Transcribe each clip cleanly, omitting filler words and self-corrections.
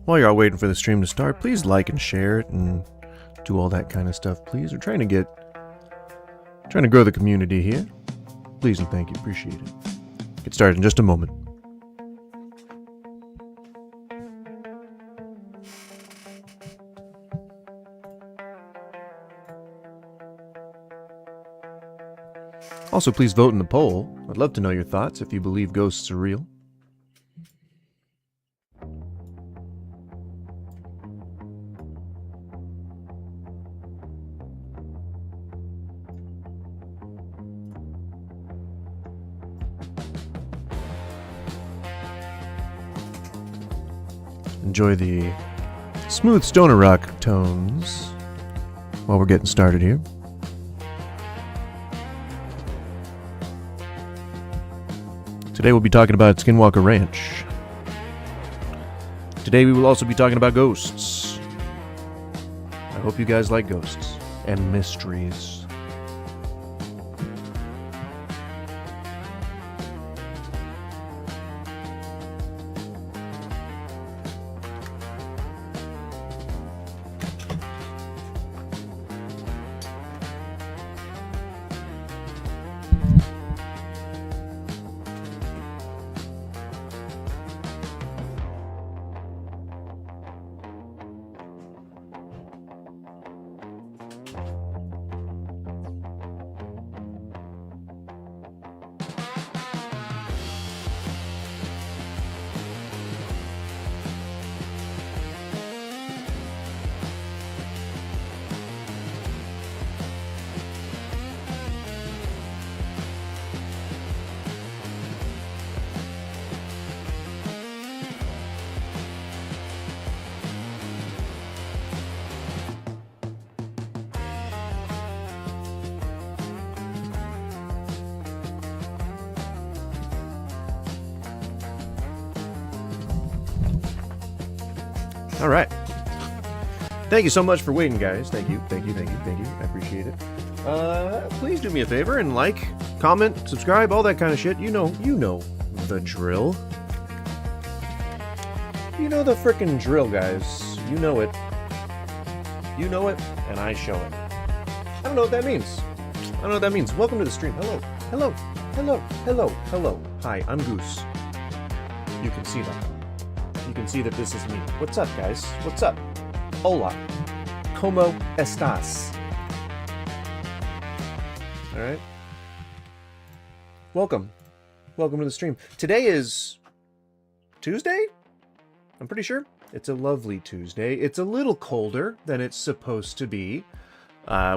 While you're all waiting for the stream to start, please like and share it and do all that kind of stuff, please. We're trying to grow the community here. Please and thank you. Appreciate it. Get started in just a moment. Also, please vote in the poll. I'd love to know your thoughts if you believe ghosts are real. Enjoy the smooth stoner rock tones while we're getting started here. Today we'll be talking about Skinwalker Ranch. Today we will also be talking about ghosts. I hope you guys like ghosts and mysteries. All right. Thank you so much for waiting, guys. Thank you. I appreciate it. Please do me a favor and like, comment, subscribe, all that kind of shit. You know the drill. You know the frickin' drill, guys. You know it. You know it, and I show it. I don't know what that means. Welcome to the stream. Hello. Hi, I'm Goose. You can see that. You can see that this is me. What's up, guys? What's up? Hola. ¿Cómo estás? All right. Welcome to the stream. Today is Tuesday? I'm pretty sure. It's a lovely Tuesday. It's a little colder than it's supposed to be,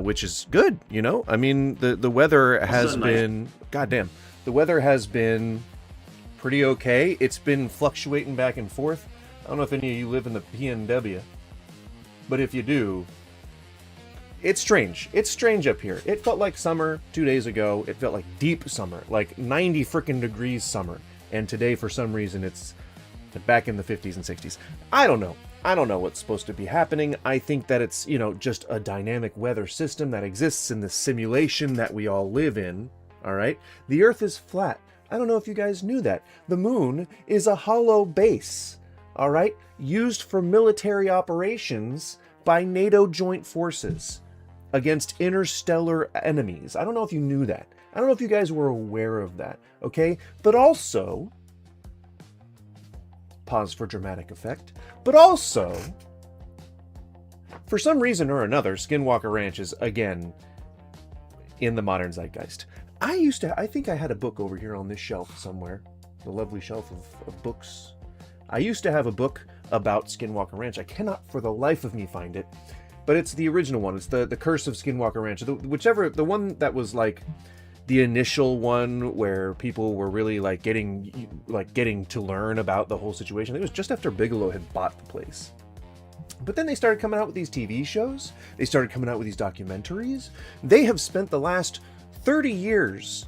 which is good, you know? I mean, the weather has been... Goddamn. The weather has been pretty okay. It's been fluctuating back and forth. I don't know if any of you live in the PNW, but if you do, it's strange. It's strange up here. It felt like summer 2 days ago. It felt like deep summer, like 90 freaking degrees summer. And today, for some reason, it's back in the 50s and 60s. I don't know. I don't know what's supposed to be happening. I think that it's, just a dynamic weather system that exists in the simulation that we all live in. All right. The Earth is flat. I don't know if you guys knew that. The moon is a hollow base, all right, used for military operations by NATO joint forces against interstellar enemies. I don't know if you knew that. I don't know if you guys were aware of that, okay? But also, pause for dramatic effect, but also, for some reason or another, Skinwalker Ranch is, again, in the modern zeitgeist. I think I had a book over here on this shelf somewhere. The lovely shelf of books. I used to have a book about Skinwalker Ranch. I cannot for the life of me find it. But it's the original one. It's the Curse of Skinwalker Ranch. The one that was like the initial one where people were really getting to learn about the whole situation. It was just after Bigelow had bought the place. But then they started coming out with these TV shows. They started coming out with these documentaries. They have spent the last 30 years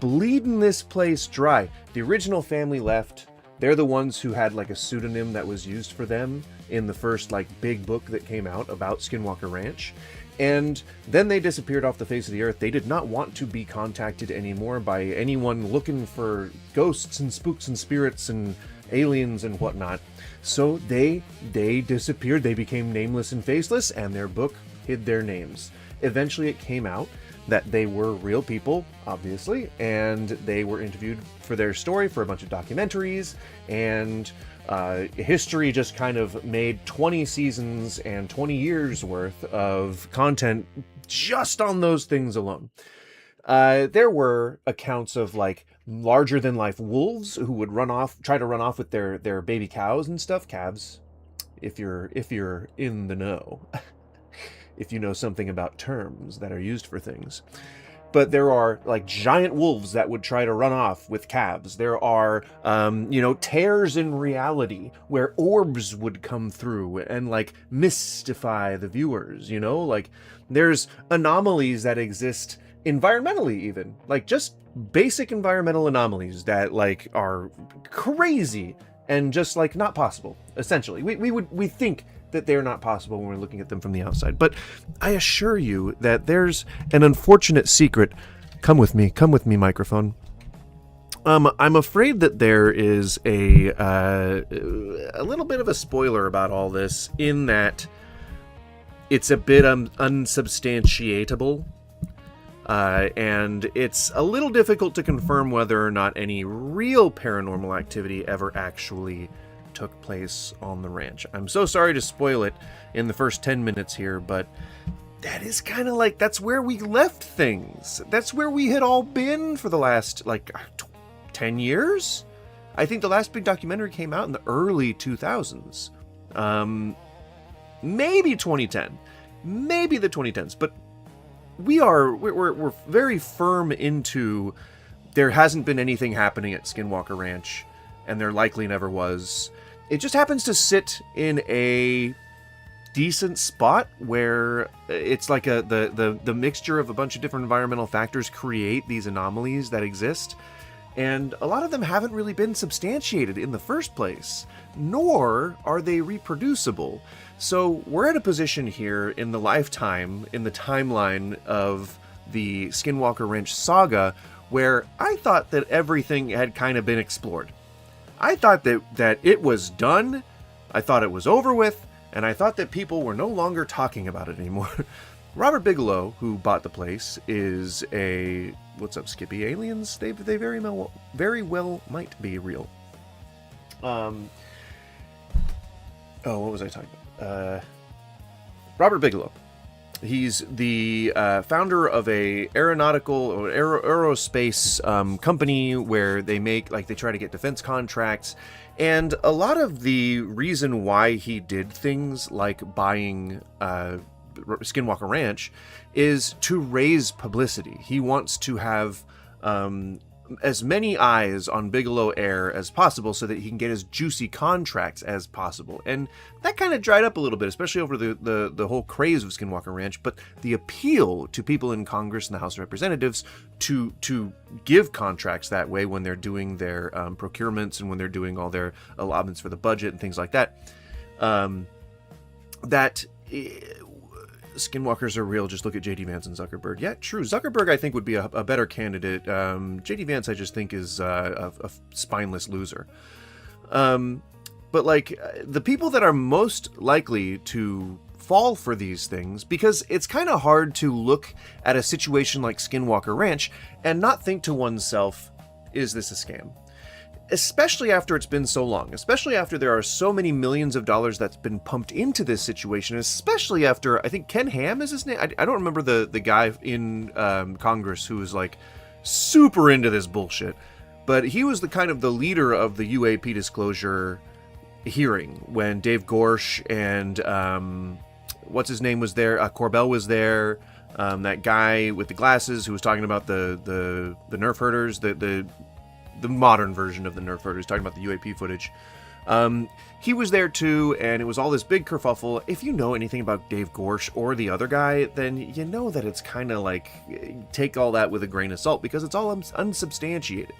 bleeding this place dry. The original family left. They're the ones who had like a pseudonym that was used for them in the first like big book that came out about Skinwalker Ranch. And then they disappeared off the face of the earth. They did not want to be contacted anymore by anyone looking for ghosts and spooks and spirits and aliens and whatnot. So they disappeared. They became nameless and faceless, and their book hid their names. Eventually it came out that they were real people, obviously, and they were interviewed for their story for a bunch of documentaries, and history just kind of made 20 seasons and 20 years worth of content just on those things alone. There were accounts of like larger than life wolves who would try to run off with their baby cows and stuff, calves, if you're in the know. If you know something about terms that are used for things. But there are like giant wolves that would try to run off with calves. There are, tears in reality where orbs would come through and like mystify the viewers, like there's anomalies that exist environmentally, even like just basic environmental anomalies that like are crazy and just like not possible. Essentially, we think that they're not possible when we're looking at them from the outside. But I assure you that there's an unfortunate secret. Come with me, microphone. I'm afraid that there is a little bit of a spoiler about all this, in that it's a bit unsubstantiatable, and it's a little difficult to confirm whether or not any real paranormal activity ever actually took place on the ranch. I'm so sorry to spoil it in the first 10 minutes here, but that is kind of like, that's where we left things. That's where we had all been for the last 10 years. I think the last big documentary came out in the early 2000s. Maybe 2010, maybe the 2010s, but we're very firm into there hasn't been anything happening at Skinwalker Ranch, and there likely never was. It just happens to sit in a decent spot where it's like the mixture of a bunch of different environmental factors create these anomalies that exist. And a lot of them haven't really been substantiated in the first place, nor are they reproducible. So we're at a position here in the timeline of the Skinwalker Ranch saga, where I thought that everything had kind of been explored. I thought that it was done, I thought it was over with, and I thought that people were no longer talking about it anymore. Robert Bigelow, who bought the place, is a... What's up, Skippy? Aliens? They very well might be real. What was I talking about? Robert Bigelow. He's the founder of a aerospace company where they try to get defense contracts. And a lot of the reason why he did things like buying Skinwalker Ranch is to raise publicity. He wants to have as many eyes on Bigelow Air as possible so that he can get as juicy contracts as possible. And that kind of dried up a little bit, especially over the whole craze of Skinwalker Ranch. But the appeal to people in Congress and the House of Representatives to give contracts that way when they're doing their procurements and when they're doing all their allotments for the budget and things like that, Skinwalkers are real. Just look at J.D. Vance and Zuckerberg. Yeah, true. Zuckerberg, I think, would be a better candidate. J.D. Vance, I just think, is a spineless loser. But the people that are most likely to fall for these things, because it's kind of hard to look at a situation like Skinwalker Ranch and not think to oneself, is this a scam? Especially after it's been so long, especially after there are so many millions of dollars that's been pumped into this situation, especially after, I think Ken Ham is his name? I don't remember the guy in Congress who was like super into this bullshit, but he was the leader of the UAP disclosure hearing when Dave Gorsh and what's his name was there, Corbell was there, that guy with the glasses who was talking about the Nerf herders, the modern version of the Nerf herders, talking about the UAP footage. He was there too, and it was all this big kerfuffle. If you know anything about Dave Gorsh or the other guy, then you know that it's kind of like, take all that with a grain of salt, because it's all unsubstantiated.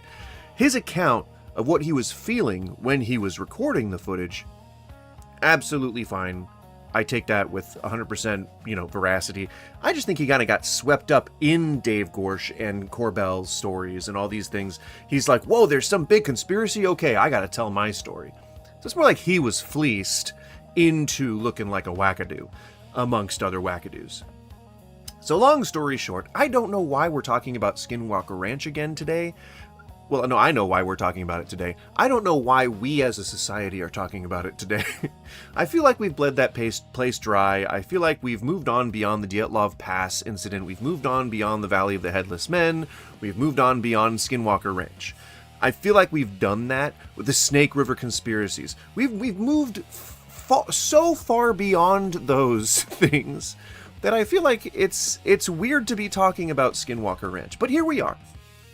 His account of what he was feeling when he was recording the footage, absolutely fine, I take that with 100%, veracity. I just think he kind of got swept up in Dave Gorsh and Corbell's stories and all these things. He's like, whoa, there's some big conspiracy? Okay, I got to tell my story. So it's more like he was fleeced into looking like a wackadoo, amongst other wackadoos. So long story short, I don't know why we're talking about Skinwalker Ranch again today. Well, no, I know why we're talking about it today. I don't know why we as a society are talking about it today. I feel like we've bled that place dry. I feel like we've moved on beyond the Dyatlov Pass incident. We've moved on beyond the Valley of the Headless Men. We've moved on beyond Skinwalker Ranch. I feel like we've done that with the Snake River conspiracies. We've moved so far beyond those things that I feel like it's weird to be talking about Skinwalker Ranch. But here we are.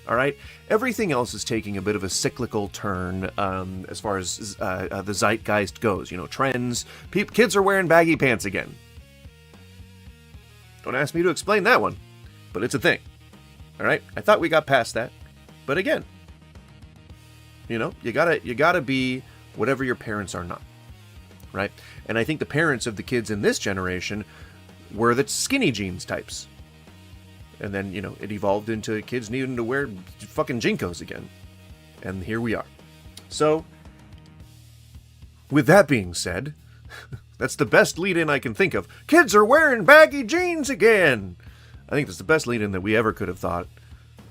All right, everything else is taking a bit of a cyclical turn as far as the zeitgeist goes. Trends. Kids are wearing baggy pants again. Don't ask me to explain that one, but it's a thing. All right, I thought we got past that, but again, you gotta be whatever your parents are not, right? And I think the parents of the kids in this generation were the skinny jeans types. And then, it evolved into kids needing to wear fucking JNCOs again. And here we are. So, with that being said, that's the best lead-in I can think of. Kids are wearing baggy jeans again! I think that's the best lead-in that we ever could have thought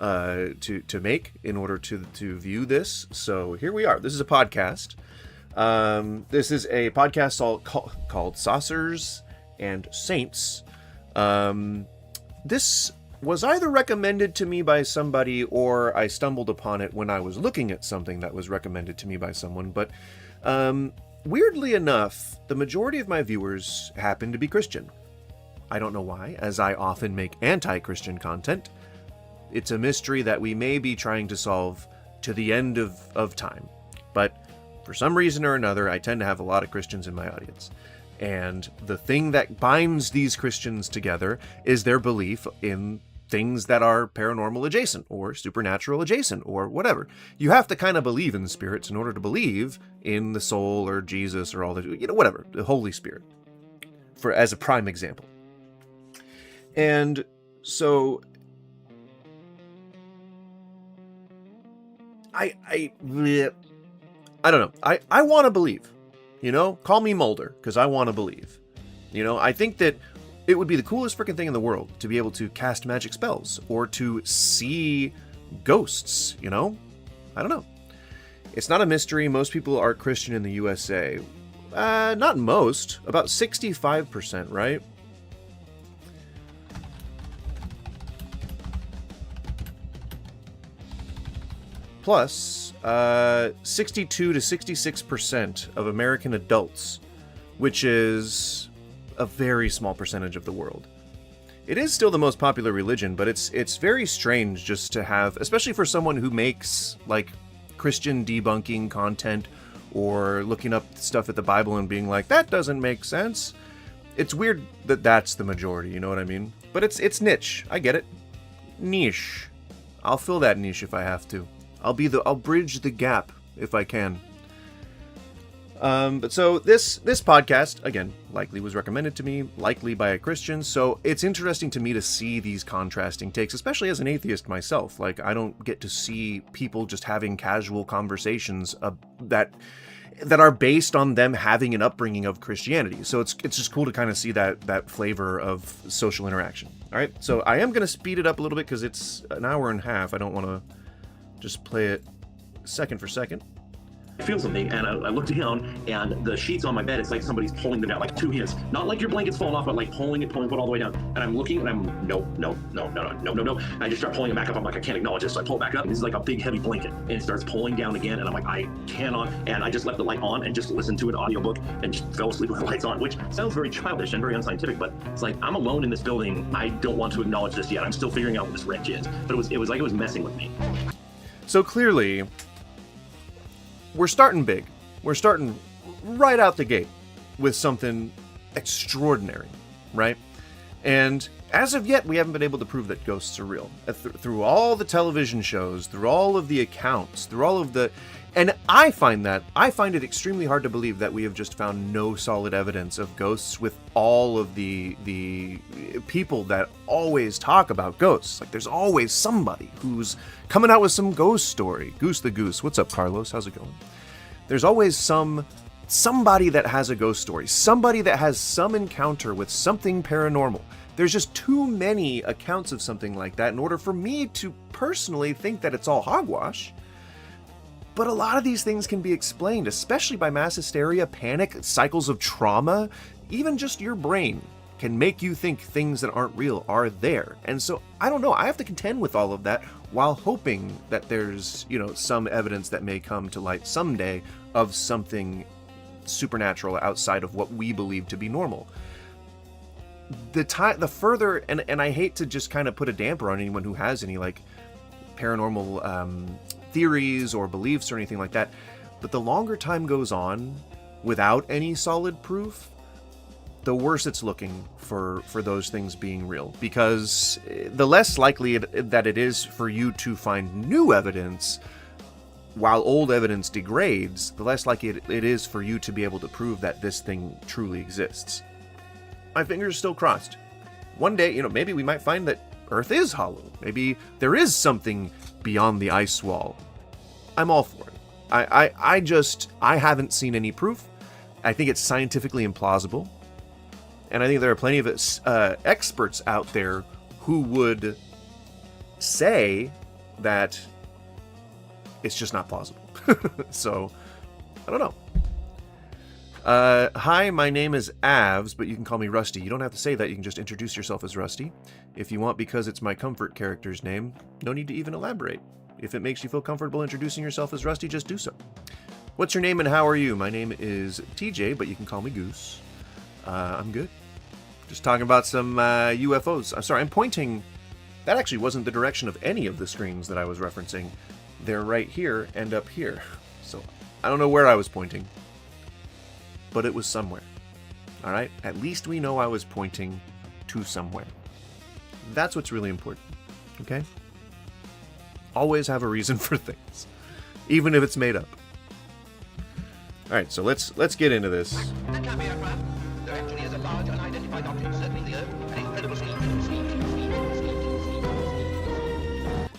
to make in order to view this. So, here we are. This is a podcast. This is a podcast called Saucers and Saints. This was either recommended to me by somebody or I stumbled upon it when I was looking at something that was recommended to me by someone. But weirdly enough, the majority of my viewers happen to be Christian. I don't know why, as I often make anti-Christian content. It's a mystery that we may be trying to solve to the end of time. But for some reason or another, I tend to have a lot of Christians in my audience. And the thing that binds these Christians together is their belief in things that are paranormal adjacent or supernatural adjacent or whatever. You have to kind of believe in spirits in order to believe in the soul or Jesus or all the, whatever, the Holy Spirit, as a prime example. And so I don't know. I want to believe. Call me Mulder, because I want to believe. I think that it would be the coolest freaking thing in the world to be able to cast magic spells or to see ghosts, I don't know. It's not a mystery. Most people are Christian in the USA. Not most. About 65%, right? Plus, 62 to 66% of American adults, which is a very small percentage of the world. It is still the most popular religion, but it's very strange just to have, especially for someone who makes like Christian debunking content or looking up stuff at the Bible and being like, that doesn't make sense. It's weird that that's the majority, you know what I mean? But it's niche. I get it. Niche. I'll fill that niche if I have to. I'll bridge the gap if I can. But so this podcast, again, likely was recommended to me, likely by a Christian, so it's interesting to me to see these contrasting takes, especially as an atheist myself. Like, I don't get to see people just having casual conversations that are based on them having an upbringing of Christianity. So it's just cool to kind of see that flavor of social interaction. All right, so I am going to speed it up a little bit because it's an hour and a half. I don't want to just play it second for second. I feel something, and I look down, and the sheets on my bed, it's like somebody's pulling them down, like two hands. Not like your blanket's falling off, but like pulling it all the way down. And I'm looking, and I'm, no. And I just start pulling it back up. I'm like, I can't acknowledge this. So I pull it back up, and this is like a big, heavy blanket. And it starts pulling down again, and I'm like, I cannot. And I just left the light on and just listened to an audiobook and just fell asleep with the lights on, which sounds very childish and very unscientific, but it's like, I'm alone in this building. I don't want to acknowledge this yet. I'm still figuring out what this wrench is. But it was like it was messing with me. So clearly, we're starting big. We're starting right out the gate with something extraordinary, right? And as of yet, we haven't been able to prove that ghosts are real. Through all the television shows, through all of the accounts, through all of the And I find it extremely hard to believe that we have just found no solid evidence of ghosts with all of the people that always talk about ghosts. Like, there's always somebody who's coming out with some ghost story. Goose the Goose. What's up, Carlos? How's it going? There's always somebody that has a ghost story. Somebody that has some encounter with something paranormal. There's just too many accounts of something like that in order for me to personally think that it's all hogwash. But a lot of these things can be explained, especially by mass hysteria, panic, cycles of trauma. Even just your brain can make you think things that aren't real are there. And so, I don't know, I have to contend with all of that while hoping that there's, some evidence that may come to light someday of something supernatural outside of what we believe to be normal. The further, and I hate to just kind of put a damper on anyone who has any, like, paranormal theories or beliefs or anything like that, but the longer time goes on without any solid proof, the worse it's looking for those things being real, because the less likely that it is for you to find new evidence while old evidence degrades, the less likely it is for you to be able to prove that this thing truly exists. My fingers still crossed. One day, maybe we might find that Earth is hollow. Maybe there is something beyond the ice wall. I'm all for it. I haven't seen any proof. I think it's scientifically implausible. And I think there are plenty of experts out there who would say that it's just not plausible. So, I don't know. Hi, my name is Avs, but you can call me Rusty. You don't have to say that. You can just introduce yourself as Rusty. If you want, because it's my comfort character's name, no need to even elaborate. If it makes you feel comfortable introducing yourself as Rusty, just do so. What's your name and how are you? My name is TJ, but you can call me Goose. I'm good. Just talking about some UFOs. I'm sorry, I'm pointing... That actually wasn't the direction of any of the screens that I was referencing. They're right here and up here. So, I don't know where I was pointing. But it was somewhere. Alright? At least we know I was pointing to somewhere. That's what's really important. Okay? Always have a reason for things. Even if it's made up. Alright, so let's get into this. That can't be aircraft. There actually is a large unidentified object circling the Earth at incredible speed.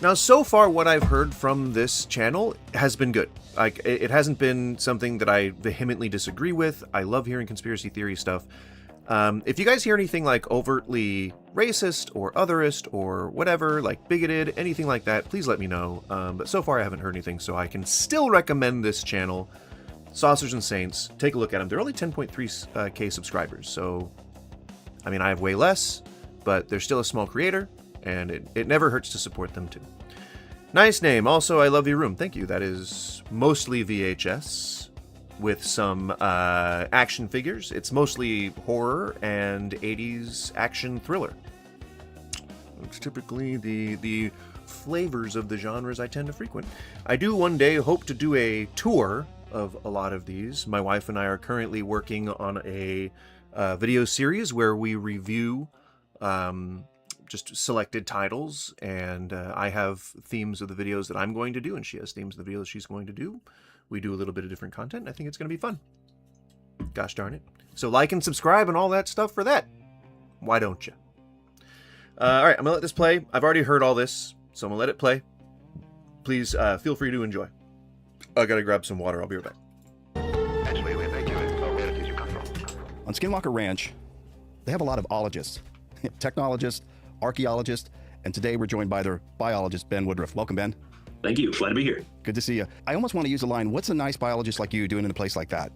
Now, so far, what I've heard from this channel has been good. Like, it hasn't been something that I vehemently disagree with. I love hearing conspiracy theory stuff. If you guys hear anything like overtly racist or otherist or whatever, like bigoted, anything like that, please let me know. But so far, I haven't heard anything, so I can still recommend this channel. Saucers and Saints, take a look at them. They're only 10.3k subscribers, so, I mean, I have way less, but they're still a small creator, and it never hurts to support them too. Nice name. Also, I love your room. Thank you. That is mostly VHS with some action figures. It's mostly horror and 80s action thriller. It's typically the flavors of the genres I tend to frequent. I do one day hope to do a tour of a lot of these. My wife and I are currently working on a video series where we review just selected titles, and I have themes of the videos that I'm going to do, and she has themes of the videos she's going to do. We do a little bit of different content, and I think it's going to be fun. Gosh darn it. So like and subscribe and all that stuff for that. Why don't you? Alright, I'm going to let this play. I've already heard all this, so I'm going to let it play. Please feel free to enjoy. I gotta grab some water. I'll be right back. Actually, we're very curious about where it is you come from. On Skinwalker Ranch, they have a lot of ologists, technologists, archaeologists, and today we're joined by their biologist, Ben Woodruff. Welcome, Ben. Thank you. Glad to be here. Good to see you. I almost want to use a line, what's a nice biologist like you doing in a place like that?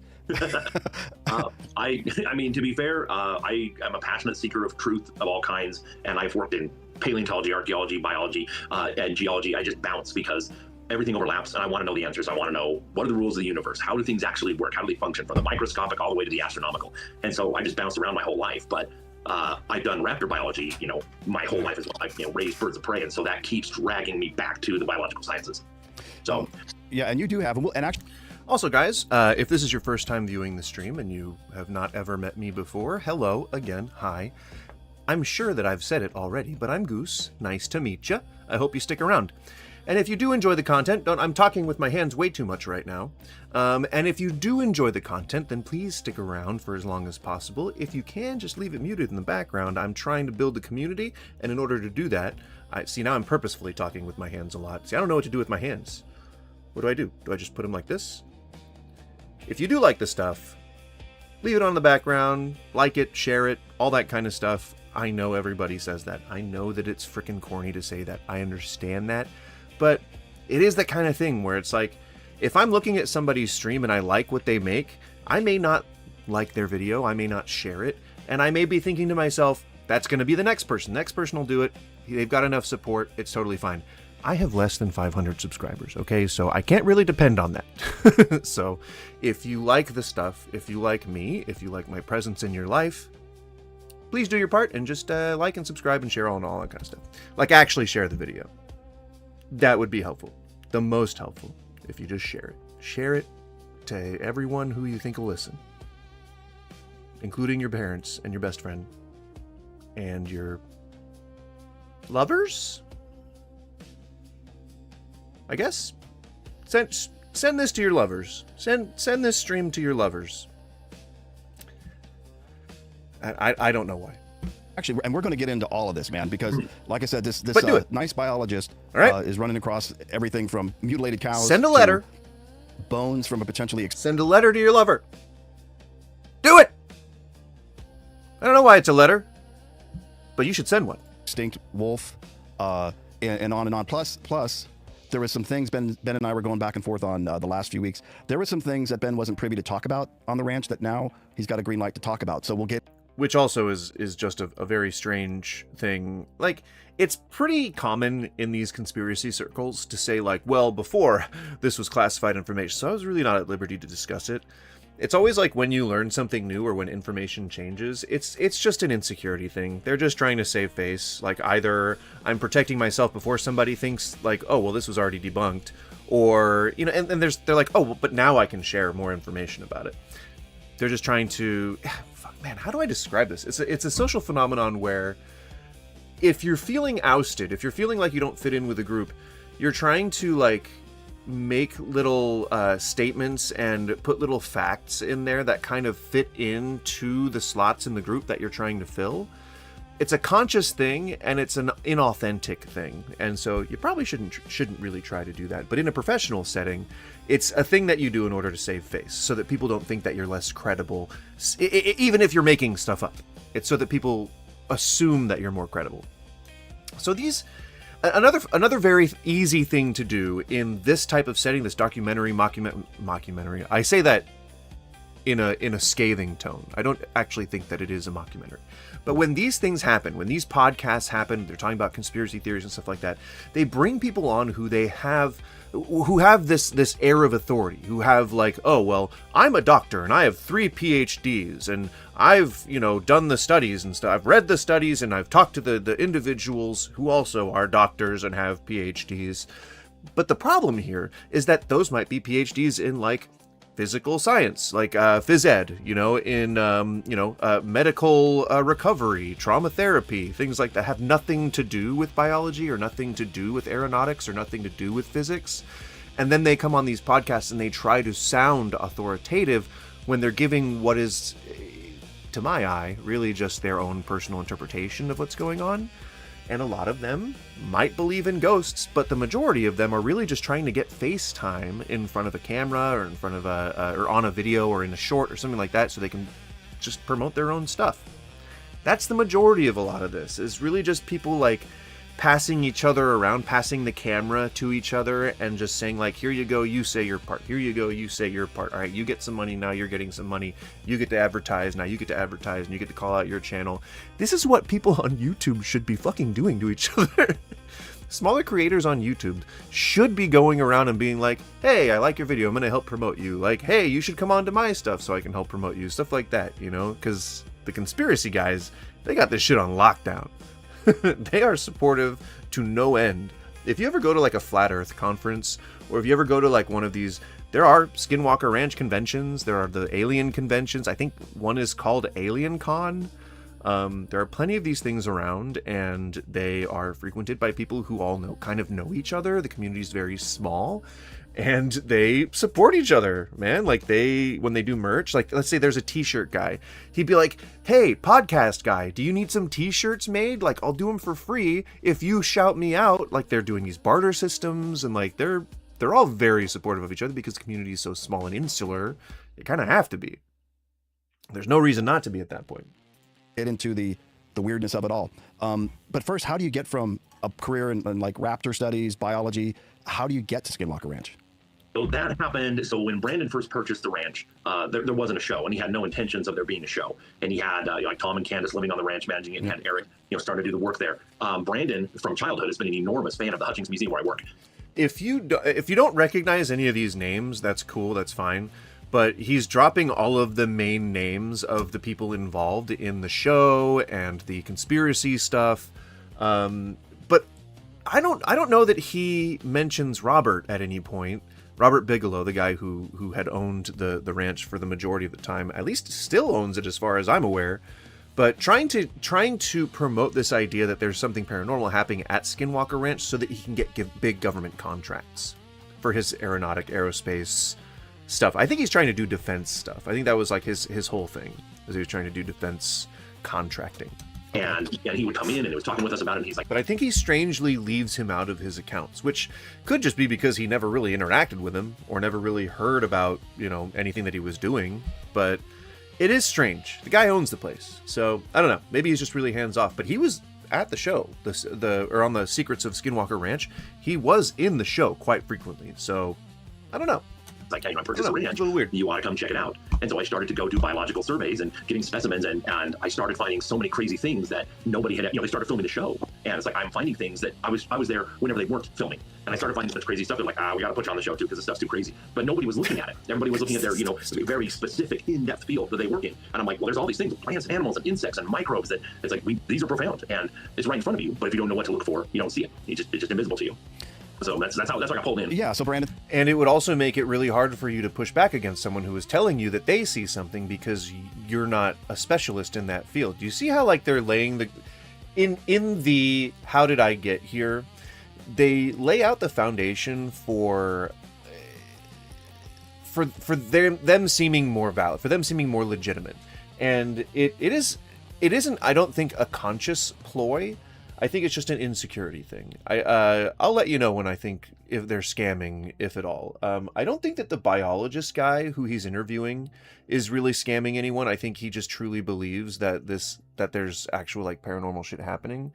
I mean, to be fair, I am a passionate seeker of truth of all kinds, and I've worked in paleontology, archaeology, biology, and geology. I just bounce because everything overlaps, and I want to know the answers. I want to know, what are the rules of the universe? How do things actually work? How do they function, from the microscopic all the way to the astronomical? And so I just bounced around my whole life. But I've done raptor biology, my whole life as well. I've raised birds of prey, and so that keeps dragging me back to the biological sciences. So, yeah, and you do have, and actually, also, guys, if this is your first time viewing the stream and you have not ever met me before, hello again, hi. I'm sure that I've said it already, but I'm Goose. Nice to meet ya. I hope you stick around. And if you do enjoy the content, I'm talking with my hands way too much right now. And if you do enjoy the content, then please stick around for as long as possible. If you can, just leave it muted in the background. I'm trying to build the community, and in order to do that, now I'm purposefully talking with my hands a lot. See, I don't know what to do with my hands. What do? Do I just put them like this? If you do like the stuff, leave it on the background, like it, share it, all that kind of stuff. I know everybody says that. I know that it's freaking corny to say that. I understand that. But it is that kind of thing where it's like, if I'm looking at somebody's stream and I like what they make, I may not like their video, I may not share it, and I may be thinking to myself, that's going to be the next person. Next person will do it. They've got enough support. It's totally fine. I have less than 500 subscribers, okay? So I can't really depend on that. So if you like the stuff, if you like me, if you like my presence in your life, please do your part and just like and subscribe and share all that kind of stuff. Like, actually share the video. That would be helpful. The most helpful, if you just share it. Share it to everyone who you think will listen, including your parents and your best friend and your lovers, I guess. Send this to your lovers. Send this stream to your lovers. I don't know why. Actually, and we're going to get into all of this, man, because, like I said, this nice biologist is running across everything from mutilated cows. Send a letter. Bones from a potentially... Send a letter to your lover. Do it! I don't know why it's a letter, but you should send one. Extinct wolf, and on and on. Plus, there was some things Ben and I were going back and forth on the last few weeks. There were some things that Ben wasn't privy to talk about on the ranch that now he's got a green light to talk about. So we'll get... Which also is just a very strange thing. Like, it's pretty common in these conspiracy circles to say, like, well, before this was classified information, so I was really not at liberty to discuss it. It's always like when you learn something new or when information changes, it's just an insecurity thing. They're just trying to save face. Like, either I'm protecting myself before somebody thinks, like, oh, well, this was already debunked. Or, you know, and they're like, oh, well, but now I can share more information about it. They're just trying to... Man, how do I describe this? It's a social phenomenon where if you're feeling ousted, if you're feeling like you don't fit in with a group, you're trying to, like, make little statements and put little facts in there that kind of fit into the slots in the group that you're trying to fill. It's a conscious thing, and it's an inauthentic thing, and so you probably shouldn't really try to do that. But in a professional setting, it's a thing that you do in order to save face, so that people don't think that you're less credible, even if you're making stuff up. It's so that people assume that you're more credible. So another very easy thing to do in this type of setting, this documentary, mockumentary. I say that in a scathing tone. I don't actually think that it is a mockumentary. But when these things happen, when these podcasts happen, they're talking about conspiracy theories and stuff like that, they bring people on who have this air of authority, who have, like, oh, well, I'm a doctor and I have 3 PhDs and I've, done the studies and stuff. I've read the studies and I've talked to the individuals who also are doctors and have PhDs. But the problem here is that those might be PhDs in, like, physical science, like phys ed, in medical recovery, trauma therapy, things like that have nothing to do with biology or nothing to do with aeronautics or nothing to do with physics. And then they come on these podcasts and they try to sound authoritative when they're giving what is, to my eye, really just their own personal interpretation of what's going on. And a lot of them might believe in ghosts, but the majority of them are really just trying to get FaceTime in front of a camera or in front of or on a video or in a short or something like that, so they can just promote their own stuff. That's the majority of a lot of this, is really just people, like, passing each other around, passing the camera to each other and just saying, like, here you go, you say your part. Here you go, you say your part. All right, you get some money, now you're getting some money. You get to advertise, now you get to advertise, and you get to call out your channel. This is what people on YouTube should be fucking doing to each other. Smaller creators on YouTube should be going around and being like, hey, I like your video, I'm going to help promote you. Like, hey, you should come on to my stuff so I can help promote you. Stuff like that, because the conspiracy guys, they got this shit on lockdown. They are supportive to no end. If you ever go to, like, a flat earth conference, or if you ever go to, like, one of these, there are Skinwalker Ranch conventions, there are the alien conventions. I think one is called Alien Con. There are plenty of these things around, and they are frequented by people who all kind of know each other. The community is very small, and they support each other, man. Like, when they do merch, like, let's say there's a t-shirt guy, he'd be like, hey, podcast guy, do you need some t-shirts made? Like, I'll do them for free if you shout me out. Like, they're doing these barter systems, and like they're all very supportive of each other because the community is so small and insular. They kind of have to be. There's no reason not to be at that point. Get into the weirdness of it all. But first, how do you get from a career in like raptor studies, biology, how do you get to Skinwalker Ranch? So that happened. So when Brandon first purchased the ranch, there wasn't a show, and he had no intentions of there being a show. And he had like Tom and Candace living on the ranch, managing it, and had Eric, starting to do the work there. Brandon, from childhood, has been an enormous fan of the Hutchings Museum where I work. If you don't recognize any of these names, that's cool, that's fine. But he's dropping all of the main names of the people involved in the show and the conspiracy stuff. But I don't know that he mentions Robert at any point. Robert Bigelow, the guy who had owned the ranch for the majority of the time, at least still owns it as far as I'm aware. But trying to promote this idea that there's something paranormal happening at Skinwalker Ranch so that he can get big government contracts for his aerospace stuff. I think he's trying to do defense stuff. I think that was like his whole thing, is he was trying to do defense contracting. And he would come in and he was talking with us about it, and he's like... But I think he strangely leaves him out of his accounts, which could just be because he never really interacted with him or never really heard about, anything that he was doing. But it is strange. The guy owns the place. So, I don't know. Maybe he's just really hands-off. But he was at the show, or on the Secrets of Skinwalker Ranch. He was in the show quite frequently. So, I don't know. Like, I purchased a ranch. It's a little weird. You want to come check it out? And so I started to go do biological surveys and getting specimens, and I started finding so many crazy things that nobody had. They started filming the show, and it's like I'm finding things that I was there whenever they weren't filming, and I started finding such crazy stuff. They're like, we got to put you on the show too because the stuff's too crazy. But nobody was looking at it. Everybody was looking at their very specific in-depth field that they work in, and I'm like, well, there's all these things, plants and animals and insects and microbes that it's like these are profound, and it's right in front of you. But if you don't know what to look for, you don't see it. It's just invisible to you. So that's how I got pulled in. Yeah, so Brandon. And it would also make it really hard for you to push back against someone who is telling you that they see something because you're not a specialist in that field. Do you see how like they're laying the in the how did I get here? They lay out the foundation for them seeming more valid, for them seeming more legitimate. And it isn't, I don't think, a conscious ploy. I think it's just an insecurity thing. I'll let you know when I think if they're scamming, if at all. I don't think that the biologist guy who he's interviewing is really scamming anyone. I think he just truly believes that there's actual like paranormal shit happening.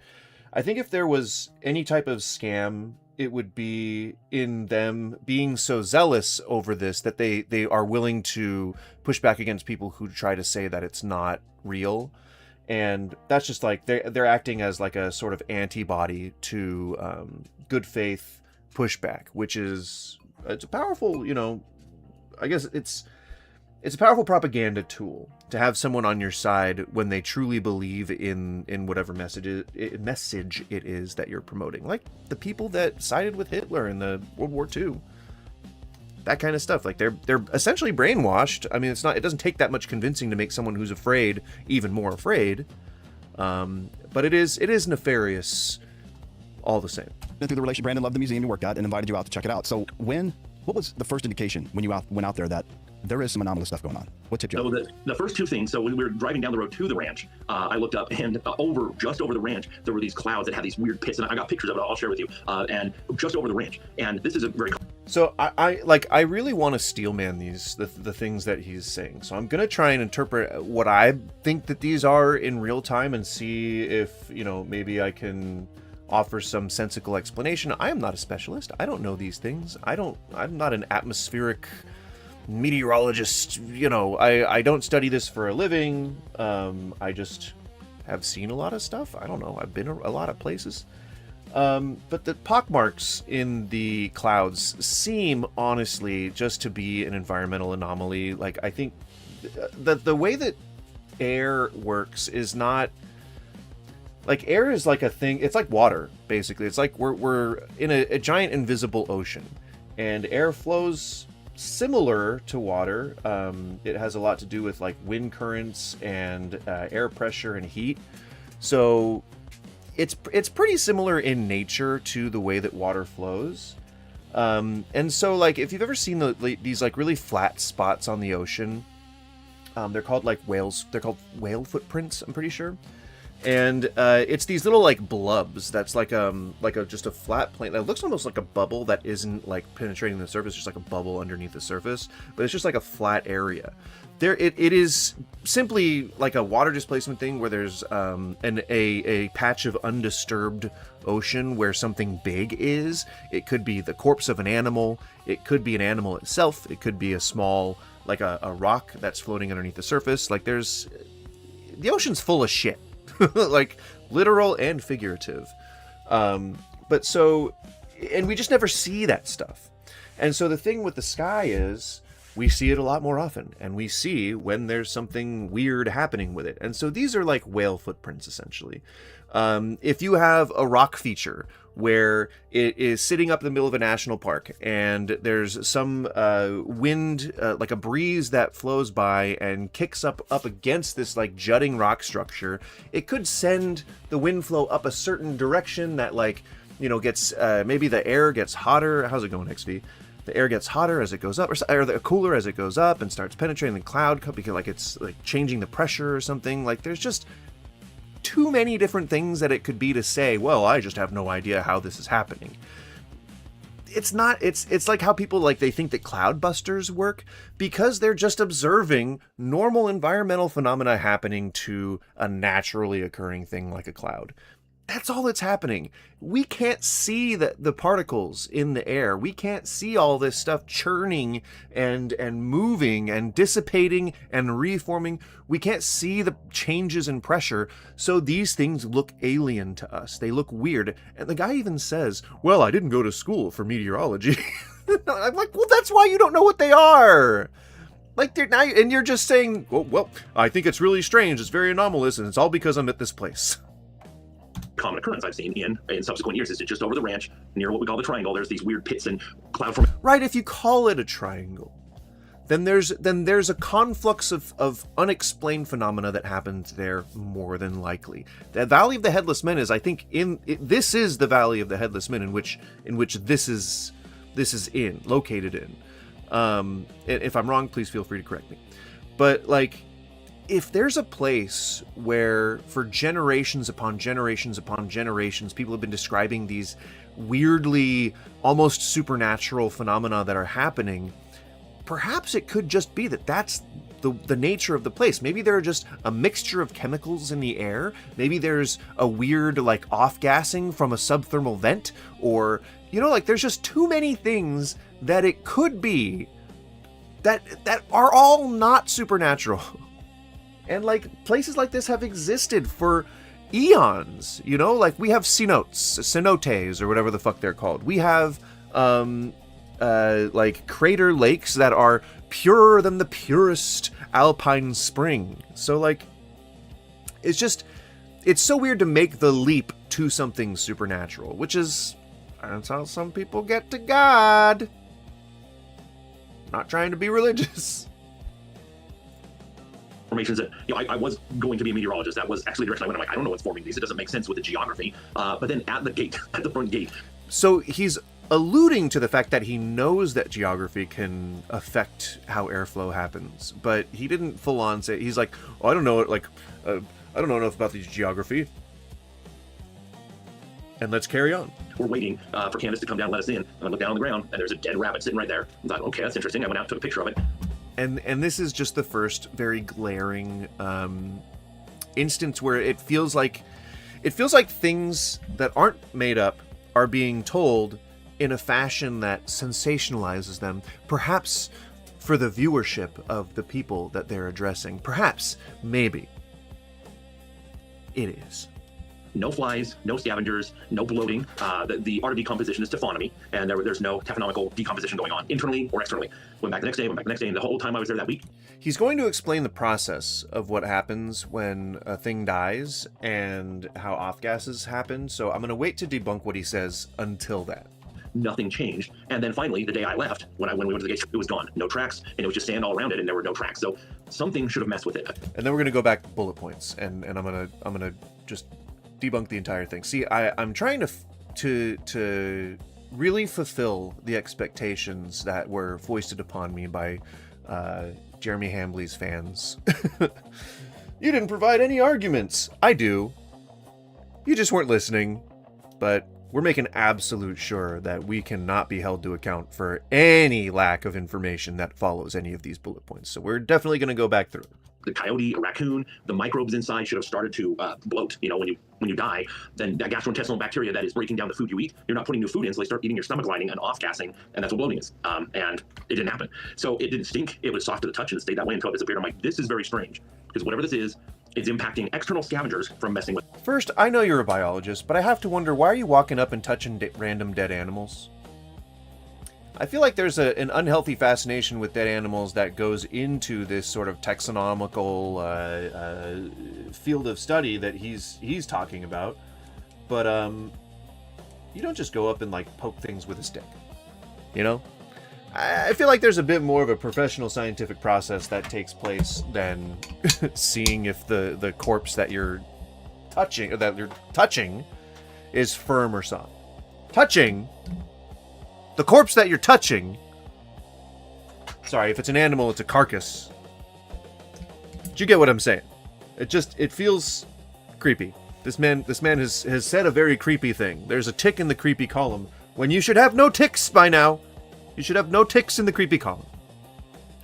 I think if there was any type of scam, it would be in them being so zealous over this that they are willing to push back against people who try to say that it's not real. And that's just like they're acting as like a sort of antibody to good faith pushback, which it's a powerful, I guess it's a powerful propaganda tool to have someone on your side when they truly believe in whatever message it is that you're promoting. Like the people that sided with Hitler in the World War II. That kind of stuff. Like they're essentially brainwashed. I mean, it doesn't take that much convincing to make someone who's afraid even more afraid. But it is nefarious all the same. Through the relation, Brandon loved the museum you worked at and invited you out to check it out. So what was the first indication when you went out there that there is some anomalous stuff going on? What tipped you So off? the first two things, so when we were driving down the road to the ranch, I looked up and just over the ranch, there were these clouds that had these weird pits, and I got pictures of it, I'll share with you, and just over the ranch. And this is a very... So I really want to steelman the things that he's saying. So I'm going to try and interpret what I think that these are in real time and see if, maybe I can offer some sensical explanation. I am not a specialist. I don't know these things. I'm not an atmospheric meteorologist. I don't study this for a living. I just have seen a lot of stuff. I don't know. I've been a lot of places. But the pockmarks in the clouds seem, honestly, just to be an environmental anomaly. Like, I think the way that air works is not... Like, air is like a thing... It's like water, basically. It's like we're in a giant invisible ocean. And air flows similar to water. It has a lot to do with like wind currents and air pressure and heat. So it's pretty similar in nature to the way that water flows. And so like if you've ever seen these like really flat spots on the ocean, they're called like whales. They're called whale footprints, I'm pretty sure. And it's these little like blubs that's like just a flat plane that looks almost like a bubble that isn't like penetrating the surface, just like a bubble underneath the surface, but it's just like a flat area. It is simply like a water displacement thing where there's a patch of undisturbed ocean where something big is. It could be the corpse of an animal, it could be an animal itself, it could be a small like a rock that's floating underneath the surface. Like the ocean's full of shit. Like literal and figurative. But so, and we just never see that stuff. And so the thing with the sky is we see it a lot more often, and we see when there's something weird happening with it. And so these are like whale footprints, essentially. If you have a rock feature where it is sitting up in the middle of a national park and there's some wind, like a breeze that flows by and kicks up against this like jutting rock structure, it could send the wind flow up a certain direction that like, you know, gets maybe the air gets hotter. How's it going, XV? The air gets hotter as it goes up, or the cooler as it goes up and starts penetrating the cloud because like it's like changing the pressure or something. Like there's just too many different things that it could be to say, well, I just have no idea how this is happening. It's not, it's like how people like, they think that cloudbusters work because they're just observing normal environmental phenomena happening to a naturally occurring thing like a cloud. That's all that's happening. We can't see the particles in the air. We can't see all this stuff churning and moving and dissipating and reforming. We can't see the changes in pressure. So these things look alien to us. They look weird. And the guy even says, well, I didn't go to school for meteorology. I'm like, well, that's why you don't know what they are. Like they're now, and you're just saying, well, I think it's really strange. It's very anomalous. And it's all because I'm at this place. Common occurrence I've seen in subsequent years is just over the ranch near what we call the triangle. There's these weird pits and cloud formation. Right, if you call it a triangle, then there's a conflux of unexplained phenomena that happens there more than likely. The Valley of the Headless Men is, I think, this is the Valley of the Headless Men in which this is located in. If I'm wrong, please feel free to correct me. But like, if there's a place where for generations upon generations upon generations, people have been describing these weirdly, almost supernatural phenomena that are happening, perhaps it could just be that that's the nature of the place. Maybe there are just a mixture of chemicals in the air. Maybe there's a weird like off-gassing from a subthermal vent, or, you know, like there's just too many things that it could be that are all not supernatural. And like places like this have existed for eons, you know, like we have cenotes or whatever the fuck they're called. We have like crater lakes that are purer than the purest alpine spring. So like, it's so weird to make the leap to something supernatural, which is, that's how some people get to God. Not trying to be religious. Formations that, you know, I was going to be a meteorologist. That was actually the direction I went. I'm like, I don't know what's forming these. It doesn't make sense with the geography. But then at the front gate. So he's alluding to the fact that he knows that geography can affect how airflow happens, but he didn't full on say, he's like, oh, I don't know, like, I don't know enough about the geography. And let's carry on. We're waiting for Candace to come down and let us in. And I look down on the ground, and there's a dead rabbit sitting right there. I thought, okay, that's interesting. I went out and took a picture of it. And this is just the first very glaring instance where it feels like things that aren't made up are being told in a fashion that sensationalizes them, perhaps for the viewership of the people that they're addressing. Perhaps, maybe, it is. No flies, no scavengers, no bloating. The art of decomposition is taphonomy, and there's no taphonomical decomposition going on internally or externally. Went back the next day, and the whole time I was there that week. He's going to explain the process of what happens when a thing dies and how off gases happen, so I'm going to wait to debunk what he says until that. Nothing changed. And then finally, the day I left, when we went to the gate, it was gone. No tracks, and it was just sand all around it, and there were no tracks. So something should have messed with it. And then we're gonna go back to bullet points, and I'm gonna just debunk the entire thing. See, I'm trying to really fulfill the expectations that were foisted upon me by Jeremy Hambley's fans. You didn't provide any arguments. I do. You just weren't listening. But we're making absolute sure that we cannot be held to account for any lack of information that follows any of these bullet points. So we're definitely going to go back through. The coyote, a raccoon, the microbes inside should have started to bloat. You know, when you die, then that gastrointestinal bacteria that is breaking down the food you eat, you're not putting new food in, so they start eating your stomach lining and off-gassing, and that's what bloating is. And it didn't happen. So it didn't stink. It was soft to the touch, and it stayed that way until it disappeared. I'm like, this is very strange, because whatever this is, it's impacting external scavengers from messing with. First, I know you're a biologist, but I have to wonder, why are you walking up and touching random dead animals? I feel like there's an unhealthy fascination with dead animals that goes into this sort of taxonomical field of study that he's talking about. But you don't just go up and like poke things with a stick, you know? I feel like there's a bit more of a professional scientific process that takes place than seeing if the corpse that you're touching is firm or soft. Touching the corpse that you're touching. Sorry, if it's an animal, it's a carcass. But you get what I'm saying. It feels creepy. This man has said a very creepy thing. There's a tick in the creepy column when you should have no ticks by now. You should have no ticks in the creepy column.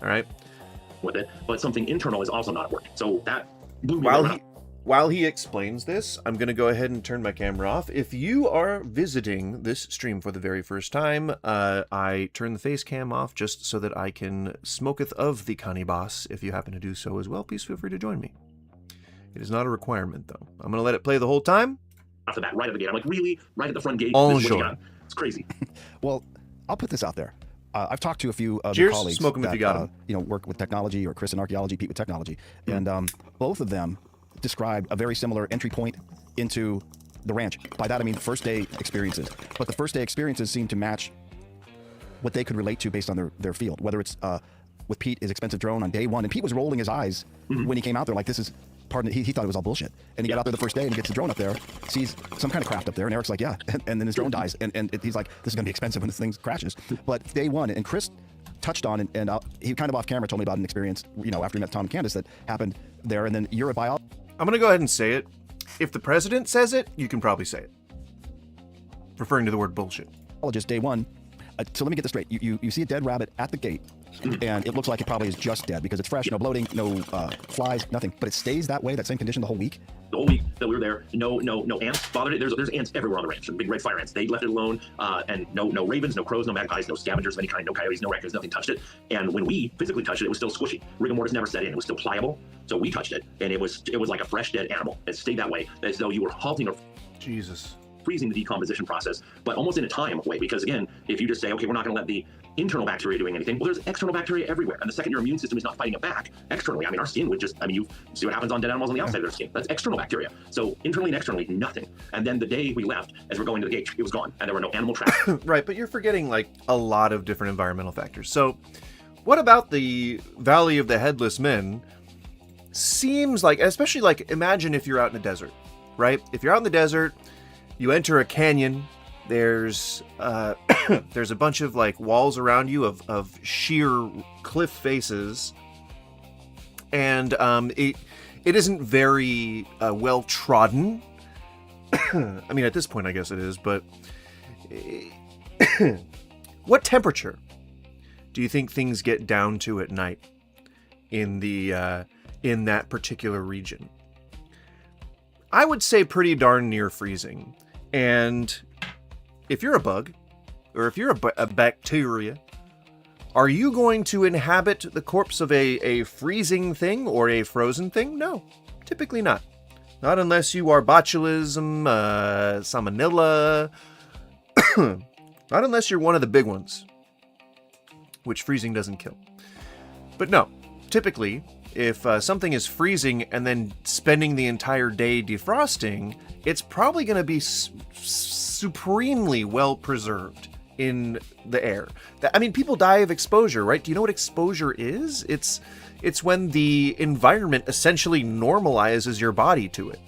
All right. With it, but something internal is also not at work. So that blew me. While he explains this, I'm going to go ahead and turn my camera off. If you are visiting this stream for the very first time, I turn the face cam off just so that I can smoketh of the Connie Boss. If you happen to do so as well, please feel free to join me. It is not a requirement, though. I'm going to let it play the whole time. Off the bat, right at the gate. I'm like, really? Right at the front gate? Enjoy. It's crazy. Well, I'll put this out there. I've talked to a few of Cheers, the colleagues smoke 'em if that you got 'em. Work with technology, or Chris in archaeology, Pete with technology, and both of them described a very similar entry point into the ranch. By that I mean first day experiences. But the first day experiences seem to match what they could relate to based on their field. Whether it's with Pete, his expensive drone on day one, and Pete was rolling his eyes when he came out there, like this is. Pardon, he thought it was all bullshit. And he got out there the first day and he gets the drone up there, sees some kind of craft up there, and Eric's like, yeah. And then his drone dies. And he's like, this is going to be expensive when this thing crashes. But day one, and Chris touched on, and he kind of off camera told me about an experience, after he met Tom and Candace that happened there. And then you're a biologist. I'm going to go ahead and say it. If the president says it, you can probably say it. Referring to the word bullshit. Day one. So let me get this straight. You see a dead rabbit at the gate, and it looks like it probably is just dead because it's fresh, no bloating, no flies, nothing. But it stays that way, that same condition the whole week? The whole week that we were there, no ants bothered it. There's ants everywhere on the ranch, big red fire ants. They left it alone, and no ravens, no crows, no magpies, no scavengers of any kind, no coyotes, no raccoons, nothing touched it. And when we physically touched it, it was still squishy. Rigor mortis never set in. It was still pliable. So we touched it, and it was like a fresh dead animal. It stayed that way, as though you were halting or Jesus. freezing the decomposition process, but almost in a time way. Because again, if you just say, okay, we're not going to let the internal bacteria doing anything, well, there's external bacteria everywhere. And the second your immune system is not fighting it back externally, our skin would just, you see what happens on dead animals on the outside of their skin. That's external bacteria. So internally and externally, nothing. And then the day we left, as we're going to the gate, it was gone, and there were no animal tracks. Right, but you're forgetting like a lot of different environmental factors. So what about the Valley of the Headless Men? Seems like, especially like, imagine if you're out in the desert, right? If you're out in the desert, you enter a canyon. There's there's a bunch of like walls around you of sheer cliff faces, and it isn't very well trodden. At this point, I guess it is. But what temperature do you think things get down to at night in that particular region? I would say pretty darn near freezing. And if you're a bug, or if you're a bacteria, are you going to inhabit the corpse of a freezing thing or a frozen thing? No, typically not. Not unless you are botulism, salmonella. Not unless you're one of the big ones, which freezing doesn't kill. But no, typically, if something is freezing and then spending the entire day defrosting, it's probably going to be supremely well preserved in the air. I mean, people die of exposure, right? Do you know what exposure is? It's when the environment essentially normalizes your body to it.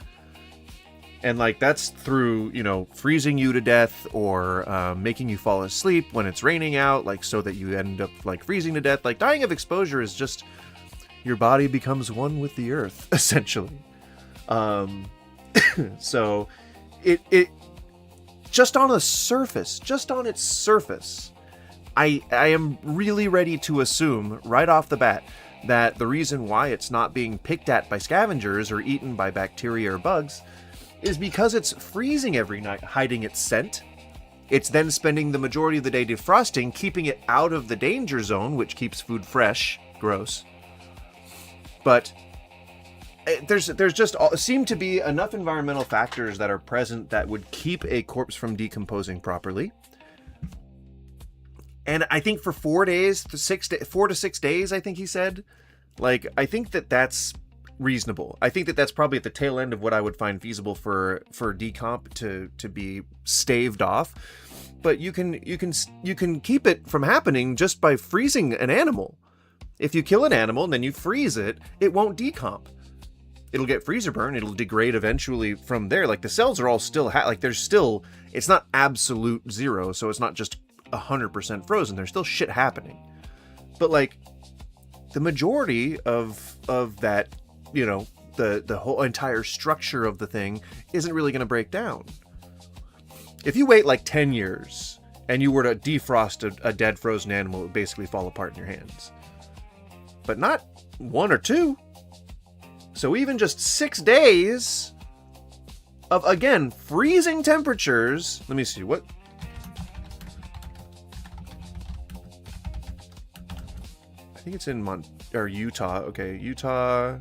And like that's through, you know, freezing you to death or making you fall asleep when it's raining out, like so that you end up like freezing to death. Like dying of exposure is just your body becomes one with the earth, essentially. So it just on its surface, I am really ready to assume right off the bat that the reason why it's not being picked at by scavengers or eaten by bacteria or bugs is because it's freezing every night, hiding its scent. It's then spending the majority of the day defrosting, keeping it out of the danger zone, which keeps food fresh. Gross. But there's just seem to be enough environmental factors that are present that would keep a corpse from decomposing properly. And I think for 4 to 6 days, I think he said, like, I think that's reasonable. I think that's probably at the tail end of what I would find feasible for decomp to be staved off. But you can keep it from happening just by freezing an animal. If you kill an animal and then you freeze it, it won't decomp. It'll get freezer burn. It'll degrade eventually from there. Like the cells are all still like there's still, it's not absolute zero, so it's not just 100% frozen. There's still shit happening. But like the majority of that, you know, the whole entire structure of the thing isn't really going to break down. If you wait like 10 years and you were to defrost a dead frozen animal, it would basically fall apart in your hands. But not 1 or 2. So even just 6 days of, again, freezing temperatures. Let me see, what? I think it's in Utah. Okay, Utah.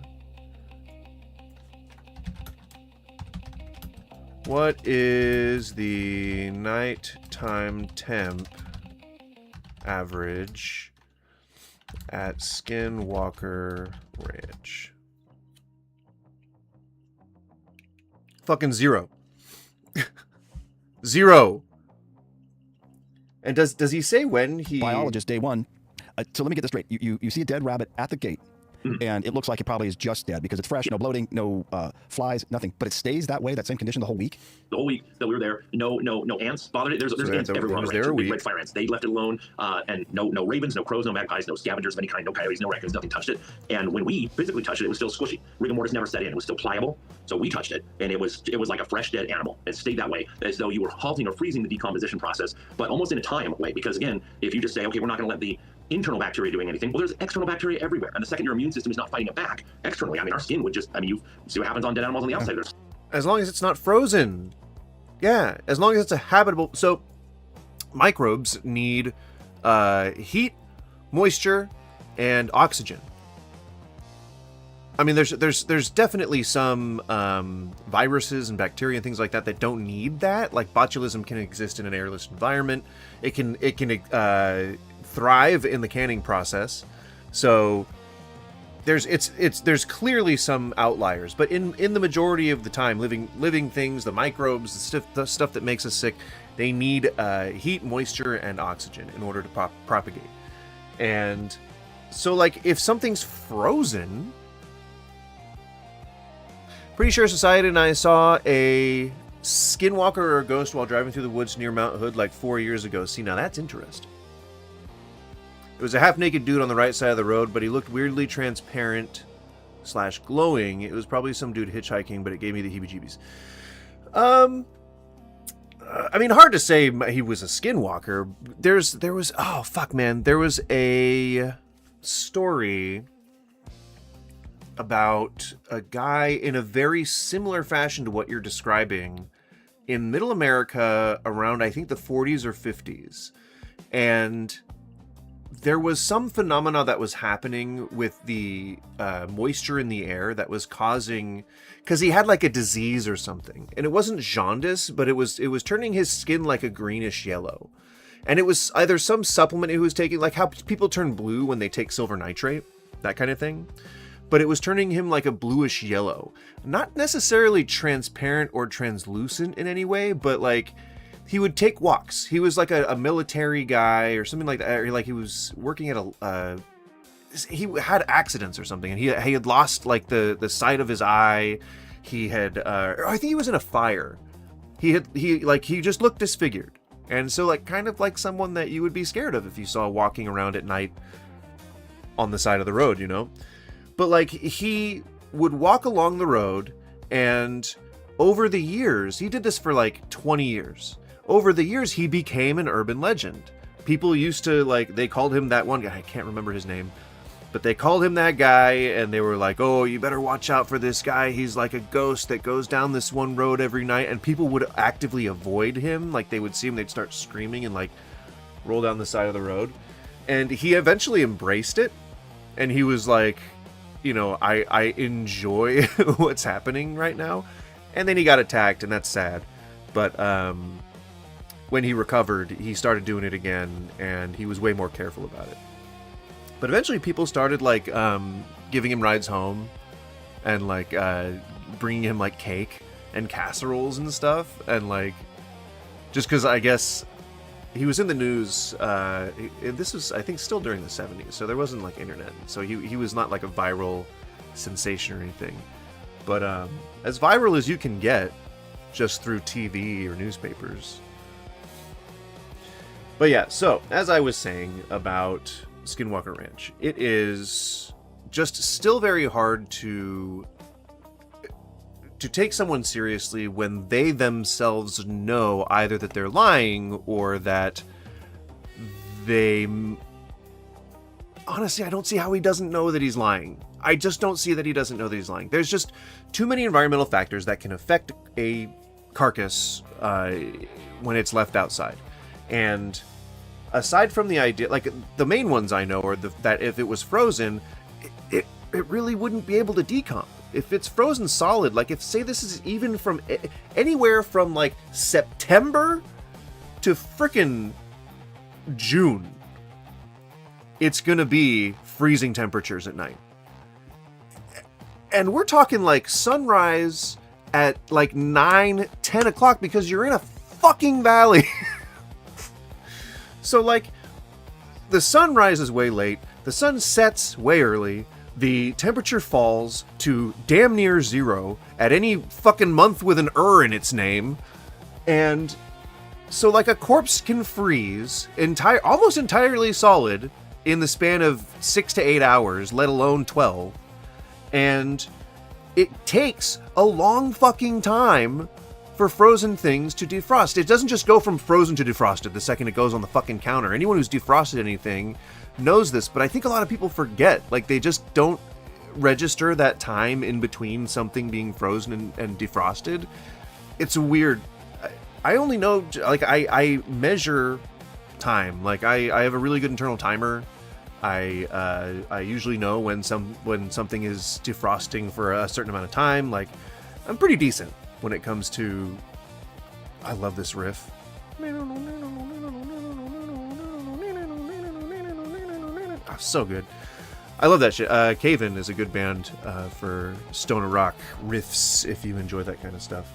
What is the nighttime temp average at Skinwalker Ranch? Fucking 0. 0. And does he say when he... Biologist, day 1. So let me get this straight. You see a dead rabbit at the gate, and it looks like it probably is just dead because it's fresh, no bloating, no flies, nothing. But it stays that way, that same condition, the whole week? The whole week that we were there, no ants bothered it. There's ants everywhere on the ranch. Big red fire ants. They left it alone, and no ravens, no crows, no magpies, no scavengers of any kind, no coyotes, no raccoons, nothing touched it. And when we physically touched it, it was still squishy. Rigor mortis never set in. It was still pliable. So we touched it, and it was like a fresh dead animal. It stayed that way, as though you were halting or freezing the decomposition process, but almost in a time way. Because again, if you just say, okay, we're not going to let the internal bacteria doing anything, well, there's external bacteria everywhere, and the second your immune system is not fighting it back externally, I mean, our skin would just, I mean, you see what happens on dead animals on the outside. There's as long as it's not frozen. Yeah, as long as it's a habitable... So, microbes need heat, moisture, and oxygen. I mean, there's definitely some viruses and bacteria and things like that that don't need that. Like botulism can exist in an airless environment. It can thrive in the canning process. So there's clearly some outliers, but in the majority of the time, living things, the microbes, the stuff that makes us sick, they need heat, moisture, and oxygen in order to propagate. And so, like, if something's frozen, pretty sure Society and I saw a skinwalker or a ghost while driving through the woods near Mount Hood like 4 years ago. See, now that's interesting. It was a half-naked dude on the right side of the road, but he looked weirdly transparent / glowing. It was probably some dude hitchhiking, but it gave me the heebie-jeebies. I mean, hard to say he was a skinwalker. There was oh fuck, man, there was a story about a guy in a very similar fashion to what you're describing in Middle America around, I think, the 40s or 50s, and there was some phenomena that was happening with the moisture in the air that was causing, because he had like a disease or something, and it wasn't jaundice, but it was turning his skin like a greenish yellow, and it was either some supplement he was taking, like how people turn blue when they take silver nitrate, that kind of thing, but it was turning him like a bluish yellow, not necessarily transparent or translucent in any way, but like he would take walks. He was like a military guy or something like that. Or like he was working at he had accidents or something, and he had lost like the sight of his eye. He had I think he was in a fire. He just looked disfigured, and so like kind of like someone that you would be scared of if you saw walking around at night on the side of the road, you know. But like he would walk along the road, and over the years, he did this for like 20 years. Over the years, he became an urban legend. People used to like, they called him that one guy. I can't remember his name, but they called him that guy, and they were like, oh, you better watch out for this guy. He's like a ghost that goes down this one road every night. And people would actively avoid him. Like they would see him, they'd start screaming and like roll down the side of the road. And he eventually embraced it. And he was like, you know, I enjoy what's happening right now. And then he got attacked, and that's sad. But when he recovered, he started doing it again, and he was way more careful about it. But eventually people started like giving him rides home, and like bringing him like cake and casseroles and stuff, and like just because I guess he was in the news. This was, I think, still during the 70s, so there wasn't like internet, so he was not like a viral sensation or anything, but as viral as you can get just through TV or newspapers. But yeah, so as I was saying about Skinwalker Ranch, it is just still very hard to take someone seriously when they themselves know either that they're lying or that they... Honestly, I don't see how he doesn't know that he's lying. I just don't see that he doesn't know that he's lying. There's just too many environmental factors that can affect a carcass when it's left outside. And aside from the idea, like the main ones I know are that if it was frozen, it really wouldn't be able to decomp. If it's frozen solid, like if say this is even from anywhere from like September to frickin' June, it's gonna be freezing temperatures at night. And we're talking like sunrise at like 9-10 o'clock because you're in a fucking valley. So like the sun rises way late, the sun sets way early, the temperature falls to damn near zero at any fucking month with an in its name, and so like a corpse can freeze almost entirely solid in the span of 6 to 8 hours, let alone 12, and it takes a long fucking time for frozen things to defrost. It doesn't just go from frozen to defrosted the second it goes on the fucking counter. Anyone who's defrosted anything knows this, but I think a lot of people forget. Like, they just don't register that time in between something being frozen and defrosted. It's weird. I only know, like, I measure time. Like, I have a really good internal timer. I usually know when something is defrosting for a certain amount of time. Like, I'm pretty decent when it comes to... I love this riff. Oh, so good. I love that shit. Cave-In is a good band for stoner rock riffs, if you enjoy that kind of stuff.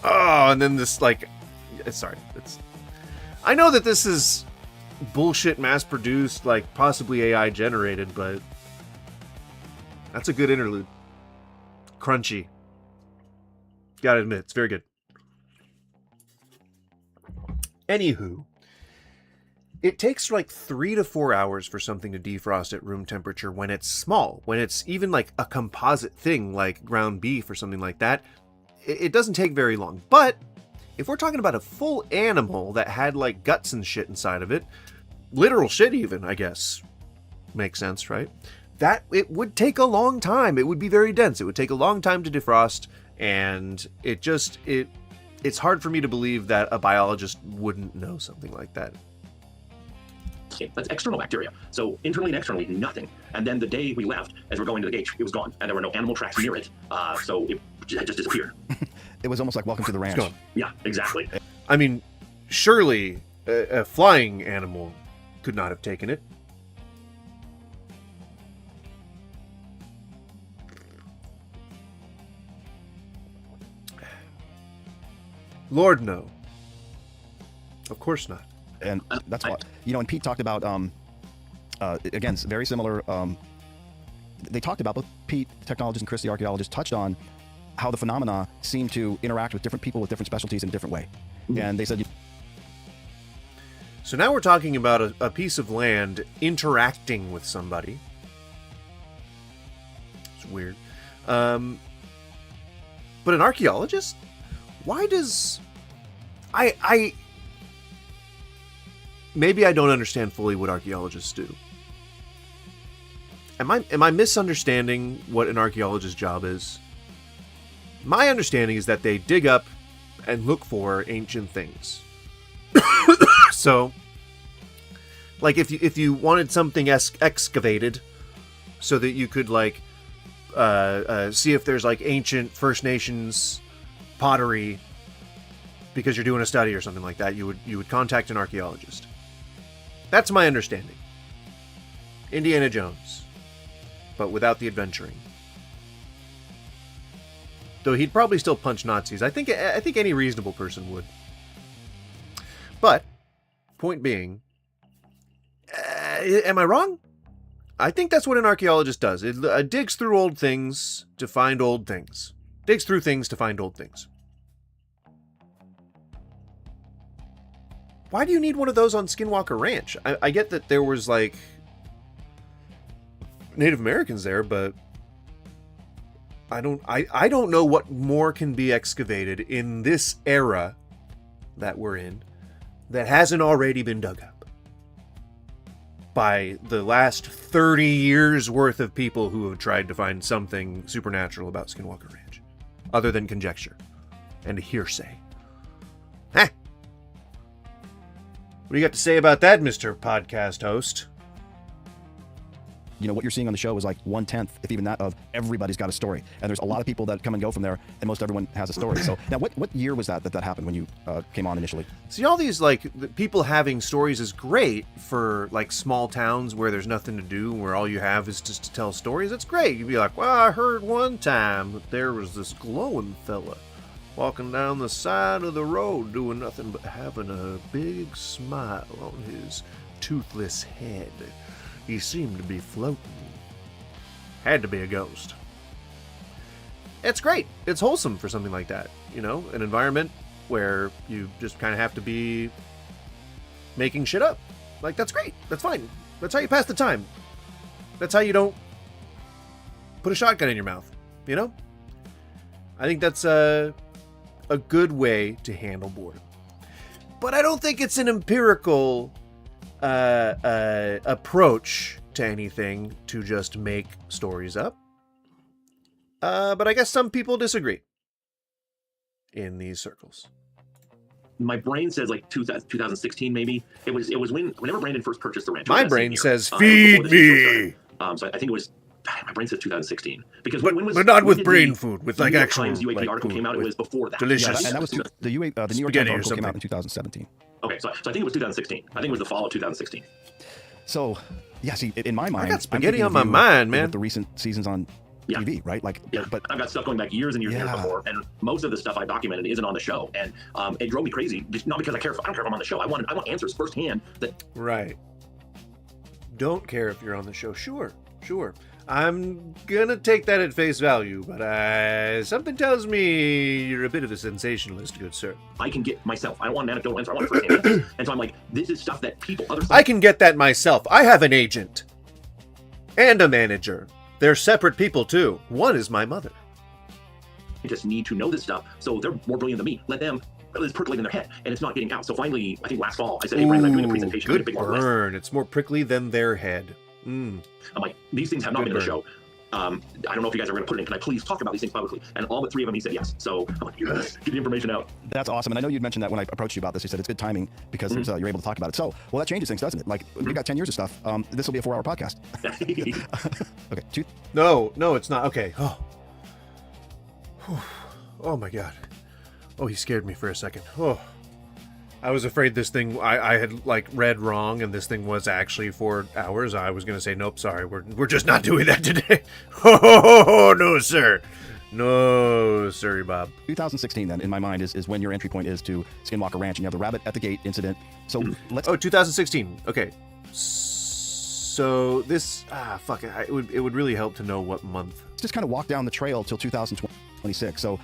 Oh, and then this, like... Sorry. I know that this is bullshit mass-produced, like, possibly AI-generated, but... That's a good interlude. Crunchy. Gotta admit, it's very good. Anywho, it takes like 3 to 4 hours for something to defrost at room temperature when it's small. When it's even like a composite thing like ground beef or something like that, it doesn't take very long. But if we're talking about a full animal that had like guts and shit inside of it, literal shit even, I guess, makes sense, right? That it would take a long time. It would be very dense. It would take a long time to defrost. And it's hard for me to believe that a biologist wouldn't know something like that. That's external bacteria. So internally and externally, nothing. And then the day we left, as we're going to the gate, it was gone. And there were no animal tracks near it. So it just disappeared. It was almost like Welcome to the Ranch. It's gone. Yeah, exactly. I mean, surely a flying animal could not have taken it. Lord, no. Of course not. And that's why, and Pete talked about, again, it's very similar. They talked about, both Pete, the technologist, and Chris, the archaeologist, touched on how the phenomena seem to interact with different people with different specialties in a different way. And they said, so now we're talking about a piece of land interacting with somebody. It's weird. But an archaeologist? Why does... Maybe I don't understand fully what archaeologists do. Am I misunderstanding what an archaeologist's job is? My understanding is that they dig up and look for ancient things. So, like if you wanted something excavated, so that you could like see if there's like ancient First Nations pottery, because you're doing a study or something like that, you would contact an archaeologist. That's my understanding. Indiana Jones, but without the adventuring. Though he'd probably still punch Nazis. I think any reasonable person would. But point being, am I wrong? I think that's what an archaeologist does. It digs through old things to find old things. Digs through things to find old things. Why do you need one of those on Skinwalker Ranch? I get that there was, like, Native Americans there, but I don't know what more can be excavated in this era that we're in that hasn't already been dug up by the last 30 years worth of people who have tried to find something supernatural about Skinwalker Ranch, other than conjecture and hearsay. Huh? What do you got to say about that, Mr. Podcast Host? What you're seeing on the show is like 1/10, if even that, of everybody's got a story. And there's a lot of people that come and go from there, and most everyone has a story. So now, what year was that happened when you came on initially? See, all these, like, people having stories is great for, like, small towns where there's nothing to do, where all you have is just to tell stories. It's great. You'd be like, well, I heard one time that there was this glowing fella walking down the side of the road doing nothing but having a big smile on his toothless head. He seemed to be floating. Had to be a ghost. It's great. It's wholesome for something like that. An environment where you just kind of have to be making shit up. Like, that's great. That's fine. That's how you pass the time. That's how you don't put a shotgun in your mouth. I think that's a good way to handle boredom. But I don't think it's an empirical approach to anything to just make stories up. But I guess some people disagree in these circles. My brain says like 2016 maybe. It was whenever Brandon first purchased the ranch. My brain says feed me. So I think it was. My brain says 2016. Because but when not with brain food, with like actual UAP like, article food, came out. It was before that. Delicious. Yeah, and that was the New York Times article came out in 2017. Okay, so I think it was 2016. I think it was the fall of 2016. So, yeah, see, in my mind, I got spaghetti on my mind, man. With the recent seasons on TV, right? Like, yeah, but I've got stuff going back years and years before, and most of the stuff I documented isn't on the show, and it drove me crazy. Not because I don't care if I'm on the show. I want answers firsthand. Right. Don't care if you're on the show. Sure. I'm gonna take that at face value, but something tells me you're a bit of a sensationalist, good sir. I can get myself. I don't want an anecdotal answer. I want a first-hand answer. And so I'm like, this is stuff that I can get that myself. I have an agent. And a manager. They're separate people, too. One is my mother. They just need to know this stuff, so they're more brilliant than me. Let them... It's percolating in their head, and it's not getting out. So finally, I think last fall, I said, hey, Brandon, I'm doing a presentation. Good burn. It's more prickly than their head. I'm like, these things have not been in the show. I don't know if you guys are going to put it in. Can I please talk about these things publicly? And all but 3 of them, he said yes. So I'm like, yes, get the information out. That's awesome. And I know you'd mentioned that when I approached you about this. You said it's good timing because you're able to talk about it. So, well, that changes things, doesn't it? Like, we got 10 years of stuff. This will be a 4-hour podcast. Okay. No, it's not. Okay. Oh my God. Oh, he scared me for a second. Oh. I was afraid this thing, I had, like, read wrong, and this thing was actually 4 hours. I was going to say, nope, sorry, we're just not doing that today. Oh, no, sir. No, sorry, Bob. 2016, then, in my mind, is when your entry point is to Skinwalker Ranch, and you have the rabbit at the gate incident. So let's. Oh, 2016. Okay. So this fuck it. It would really help to know what month. Just kind of walk down the trail till 2026. So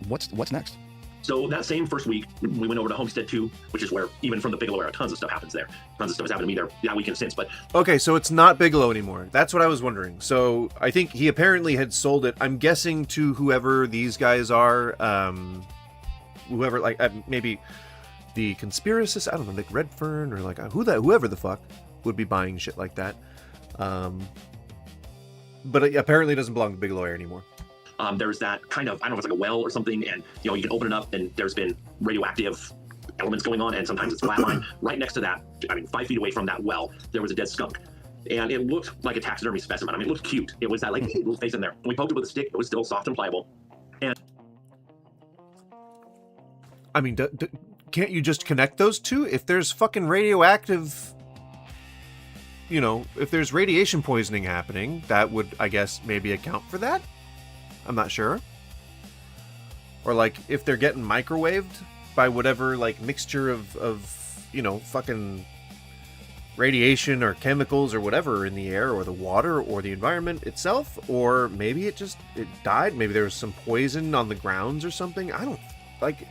what's next? So that same first week, we went over to Homestead 2, which is where, even from the Bigelow era, tons of stuff happens there. Tons of stuff has happened to me there that weekend since. But Okay, so it's not Bigelow anymore. That's what I was wondering. So I think he apparently had sold it. I'm guessing to whoever these guys are. Whoever, like, maybe the conspiracists. I don't know, like Redfern or like whoever the fuck would be buying shit like that. But it apparently doesn't belong to Bigelow Air anymore. there's that kind of, I don't know if it's like a well or something, and you can open it up and there's been radioactive elements going on, and sometimes it's flatline. Right next to that, 5 feet away from that well, there was a dead skunk. And it looked like a taxidermy specimen. It looked cute. It was that like little face in there. When we poked it with a stick, it was still soft and pliable. And I mean, can't you just connect those two? If there's fucking radioactive, if there's radiation poisoning happening, that would, I guess, maybe account for that? I'm not sure. Or, like, if they're getting microwaved by whatever, like, mixture of fucking radiation or chemicals or whatever in the air or the water or the environment itself, or maybe it died. Maybe there was some poison on the grounds or something. I don't, like,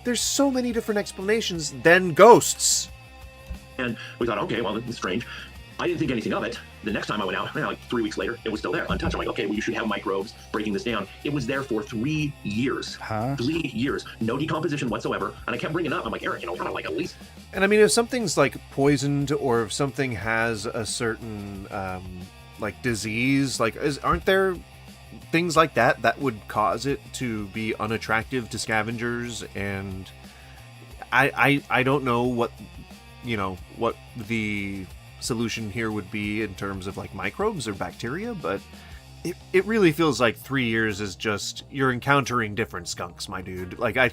there's so many different explanations than ghosts. And we thought, okay, well, this is strange. I didn't think anything of it. The next time I went out, like 3 weeks later, it was still there, untouched. I'm like, okay, well, you should have microbes breaking this down. It was there for 3 years. Huh? 3 years. No decomposition whatsoever. And I kept bringing it up. I'm like, Eric, gotta like at least. And I mean, if something's like poisoned, or if something has a certain like disease, like aren't there things like that would cause it to be unattractive to scavengers? And I don't know what the solution here would be in terms of like microbes or bacteria, but it really feels like 3 years is just, you're encountering different skunks, my dude. Like I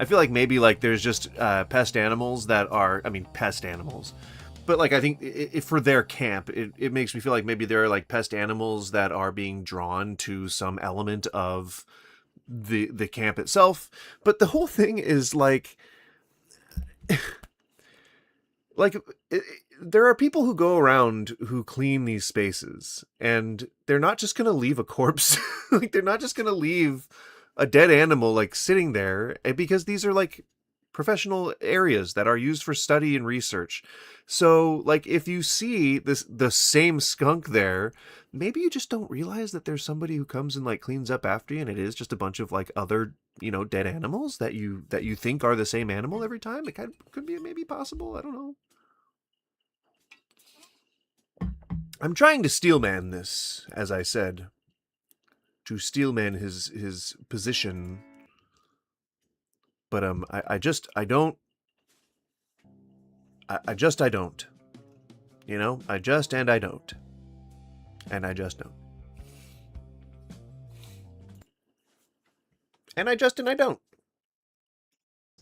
feel like maybe like there's just pest animals that are, pest animals, but like I think for their camp, it makes me feel like maybe there are like pest animals that are being drawn to some element of the camp itself. But the whole thing is like there are people who go around who clean these spaces, and they're not just going to leave a corpse. Like, they're not just going to leave a dead animal like sitting there, because these are like professional areas that are used for study and research. So like, if you see the same skunk there, maybe you just don't realize that there's somebody who comes and like cleans up after you, and it is just a bunch of like other dead animals that you think are the same animal every time. It could be maybe possible. I don't know. I'm trying to steelman this, as I said, to steelman his position, but I just don't. And I just don't, and I just don't, and I don't.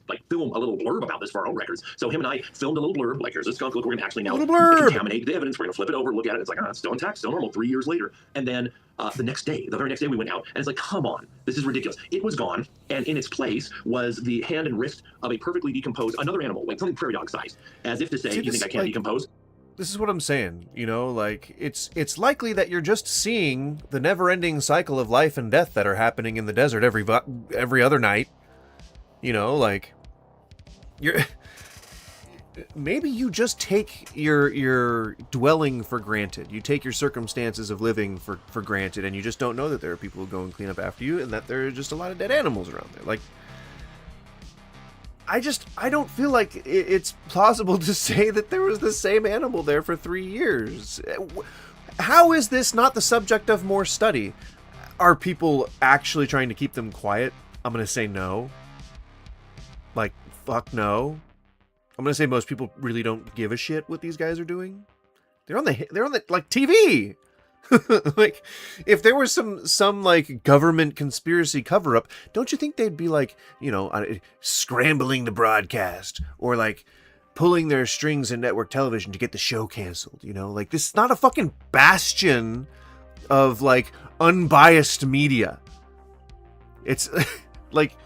Like, film a little blurb about this for our own records. So him and I filmed a little blurb, like, here's a skunk, look, we're gonna actually now contaminate the evidence, we're gonna flip it over, look at it, it's like, it's still intact, still normal, 3 years later. And then the very next day we went out, and it's like, come on, this is ridiculous. It was gone, and in its place was the hand and wrist of a perfectly decomposed, another animal, like something prairie dog sized, as if to say, you think I can't decompose? This is what I'm saying, like, it's likely that you're just seeing the never-ending cycle of life and death that are happening in the desert every other night. Like, maybe you just take your dwelling for granted. You take your circumstances of living for granted, and you just don't know that there are people who go and clean up after you, and that there are just a lot of dead animals around there. Like, I don't feel like it's plausible to say that there was the same animal there for 3 years. How is this not the subject of more study? Are people actually trying to keep them quiet? I'm going to say no. Like, fuck no. I'm going to say most people really don't give a shit what these guys are doing. They're on the like TV. Like, if there was some like government conspiracy cover up, don't you think they'd be like, scrambling the broadcast, or like pulling their strings in network television to get the show canceled, like, this is not a fucking bastion of like unbiased media. It's like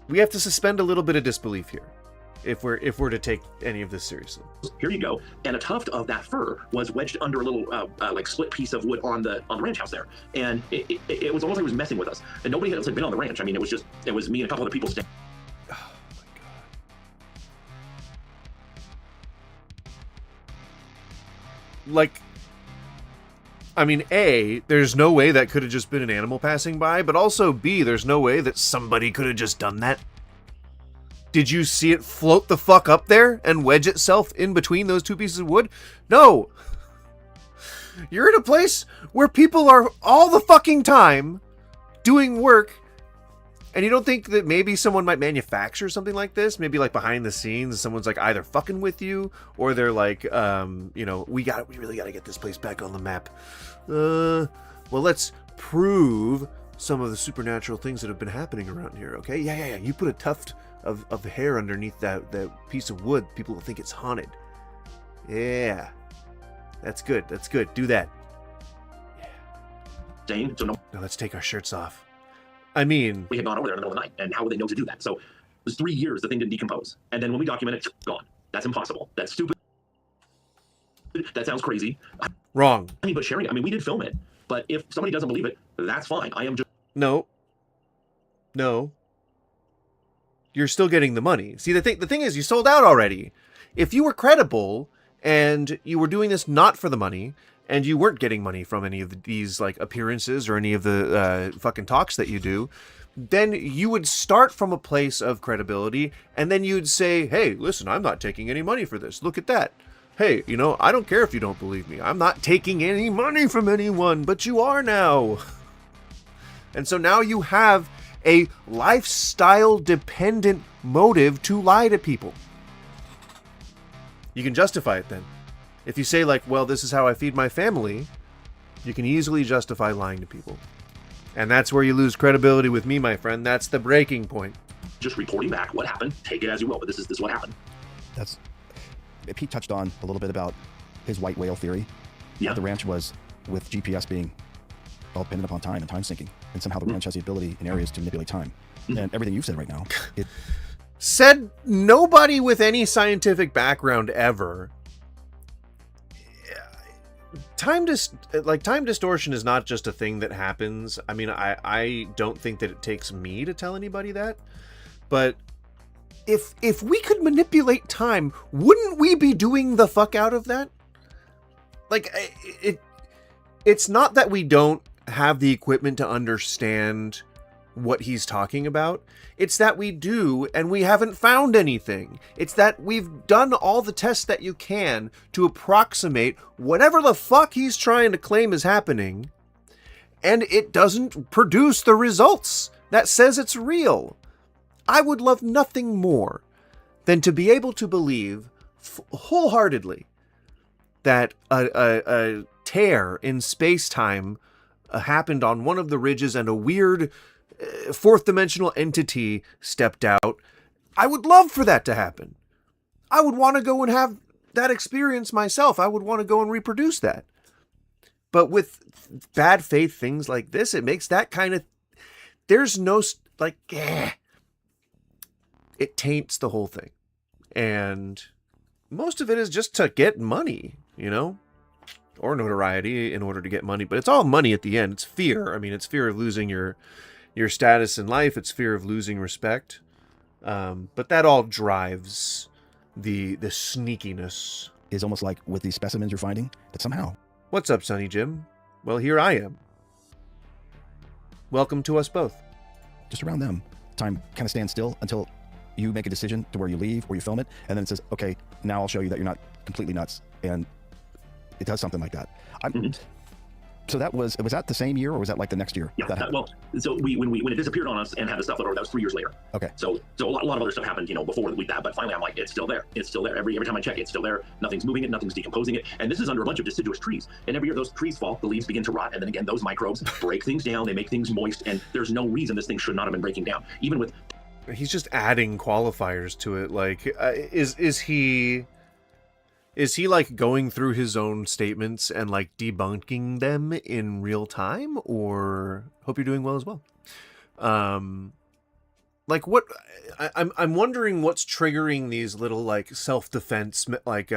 we have to suspend a little bit of disbelief here if we're to take any of this seriously. Here you go. And a tuft of that fur was wedged under a little like split piece of wood on the ranch house there, and it was almost like it was messing with us. And nobody else had been on the ranch. I mean, it was me and a couple other people staying. Like, I mean, A, there's no way that could have just been an animal passing by, but also B, there's no way that somebody could have just done that. Did you see it float the fuck up there and wedge itself in between those two pieces of wood? No. You're in a place where people are all the fucking time doing work, and you don't think that maybe someone might manufacture something like this? Maybe like behind the scenes, someone's like either fucking with you, or they're like, we really gotta get this place back on the map. Well, let's prove some of the supernatural things that have been happening around here, okay? Yeah. You put a tuft of hair underneath that piece of wood, people will think it's haunted. Yeah. That's good. Do that. Staying, so no. Now let's take our shirts off. I mean, we had gone over there in the middle of the night, and how would they know to do that? So it was 3 years the thing didn't decompose, and then when we document it, it's gone. That's impossible. That's stupid. That sounds crazy. Wrong. I mean, but sharing it. I mean, we did film it, but if somebody doesn't believe it, that's fine. I am just no. You're still getting the money. See, the thing is, you sold out already. If you were credible and you were doing this not for the money, and you weren't getting money from any of these like appearances or any of the fucking talks that you do, then you would start from a place of credibility, and then you'd say, hey, listen, I'm not taking any money for this. Look at that. Hey, I don't care if you don't believe me. I'm not taking any money from anyone, but you are now. And so now you have a lifestyle-dependent motive to lie to people. You can justify it then. If you say, like, well, this is how I feed my family, you can easily justify lying to people. And that's where you lose credibility with me, my friend. That's the breaking point. Just reporting back what happened. Take it as you will, but this is what happened. Pete touched on a little bit about his white whale theory. Yeah. The ranch was, with GPS being all dependent upon time and time syncing, and somehow the ranch has the ability in areas to manipulate time. And everything you've said right now, said nobody with any scientific background ever. Time distortion is not just a thing that happens. I mean, I don't think that it takes me to tell anybody that, but if we could manipulate time, wouldn't we be doing the fuck out of that? Like, it's not that we don't have the equipment to understand what he's talking about. It's that we do, and we haven't found anything. It's that we've done all the tests that you can to approximate whatever the fuck he's trying to claim is happening, and it doesn't produce the results that says it's real. I would love nothing more than to be able to believe wholeheartedly that a tear in space-time happened on one of the ridges and a weird fourth dimensional entity stepped out. I would love for that to happen. I would want to go and have that experience myself. I would want to go and reproduce that. But with bad faith things like this, it makes that kind of, there's no, like, it taints the whole thing. And most of it is just to get money, or notoriety in order to get money. But it's all money at the end. It's fear. I mean, it's fear of losing your status in life. It's fear of losing respect. But that all drives the sneakiness. Is almost like with these specimens you're finding, that somehow. What's up, Sonny Jim? Well, here I am. Welcome to us both. Just around them, time kind of stands still until you make a decision to where you leave or you film it, and then it says, okay, now I'll show you that you're not completely nuts. And it does something like that. So was that the same year, or was that like the next year? Yeah. So when it disappeared on us and had the stuff left over, that was 3 years later. Okay. So a lot of other stuff happened, before that. But finally, I'm like, it's still there. It's still there. Every time I check, it's still there. Nothing's moving it. Nothing's decomposing it. And this is under a bunch of deciduous trees. And every year those trees fall, the leaves begin to rot, and then again those microbes break things down. They make things moist, and there's no reason this thing should not have been breaking down. Even with, he's just adding qualifiers to it. Like, is Is he like going through his own statements and like debunking them in real time? Or hope you're doing well as well. Like what I'm wondering what's triggering these little like self-defense like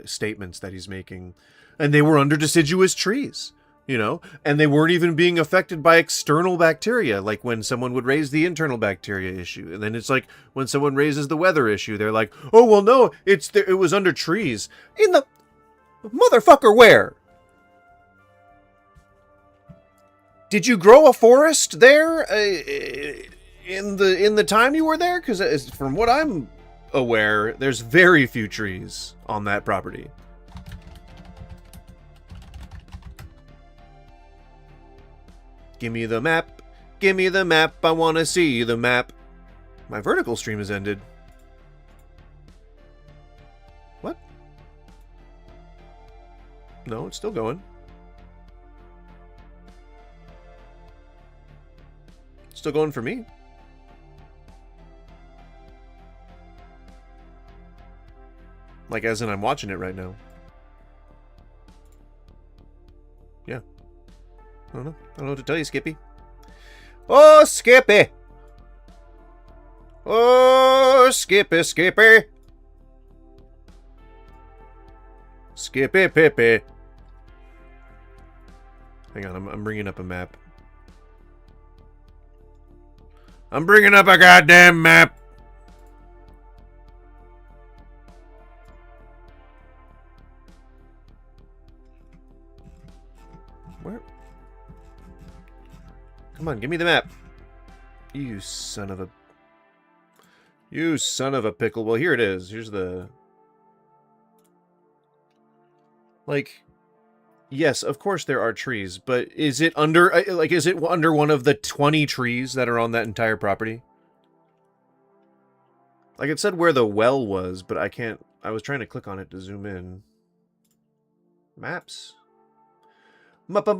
statements that he's making. And they were under deciduous trees, you know, and they weren't even being affected by external bacteria, like when someone would raise the internal bacteria issue. And then it's like when someone raises the weather issue, they're like, oh well no, it was under trees. In the motherfucker, where? Did you grow a forest there? In the time you were there? Because from what I'm aware, there's very few trees on that property. Give me the map. Give me the map. I want to see the map. My vertical stream has ended. What? No, it's still going. It's still going for me. Like, as in I'm watching it right now. Yeah. I don't know. I don't know what to tell you, Skippy. Oh, Skippy! Oh, Skippy, Skippy! Skippy, Pippy. Hang on, I'm bringing up a map. I'm bringing up a goddamn map! Where? Come on, give me the map. You son of a... You son of a pickle. Well, here it is. Here's the... Like... Yes, of course there are trees, but is it under... Like, is it under one of the 20 trees that are on that entire property? Like, it said where the well was, but I can't... I was trying to click on it to zoom in. Maps? Map. Do you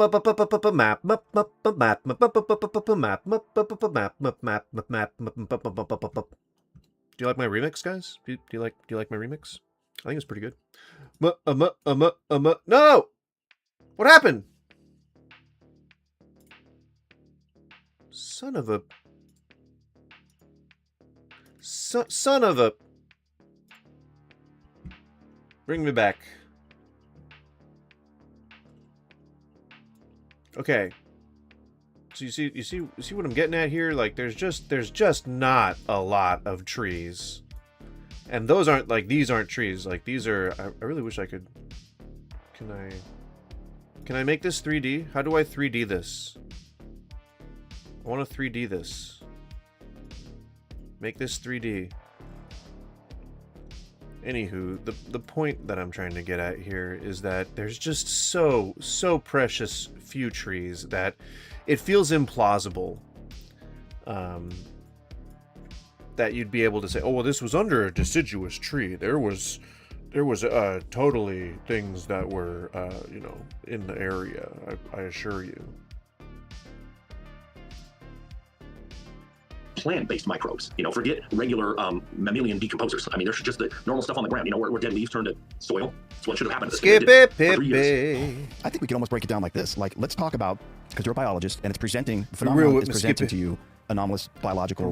like my remix, guys? Do you like my remix? I think it's pretty good. No! What happened? Son of a... Son of a... Bring me back. Okay. So you see what I'm getting at here? Like there's just not a lot of trees. And those aren't like these aren't trees. Like these are I really wish I could. Can I make this 3D? How do I 3D this? I want to 3D this. Make this 3D. Anywho, the point that I'm trying to get at here is that there's just so precious few trees that it feels implausible that you'd be able to say, oh, well, this was under a deciduous tree. There was totally things that were, you know, in the area, I assure you. Plant-based microbes. You know, forget regular mammalian decomposers. I mean, there's just the normal stuff on the ground. You know, where dead leaves turn to soil. That's what should have happened. Skippy. I think we can almost break it down like this. Like, let's talk about, because you're a biologist, and it's presenting, phenomenon is presenting to you anomalous biological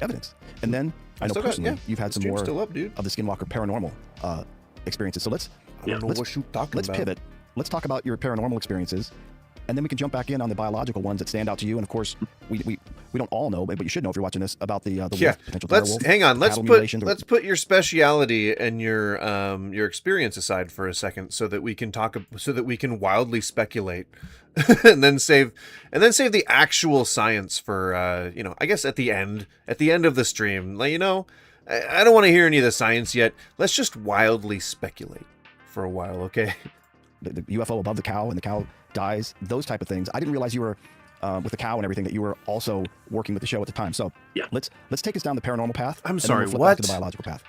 evidence. And then, I know personally, you've had some more of the Skinwalker paranormal experiences. So let's pivot. Let's talk about your paranormal experiences. And then we can jump back in on the biological ones that stand out to you. And of course, we don't all know, but you should know if you're watching this about the wolf, potential wolf. Hang on. Let's put your speciality and your experience aside for a second, so that we can wildly speculate, and then save the actual science for you know, I guess at the end of the stream. Like, you know, I don't want to hear any of the science yet. Let's just wildly speculate for a while, okay? The UFO above the cow and the cow dies, those type of things. I didn't realize you were with the cow and everything, that you were also working with the show at the time. So yeah, let's take us down the paranormal path. I'm sorry, we'll flip what? back to the biological path.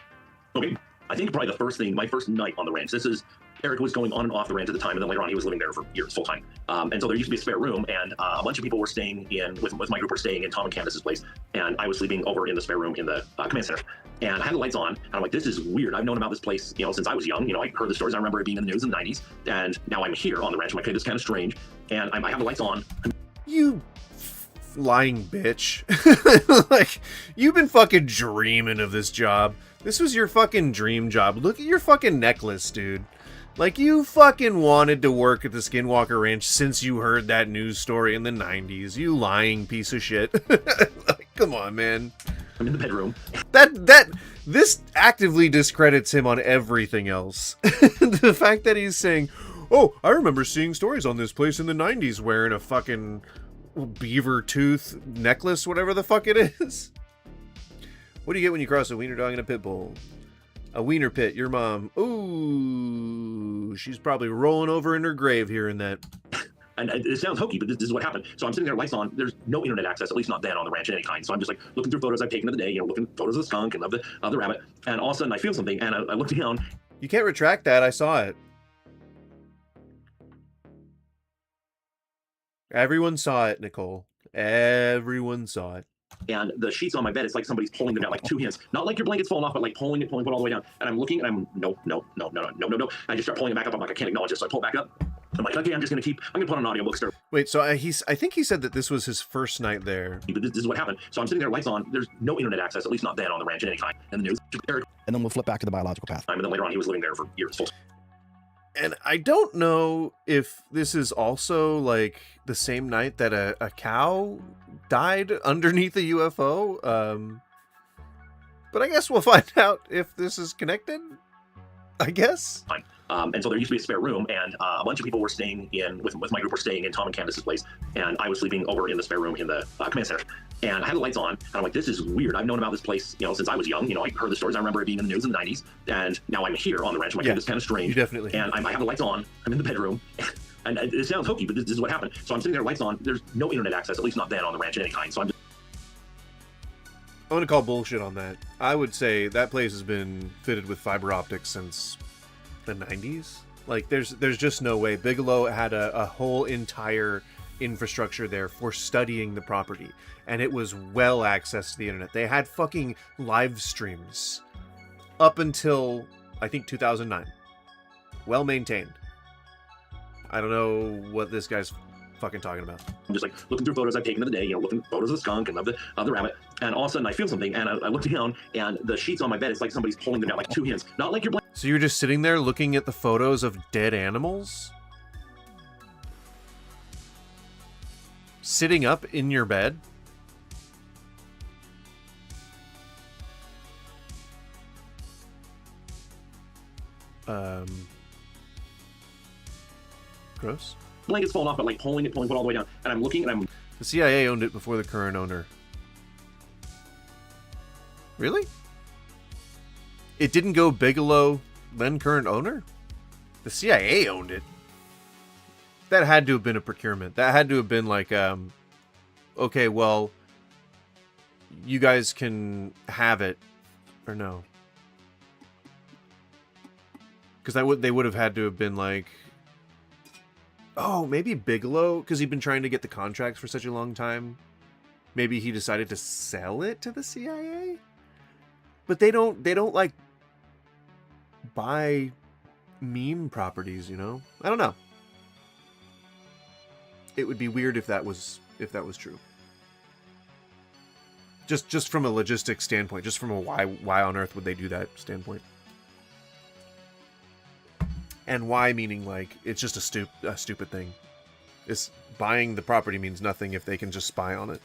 Okay, I think probably the first thing, my first night on the ranch. This is Eric was going on and off the ranch at the time, and then later on he was living there for years full time. And so there used to be a spare room, and a bunch of people were staying in with my group were staying in Tom and Candace's place, and I was sleeping over in the spare room in the command center. And I had the lights on, and I'm like, this is weird. I've known about this place, since I was young. I heard the stories. I remember it being in the news in the 90s, and now I'm here on the ranch. I'm like, okay, this is kind of strange. And I have the lights on. You lying bitch. Like, you've been fucking dreaming of this job. This was your fucking dream job. Look at your fucking necklace, dude. Like, you fucking wanted to work at the Skinwalker Ranch since you heard that news story in the 90s. You lying piece of shit. Like, come on, man. I'm in the bedroom. This actively discredits him on everything else. The fact that he's saying, oh, I remember seeing stories on this place in the 90s wearing a fucking beaver tooth necklace, whatever the fuck it is. What do you get when you cross a wiener dog and a pit bull? A wiener pit, your mom. Ooh, she's probably rolling over in her grave hearing that. And it sounds hokey, but this is what happened. So I'm sitting there, lights on. There's no internet access, at least not then on the ranch of any kind. So I'm just like looking through photos I've taken of the day, looking at photos of the skunk and of the rabbit. And all of a sudden I feel something, and I look down. You can't retract that. I saw it. Everyone saw it, Nicole. Everyone saw it. And the sheets on my bed, it's like somebody's pulling them down, like 2 hands. Not like your blanket's falling off, but like pulling it all the way down. And I'm looking, and I'm, no. I just start pulling it back up. I'm like, I can't acknowledge it. So I pull it back up. I'm like, okay, I'm going to put on an audiobook. Wait, so I think he said that this was his first night there. But this is what happened. So I'm sitting there, lights on. There's no internet access, at least not then on the ranch at any time. And the news, Eric. And then we'll flip back to the biological path. And then later on, he was living there for years full. And I don't know if this is also like the same night that a cow died underneath a UFO. But I guess we'll find out if this is connected. I guess. Fine. And so there used to be a spare room, and a bunch of people were staying in with my group were staying in Tom and Candace's place, and I was sleeping over in the spare room in the command center. And I had the lights on, and I'm like, this is weird. I've known about this place, since I was young. I heard the stories. I remember it being in the news in the 90s, and now I'm here on the ranch. I'm like, this is kind of strange. You definitely. And I have the lights on. I'm in the bedroom. And it sounds hokey, but this is what happened. So I'm sitting there, lights on. There's no internet access, at least not then on the ranch at any kind. So I'm going to call bullshit on that. I would say that place has been fitted with fiber optics since the 90s. Like, there's just no way. Bigelow had a whole entire infrastructure there for studying the property, and it was well accessed to the internet. They had fucking live streams up until, I think, 2009. Well maintained. I don't know what this guy's fucking talking about. I'm just like looking through photos I've taken of the day, looking at photos of the skunk and of the rabbit. And all of a sudden I feel something, and I look down, and the sheets on my bed, it's like somebody's pulling them down, like 2 hands. Not like your blanket. So you're just sitting there looking at the photos of dead animals? Sitting up in your bed? Gross. Blanket's falling off, but like pulling it all the way down. And I'm looking, and I'm... The CIA owned it before the current owner. Really? It didn't go Bigelow, then current owner? The CIA owned it. That had to have been a procurement. That had to have been like, okay, well, you guys can have it, or no? Because they would have had to have been like, oh, maybe Bigelow, because he'd been trying to get the contracts for such a long time. Maybe he decided to sell it to the CIA? But they don't like buy meme properties, I don't know. It would be weird if that was true. Just from a logistics standpoint, just from a why on earth would they do that standpoint? And why meaning like it's just a stupid thing. It's buying the property means nothing if they can just spy on it.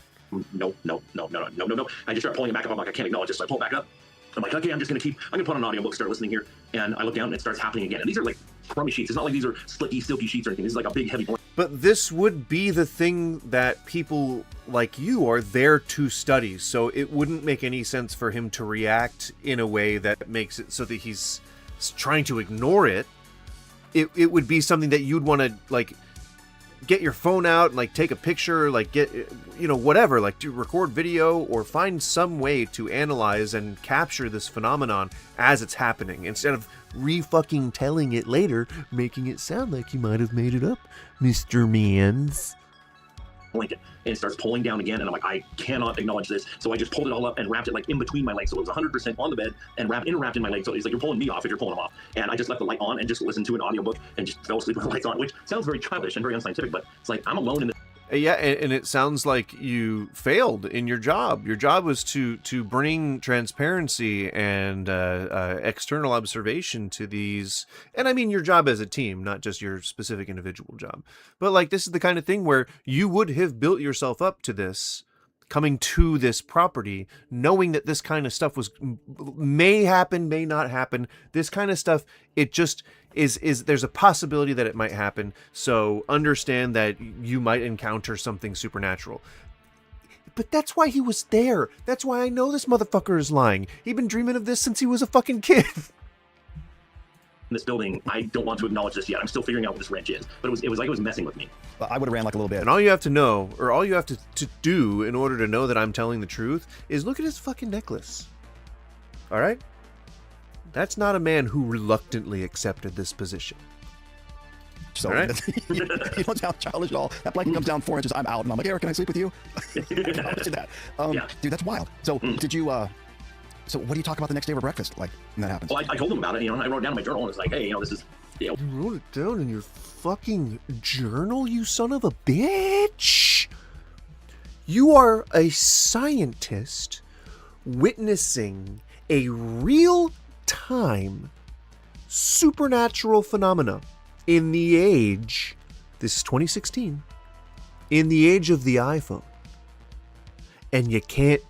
No. I just start pulling it back up. I'm like, I can't acknowledge this. So I pull it back up. I'm like, okay, I'm going to put on an audiobook, start listening here. And I look down and it starts happening again. And these are like crummy sheets. It's not like these are slicky, silky sheets or anything. This is like a big, heavy blanket. But this would be the thing that people like you are there to study. So it wouldn't make any sense for him to react in a way that makes it so that he's trying to ignore it. It would be something that you'd want to, like, get your phone out and like take a picture, like get, you know, whatever, like to record video or find some way to analyze and capture this phenomenon as it's happening instead of re-fucking telling it later, making it sound like you might have made it up, Mr. Mans. Blanket, and it starts pulling down again, and I'm like, I cannot acknowledge this, so I just pulled it all up and wrapped it like in between my legs, so it was 100% on the bed and wrapped in my legs. So it's like you're pulling me off if you're pulling them off, and I just left the light on and just listened to an audiobook and just fell asleep with the lights on, which sounds very childish and very unscientific, but it's like I'm alone in this. Yeah, and it sounds like you failed in your job. Your job was to bring transparency and external observation to these. And I mean your job as a team, not just your specific individual job. But like this is the kind of thing where you would have built yourself up to this, coming to this property, knowing that this kind of stuff may happen, may not happen. This kind of stuff, it just is there's a possibility that it might happen. So understand that you might encounter something supernatural. But that's why he was there. That's why I know this motherfucker is lying. He'd been dreaming of this since he was a fucking kid. In this building, I don't want to acknowledge this yet. I'm still figuring out what this wrench is, but it was like it was messing with me. I would have ran like a little bit. And all you have to know, or all you have to do in order to know that I'm telling the truth, is look at his fucking necklace. All right? That's not a man who reluctantly accepted this position. So right. You don't sound childish at all. That blanket comes down 4 inches. I'm out, and I'm like, Eric, can I sleep with you? That. Yeah. Dude, that's wild. So did you? So what do you talk about the next day over breakfast? Like when that happens? Well, I told him about it. You know, I wrote it down in my journal, and it's like, hey, you know, this is, you know. You wrote it down in your fucking journal, you son of a bitch. You are a scientist witnessing a real-time supernatural phenomena in the age, this is 2016, in the age of the iPhone. And you can't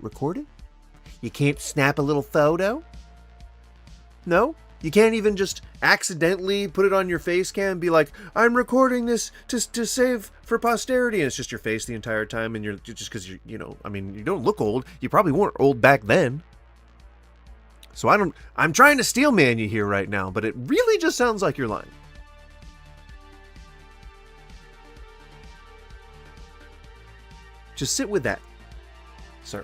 record it? You can't snap a little photo? No? You can't even just accidentally put it on your face cam and be like, I'm recording this to save for posterity. And it's just your face the entire time, and you're just because you know, I mean, you don't look old. You probably weren't old back then. So I'm trying to steel man you here right now, but it really just sounds like you're lying. Just sit with that, sir.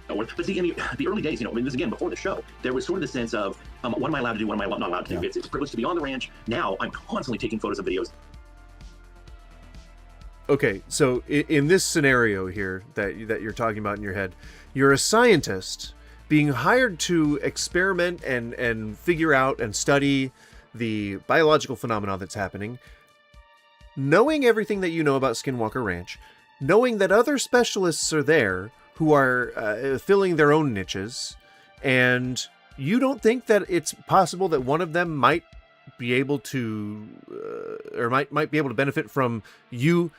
But see, in the early days, you know, I mean, this again, before the show, there was sort of the sense of, what am I allowed to do? What am I not allowed to do? It's a privilege to be on the ranch. Now I'm constantly taking photos and videos. Okay, so in this scenario here that you're talking about in your head, you're a scientist being hired to experiment and figure out and study the biological phenomena that's happening, knowing everything that you know about Skinwalker Ranch, knowing that other specialists are there who are filling their own niches, and you don't think that it's possible that one of them might be able to, or might be able to benefit from you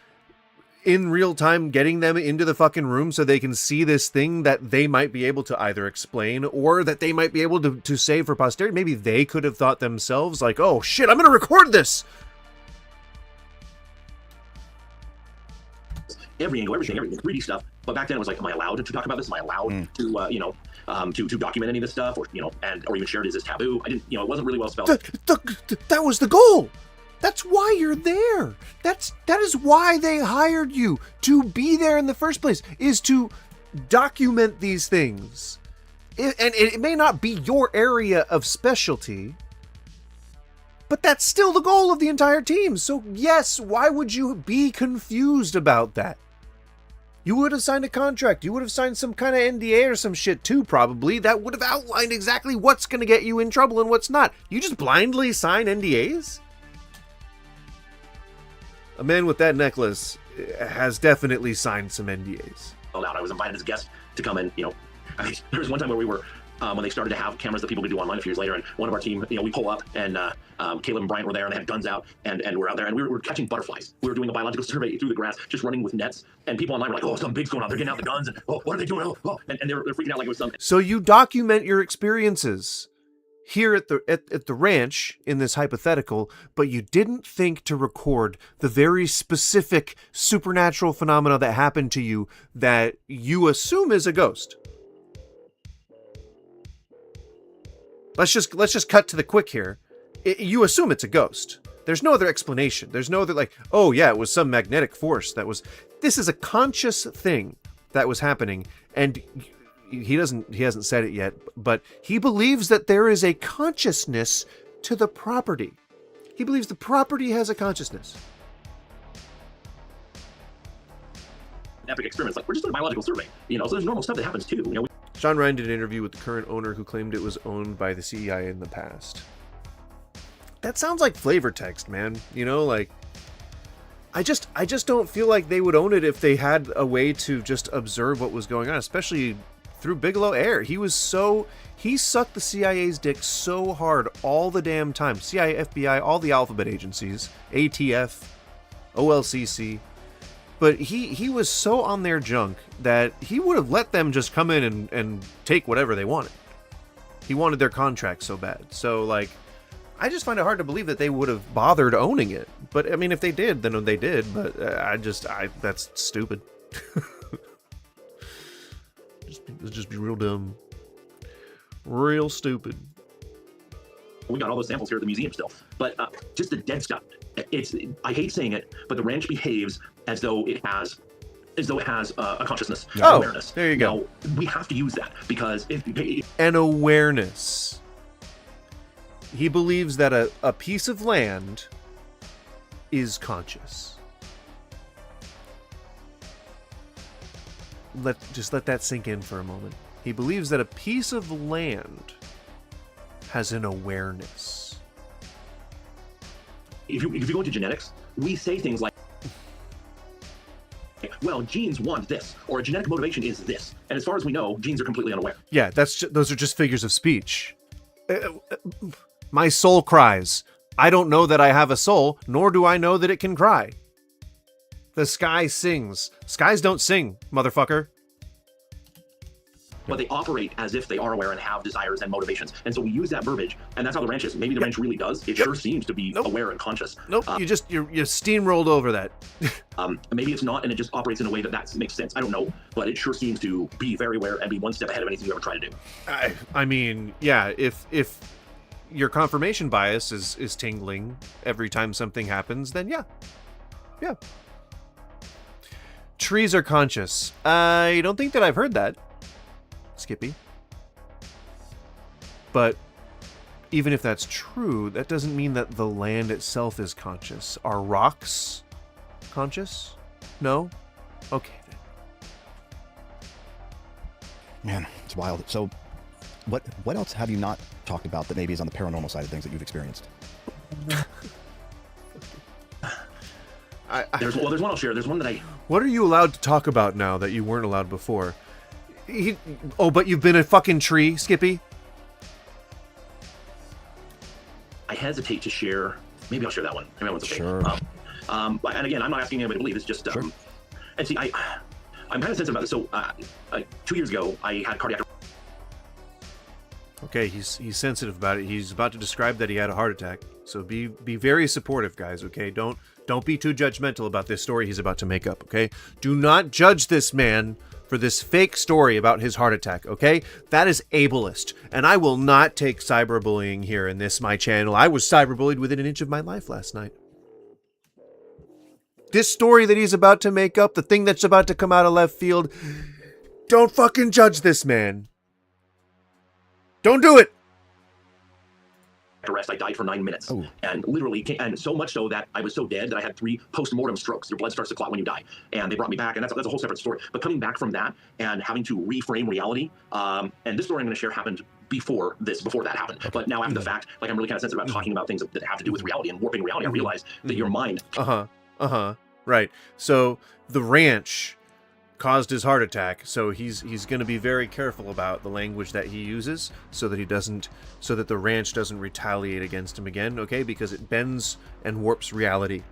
in real time getting them into the fucking room so they can see this thing that they might be able to either explain or that they might be able to save for posterity? Maybe they could have thought themselves like, oh shit, I'm gonna record this! Every angle, everything, 3D stuff. But back then it was like, am I allowed to talk about this? Am I allowed to, you know, to document any of this stuff, or, you know, or even share it? Is this taboo? I didn't, you know, it wasn't really well spelled. That was the goal. That's why you're there. That is why they hired you to be there in the first place, is to document these things. And it may not be your area of specialty, but that's still the goal of the entire team. So yes, why would you be confused about that? You would have signed a contract. You would have signed some kind of NDA or some shit too, probably. That would have outlined exactly what's going to get you in trouble and what's not. You just blindly sign NDAs? A man with that necklace has definitely signed some NDAs. I was invited as a guest to come in, you know. I mean, there was one time where we were, when they started to have cameras that people could do online a few years later, and one of our team, you know, we pull up, and Caleb and Bryant were there, and they had guns out, and we're out there, and we were catching butterflies. We were doing a biological survey through the grass, just running with nets, and people online were like, oh, something big's going on. They're getting out the guns, and oh, what are they doing? Oh. And they're freaking out like it was something. So you document your experiences here at the ranch in this hypothetical, but you didn't think to record the very specific supernatural phenomena that happened to you that you assume is a ghost. Let's just cut to the quick here. You assume it's a ghost. There's no other explanation. There's no other, like, oh yeah, it was some magnetic force that was... This is a conscious thing that was happening, and he hasn't said it yet, but he believes that there is a consciousness to the property. He believes the property has a consciousness. Epic experiments, like, we're just doing a biological survey, you know, so there's normal stuff that happens too, you know. Sean Ryan did an interview with the current owner who claimed it was owned by the CIA in the past. That sounds like flavor text, man. You know, like, I just don't feel like they would own it if they had a way to just observe what was going on, especially through Bigelow Air. He sucked the CIA's dick so hard all the damn time. CIA, FBI, all the alphabet agencies, ATF, OLCC. But he was so on their junk that he would have let them just come in and take whatever they wanted. He wanted their contract so bad. So, like, I just find it hard to believe that they would have bothered owning it. But, I mean, if they did, then they did. But that's stupid. Just be real dumb. Real stupid. We got all those samples here at the museum still. But just the dead stuff. I hate saying it, but the ranch behaves as though it has a consciousness, awareness. There you go. Now, we have to use that because an awareness. He believes that a piece of land is conscious. Let that sink in for a moment. He believes that a piece of land has an awareness. if you go into genetics, we say things like, well, genes want this, or a genetic motivation is this. And as far as we know, genes are completely unaware. Yeah, those are just figures of speech. My soul cries. I don't know that I have a soul, nor do I know that it can cry. The sky sings. Skies don't sing, motherfucker. But they operate as if they are aware and have desires and motivations. And so we use that verbiage, and that's how the ranch is. Maybe the ranch really does. It sure seems to be aware and conscious. Nope, you steamrolled over that. Maybe it's not, and it just operates in a way that makes sense. I don't know, but it sure seems to be very aware and be one step ahead of anything you ever try to do. I mean, yeah, if your confirmation bias is tingling every time something happens, then yeah. Trees are conscious. I don't think that I've heard that, Skippy. But even if that's true, that doesn't mean that the land itself is conscious. Are rocks conscious? No? Okay, then. Man, it's wild. So what else have you not talked about that maybe is on the paranormal side of things that you've experienced? There's one I'll share. There's one that What are you allowed to talk about now that you weren't allowed before? But you've been a fucking tree, Skippy? I hesitate to share. Maybe I'll share that one. Maybe that one's okay. Sure. And again, I'm not asking anybody to believe. It's just, sure. And see, I'm kind of sensitive about this. So 2 years ago, I had cardiac. Okay, he's sensitive about it. He's about to describe that he had a heart attack. So be very supportive, guys, okay? Don't be too judgmental about this story he's about to make up, okay? Do not judge this man for this fake story about his heart attack, okay? That is ableist, and I will not take cyberbullying here in this my channel. I was cyberbullied within an inch of my life last night. This story that he's about to make up, the thing that's about to come out of left field, don't fucking judge this man. Don't do it. Arrest. I died for 9 minutes. Oh. And literally, and so much so that I was so dead that I had 3 post-mortem strokes. Your blood starts to clot when you die. And they brought me back, and that's a whole separate story. But coming back from that and having to reframe reality, and this story I'm going to share happened before that happened. Okay. But now after the fact, like, I'm really kind of sensitive about talking about things that have to do with reality and warping reality. I realize that your mind... Right. So the ranch caused his heart attack, so he's going to be very careful about the language that he uses so that the ranch doesn't retaliate against him again, okay? Because it bends and warps reality.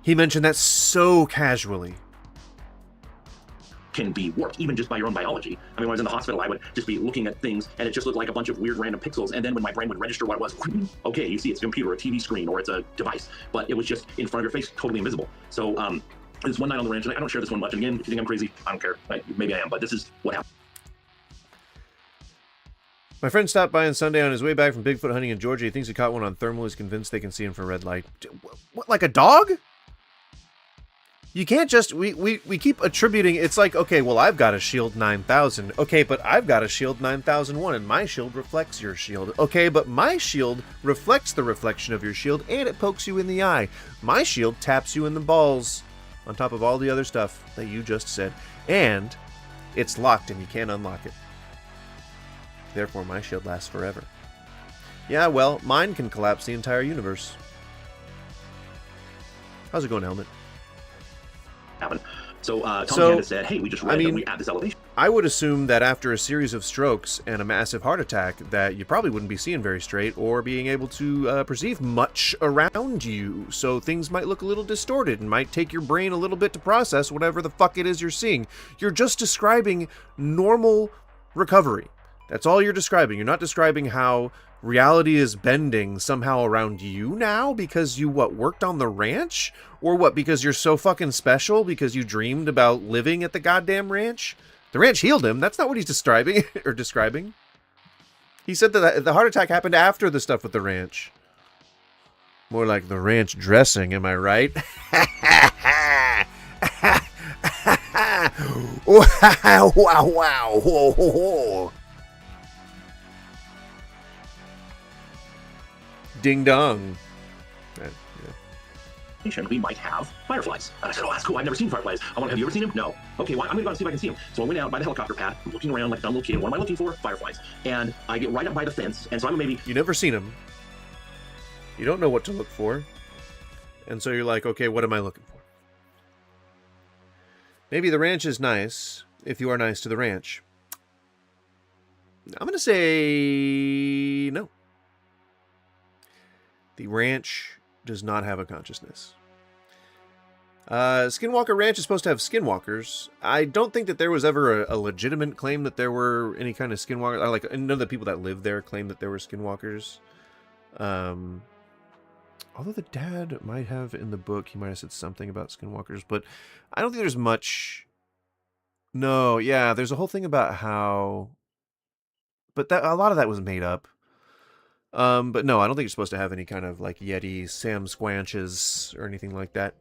He mentioned that so casually. Can be warped, even just by your own biology. I mean, when I was in the hospital, I would just be looking at things, and it just looked like a bunch of weird random pixels, and then when my brain would register what it was, okay, you see it's a computer, a TV screen, or it's a device, but it was just in front of your face, totally invisible. So, this one night on the ranch, and I don't share this one much, and again, if you think I'm crazy, I don't care. Maybe I am, but this is what happened. My friend stopped by on Sunday on his way back from Bigfoot hunting in Georgia. He thinks he caught one on thermal. He's convinced they can see infrared light. What, like a dog? You can't just... We keep attributing... It's like, okay, well, I've got a shield 9000. Okay, but I've got a shield 9001, and my shield reflects your shield. Okay, but my shield reflects the reflection of your shield, and it pokes you in the eye. My shield taps you in the balls, on top of all the other stuff that you just said. And it's locked, and you can't unlock it. Therefore, my shield lasts forever. Yeah, well, mine can collapse the entire universe. How's it going, Helmet? Happen. So Tom said, hey, we just read that we add this elevation. I would assume that after a series of strokes and a massive heart attack that you probably wouldn't be seeing very straight or being able to perceive much around you. So things might look a little distorted and might take your brain a little bit to process whatever the fuck it is you're seeing. You're just describing normal recovery. That's all you're describing. You're not describing how reality is bending somehow around you now because you, worked on the ranch? Or what, because you're so fucking special because you dreamed about living at the goddamn ranch? The ranch healed him. That's not what he's describing. He said that the heart attack happened after the stuff with the ranch. More like the ranch dressing, am I right? Wow, wow, wow. Whoa, whoa, whoa. Ding dong. We might have fireflies. And I said, oh, that's cool. I've never seen fireflies. Have you ever seen them? No. Okay, well, I'm going to go and see if I can see them. So I went out by the helicopter pad. I'm looking around like a dumb little kid. What am I looking for? Fireflies. And I get right up by the fence. And so I'm maybe... You never seen them. You don't know what to look for. And so you're like, okay, what am I looking for? Maybe the ranch is nice if you are nice to the ranch. I'm going to say no. The ranch does not have a consciousness. Skinwalker Ranch is supposed to have skinwalkers. I don't think that there was ever a legitimate claim that there were any kind of skinwalkers. Like, none of the people that lived there claimed that there were skinwalkers. Although the dad might have in the book, he might have said something about skinwalkers, but I don't think there's much. No, yeah, there's a whole thing about how, but that a lot of that was made up. But no, I don't think you're supposed to have any kind of like Yeti, Sam Squanches, or anything like that.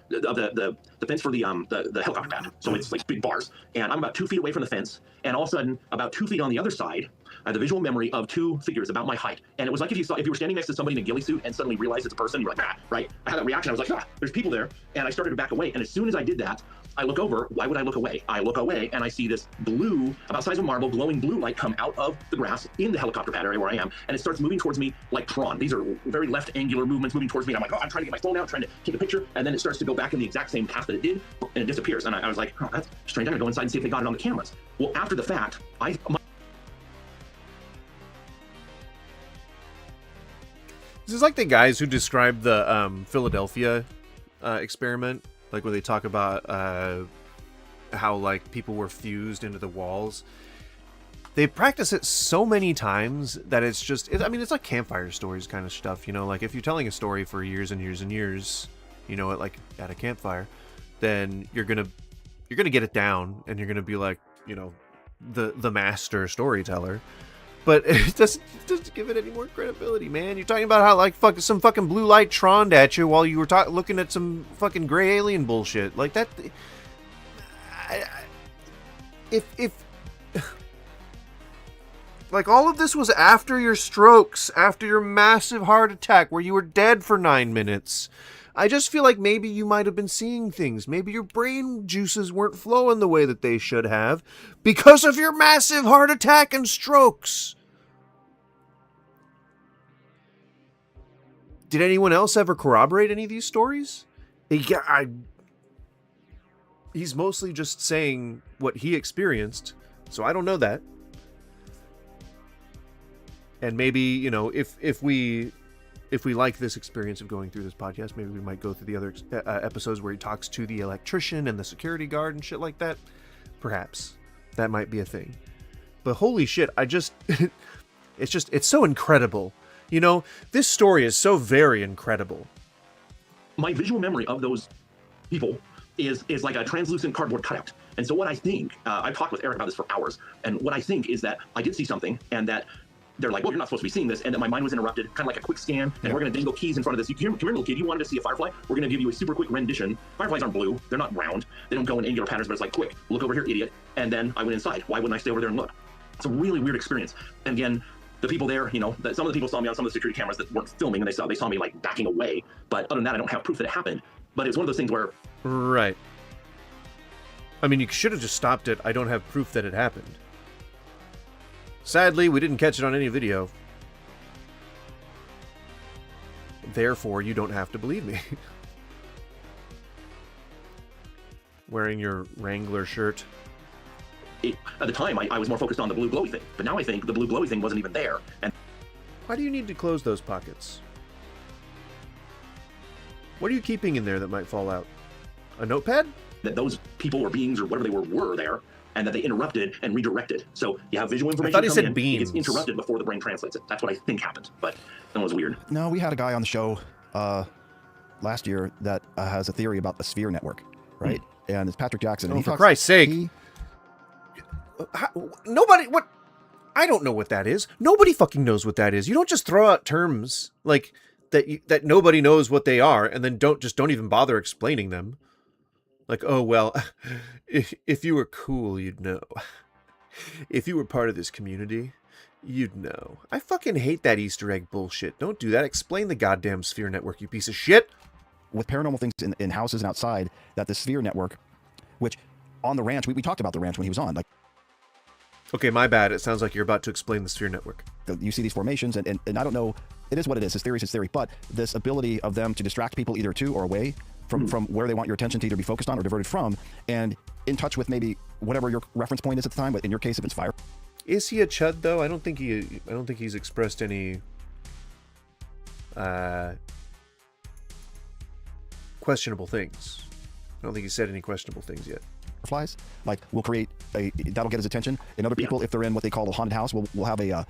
The fence for the helicopter pad. So it's like big bars, and I'm about 2 feet away from the fence, and all of a sudden, about 2 feet on the other side, I had the visual memory of two figures about my height, and it was like if you were standing next to somebody in a ghillie suit and suddenly realized it's a person, you're like, ah, right? I had that reaction. I was like, there's people there, and I started to back away. And as soon as I did that, I look over. Why would I look away? I look away, and I see this blue, about the size of a marble, glowing blue light come out of the grass in the helicopter pad area where I am, and it starts moving towards me like Tron. These are very left angular movements moving towards me, and I'm like, I'm trying to get my phone out, trying to take a picture, and then it starts to go back in the exact same path that it did, and it disappears. And I was like, that's strange. I'm gonna go inside and see if they got it on the cameras. Well, after the fact, This is like the guys who describe the Philadelphia experiment, like where they talk about how like people were fused into the walls. They practice it so many times that it's just, I mean, it's like campfire stories kind of stuff, you know, like if you're telling a story for years and years and years, you know, like at a campfire, then you're gonna get it down, and you're gonna be like, you know, the master storyteller. But it doesn't give it any more credibility, man. You're talking about how like some fucking blue light troned at you while you were looking at some fucking gray alien bullshit like that. If like all of this was after your strokes, after your massive heart attack where you were dead for 9 minutes. I just feel like maybe you might have been seeing things. Maybe your brain juices weren't flowing the way that they should have because of your massive heart attack and strokes. Did anyone else ever corroborate any of these stories? He's mostly just saying what he experienced, so I don't know that. And maybe, you know, if we like this experience of going through this podcast, maybe we might go through the other episodes where he talks to the electrician and the security guard and shit like that. Perhaps that might be a thing. But holy shit, it's so incredible. You know, this story is so very incredible. My visual memory of those people is like a translucent cardboard cutout. And so what I think, I've talked with Eric about this for hours, and what I think is that I did see something, and that they're like, well, you're not supposed to be seeing this, and that my mind was interrupted, kind of like a quick scan, and we're going to dangle keys in front of this. Come here, little kid, you wanted to see a firefly? We're going to give you a super quick rendition. Fireflies aren't blue. They're not round. They don't go in angular patterns, but it's like, quick, look over here, idiot. And then I went inside. Why wouldn't I stay over there and look? It's a really weird experience. And again, the people there, you know, some of the people saw me on some of the security cameras that weren't filming, and they saw me like backing away. But other than that, I don't have proof that it happened. But it was one of those things where... Right. I mean, you should have just stopped it. I don't have proof that it happened. Sadly, we didn't catch it on any video. Therefore, you don't have to believe me. Wearing your Wrangler shirt. At the time, I was more focused on the blue glowy thing. But now I think the blue glowy thing wasn't even there. And why do you need to close those pockets? What are you keeping in there that might fall out? A notepad? That those people or beings or whatever they were there, and that they interrupted and redirected. So you have visual information. I thought he said in, beams. It gets interrupted before the brain translates it. That's what I think happened. But that was weird. No, we had a guy on the show last year that has a theory about the sphere network, right? And it's Patrick Jackson. And oh, for Christ's sake. Nobody, what? I don't know what that is. Nobody fucking knows what that is. You don't just throw out terms like that nobody knows what they are and then don't even bother explaining them. Like, oh, well, if you were cool, you'd know. If you were part of this community, you'd know. I fucking hate that Easter egg bullshit. Don't do that. Explain the goddamn sphere network, you piece of shit. With paranormal things in houses and outside, that the sphere network, which on the ranch, we talked about the ranch when he was on. Like, okay, my bad. It sounds like you're about to explain the sphere network. You see these formations, and I don't know, it is what it is. His theory is his theory, but this ability of them to distract people either to or away from where they want your attention to either be focused on or diverted from, and in touch with maybe whatever your reference point is at the time, but in your case, if it's fire. Is he a chud though? I don't think he's expressed any questionable things. I don't think he said any questionable things yet. Flies, like we'll create that'll get his attention. And other people, if they're in what they call a haunted house, we'll have a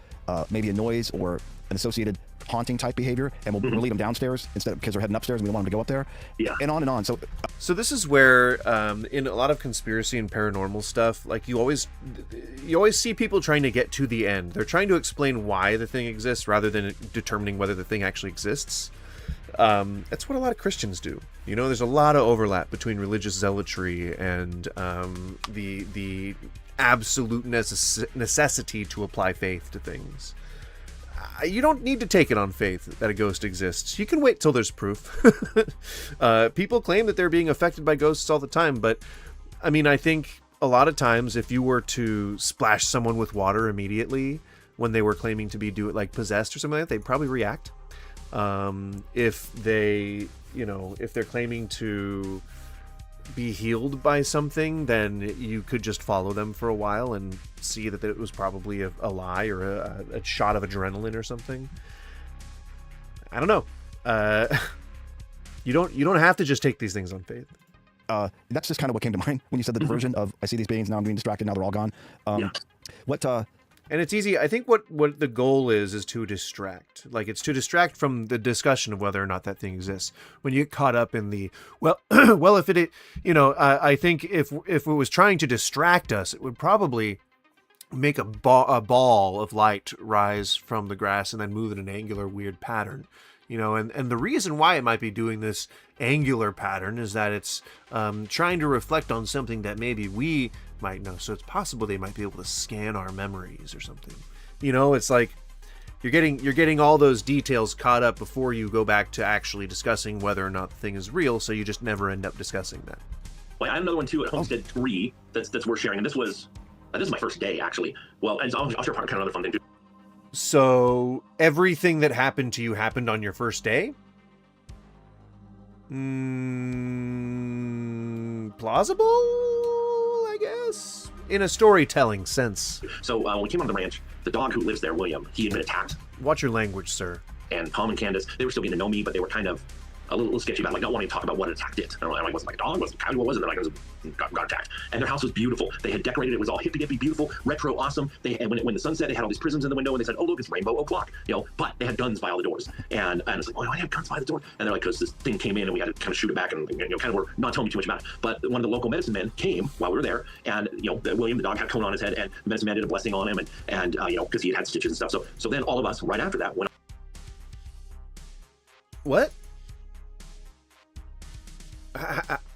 maybe a noise or an associated haunting type behavior, and we'll lead them downstairs instead because they're heading upstairs and we don't want them to go up there. Yeah. And on and on. So this is where in a lot of conspiracy and paranormal stuff, like you always see people trying to get to the end. They're trying to explain why the thing exists rather than determining whether the thing actually exists. That's what a lot of Christians do. You know, there's a lot of overlap between religious zealotry and the absolute necessity to apply faith to things. You don't need to take it on faith that a ghost exists. You can wait till there's proof. People claim that they're being affected by ghosts all the time, but I mean, I think a lot of times if you were to splash someone with water immediately when they were claiming to be possessed or something like that, they'd probably react. If they're claiming to be healed by something, then you could just follow them for a while and see that it was probably a lie or a shot of adrenaline or something. I don't know. You don't have to just take these things on faith. That's just kind of what came to mind when you said the diversion of I see these beings, now I'm being distracted, now they're all gone. And it's easy. I think what the goal is to distract. Like, it's to distract from the discussion of whether or not that thing exists. When you get caught up in the, well, if it, I think if it was trying to distract us, it would probably make a ball of light rise from the grass and then move in an angular weird pattern. And the reason why it might be doing this angular pattern is that it's trying to reflect on something that maybe we might know. So it's possible they might be able to scan our memories or something. It's like you're getting all those details caught up before you go back to actually discussing whether or not the thing is real. So you just never end up discussing that. Well, I have another one too at Homestead 3 that's worth sharing, and this is my first day actually. Well, and I'll share kind of another fun thing too. So everything that happened to you happened on your first day? Plausible, I guess, in a storytelling sense. So when we came on the ranch, the dog who lives there, William, he had been attacked. Watch your language, sir. And Tom and Candace, they were still getting to know me, but they were kind of a little sketchy about like not wanting to talk about what attacked it. I don't know, it wasn't like a dog, wasn't a cow, what was it? They're like, it was, got attacked. And their house was beautiful. They had decorated it was all hippy dippy, beautiful, retro, awesome. And when the sun set, they had all these prisms in the window, and they said, "Oh look, it's rainbow o'clock," But they had guns by all the doors, and it's like, "Oh, why do they have guns by the door?" And they're like, "Because this thing came in, and we had to kind of shoot it back, and kind of were not telling me too much about it." But one of the local medicine men came while we were there, and William the dog had a cone on his head, and the medicine man did a blessing on him, and because he had stitches and stuff. So then all of us right after that went. What?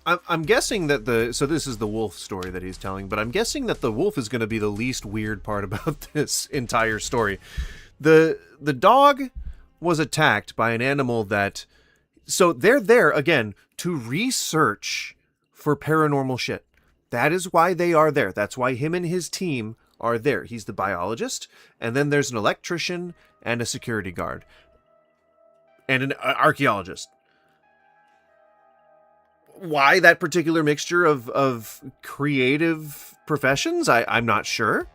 I'm guessing that so this is the wolf story that he's telling, but I'm guessing that the wolf is going to be the least weird part about this entire story. The dog was attacked by an animal so they're there again to research for paranormal shit. That is why they are there. That's why him and his team are there. He's the biologist, and then there's an electrician and a security guard and an archaeologist. Why that particular mixture of creative professions, I'm not sure.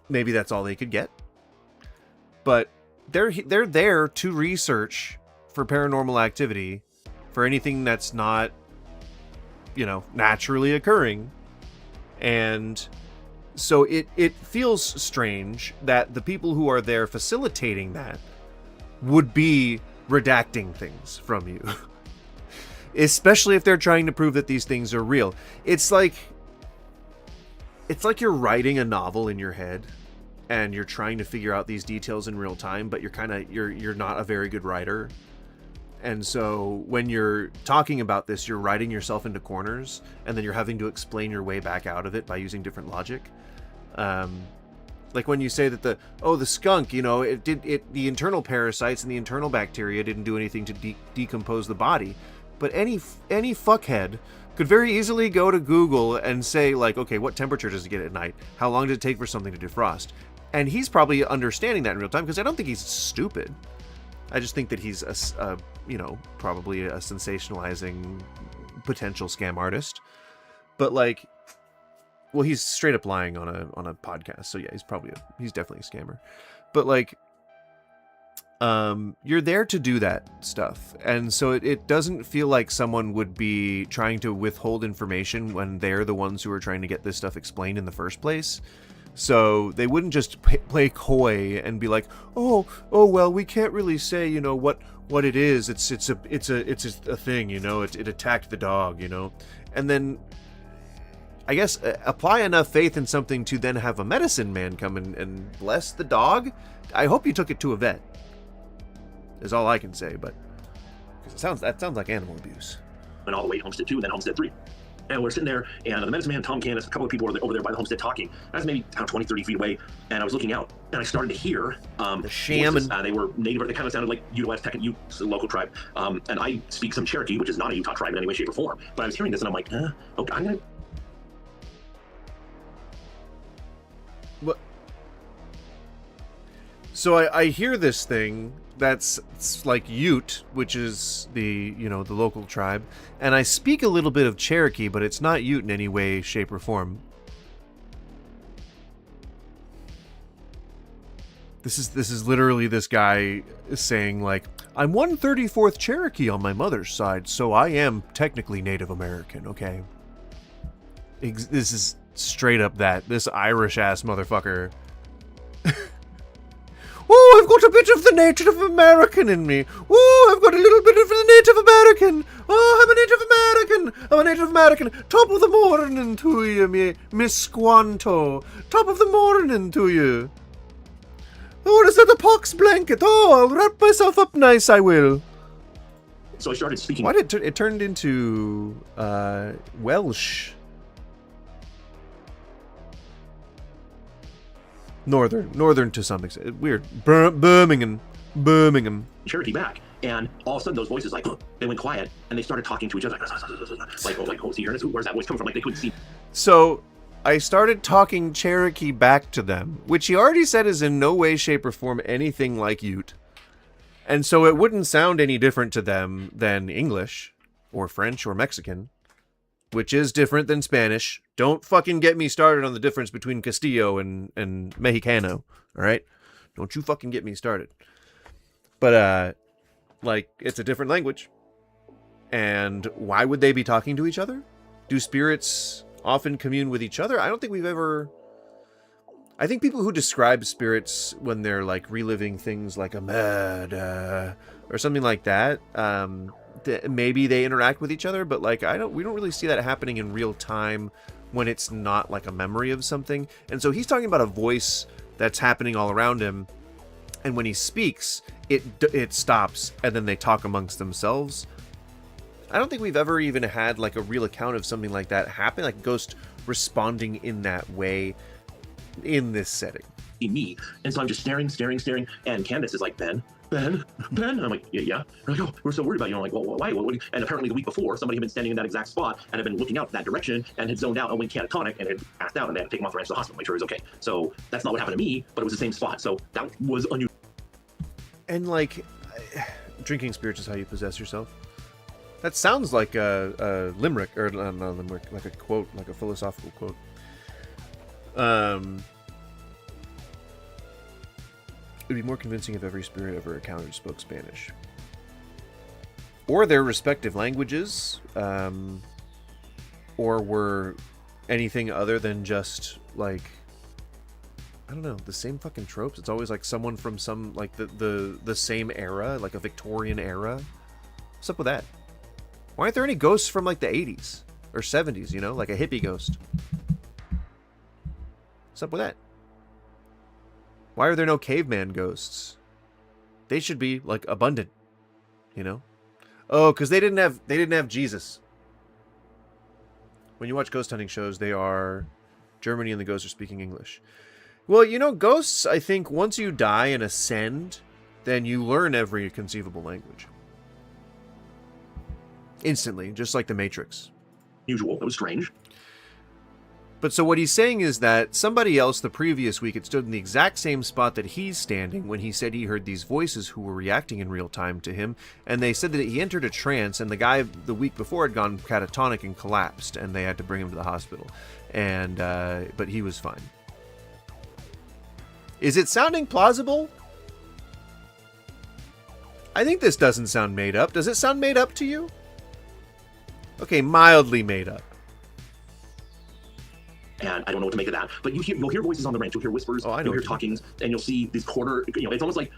Maybe that's all they could get. But they're there to research for paranormal activity, for anything that's not, naturally occurring. And so it feels strange that the people who are there facilitating that would be redacting things from you. Especially if they're trying to prove that these things are real. It's like you're writing a novel in your head and you're trying to figure out these details in real time, but you're not a very good writer. And so when you're talking about this, you're writing yourself into corners, and then you're having to explain your way back out of it by using different logic. Like when you say that the skunk, the internal parasites and the internal bacteria didn't do anything to decompose the body. But any fuckhead could very easily go to Google and say, like, okay, what temperature does it get at night? How long does it take for something to defrost? And he's probably understanding that in real time, because I don't think he's stupid. I just think that he's probably a sensationalizing potential scam artist. But he's straight up lying on a podcast. So yeah, he's definitely a scammer. But you're there to do that stuff, and so it doesn't feel like someone would be trying to withhold information when they're the ones who are trying to get this stuff explained in the first place. So they wouldn't just play coy and be like, oh well, we can't really say what it is. It's a thing, it attacked the dog, and then I guess apply enough faith in something to then have a medicine man come and bless the dog. I hope you took it to a vet. Is all I can say, but because that sounds like animal abuse. And all the way to Homestead 2 and then Homestead 3. And we're sitting there, and the medicine man, Tom Candace, a couple of people were over there by the homestead talking. I was maybe 20, 30 feet away, and I was looking out, and I started to hear the shaman. Voices. They were native, they kind of sounded like Ute, a local tribe. And I speak some Cherokee, which is not a Utah tribe in any way, shape, or form. But I was hearing this, and I'm like, okay, I'm going to... What? So I hear this thing that's like Ute, which is the local tribe, and I speak a little bit of Cherokee, but it's not Ute in any way, shape, or form. This is literally this guy saying, like, I'm 1/34th Cherokee on my mother's side, so I am technically Native American, okay? This is straight up this Irish ass motherfucker. Oh, I've got a bit of the Native American in me. Oh, I've got a little bit of the Native American. Oh, I'm a Native American. I'm a Native American. Top of the morning to you, Miss Squanto. Top of the morning to you. Oh, is that a pox blanket? Oh, I'll wrap myself up nice, I will. So I started speaking. Why did it turned into Welsh? Northern to some extent. Weird. Birmingham. Cherokee back, and all of a sudden those voices they went quiet, and they started talking to each other like, oh, see, where's that voice coming from? Like they couldn't see. So I started talking Cherokee back to them, which he already said is in no way, shape, or form anything like Ute, and so it wouldn't sound any different to them than English or French or Mexican, which is different than Spanish. Don't fucking get me started on the difference between Castillo and Mexicano, all right? Don't you fucking get me started. But Like, it's a different language. And why would they be talking to each other? Do spirits often commune with each other? I don't think we've ever... I think people who describe spirits when they're, like, reliving things like a murder or something like that, maybe they interact with each other, but, like, we don't really see that happening in real time when it's not, like, a memory of something. And so he's talking about a voice that's happening all around him, and when he speaks, it stops, and then they talk amongst themselves. I don't think we've ever even had, like, a real account of something like that happen, like a ghost responding in that way in this setting. Me. And so I'm just staring, and Candace is like, Ben. And I'm like, yeah. They're like, oh, we're so worried about you. I'm like, well, why? And apparently the week before, somebody had been standing in that exact spot and had been looking out that direction and had zoned out and went catatonic and had passed out, and they had to take him off the ranch to the hospital, make sure he was okay. So that's not what happened to me, but it was the same spot. So that was unusual. And, like, drinking spirits is how you possess yourself. That sounds like a limerick, or not a limerick, like a quote, like a philosophical quote. It would be more convincing if every spirit ever encountered spoke Spanish. Or their respective languages, or were anything other than just, like, I don't know, the same fucking tropes. It's always, like, someone from some, like, the same era, like a Victorian era. What's up with that? Why aren't there any ghosts from, like, the 80s or 70s, you know? Like a hippie ghost. What's up with that? Why are there no caveman ghosts? They should be, like, abundant, you know? Oh, because they didn't have Jesus. When you watch ghost hunting shows, they are Germany and the ghosts are speaking English. Well, you know, ghosts, I think, once you die and ascend, then you learn every conceivable language. Instantly, just like the Matrix. Usual. It was strange. But so what he's saying is that somebody else the previous week had stood in the exact same spot that he's standing when he said he heard these voices who were reacting in real time to him, and they said that he entered a trance, and the guy the week before had gone catatonic and collapsed, and they had to bring him to the hospital. And but he was fine. Is it sounding plausible? I think this doesn't sound made up. Does it sound made up to you? Okay, mildly made up. And I don't know what to make of that. But you'll hear voices on the ranch. You'll hear whispers. Oh, I know. You'll hear talkings, and you'll see these quarter. You know, it's almost like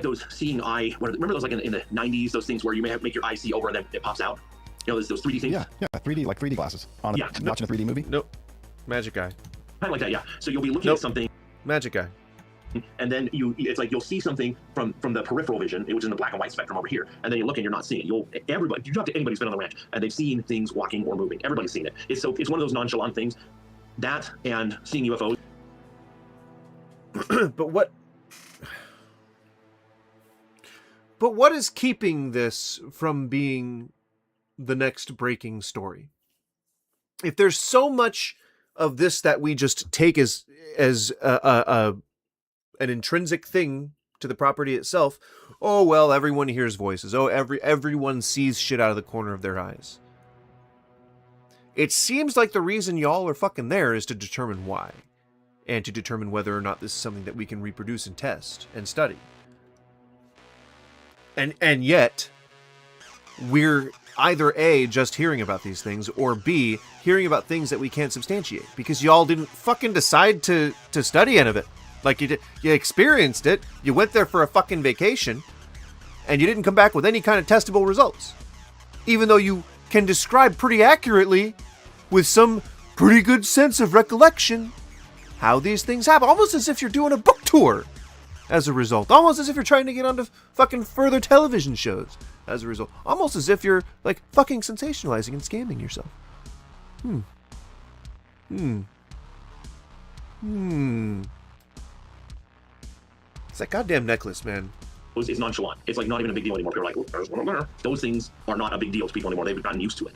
those seeing eye. Remember those, like, in the 90s, those things where you make your eye see over and then it pops out. You know, those 3D things. Yeah, 3D, like 3D glasses on watching a 3D movie. Nope. Magic eye. Kind of like that, yeah. So you'll be looking at something. Magic eye. And then it's like you'll see something from the peripheral vision, which is in the black and white spectrum over here, and then you look and you're not seeing it. You talk to anybody who's been on the ranch and they've seen things walking or moving. Everybody's seen it. It's one of those nonchalant things. That and seeing UFOs. But what is keeping this from being the next breaking story? If there's so much of this that we just take as an intrinsic thing to the property itself, oh well, everyone hears voices. Oh, everyone sees shit out of the corner of their eyes. It seems like the reason y'all are fucking there is to determine why, and to determine whether or not this is something that we can reproduce and test and study. And yet, we're either A, just hearing about these things, or B, hearing about things that we can't substantiate, because y'all didn't fucking decide to study any of it. Like, you experienced it, you went there for a fucking vacation, and you didn't come back with any kind of testable results. Even though you can describe pretty accurately, with some pretty good sense of recollection, how these things happen. Almost as if you're doing a book tour as a result. Almost as if you're trying to get onto fucking further television shows as a result. Almost as if you're, like, fucking sensationalizing and scamming yourself. It's that goddamn necklace, man. It's nonchalant. It's like not even a big deal anymore. People are like, well, there's one over there. Those things are not a big deal to people anymore. They've gotten used to it.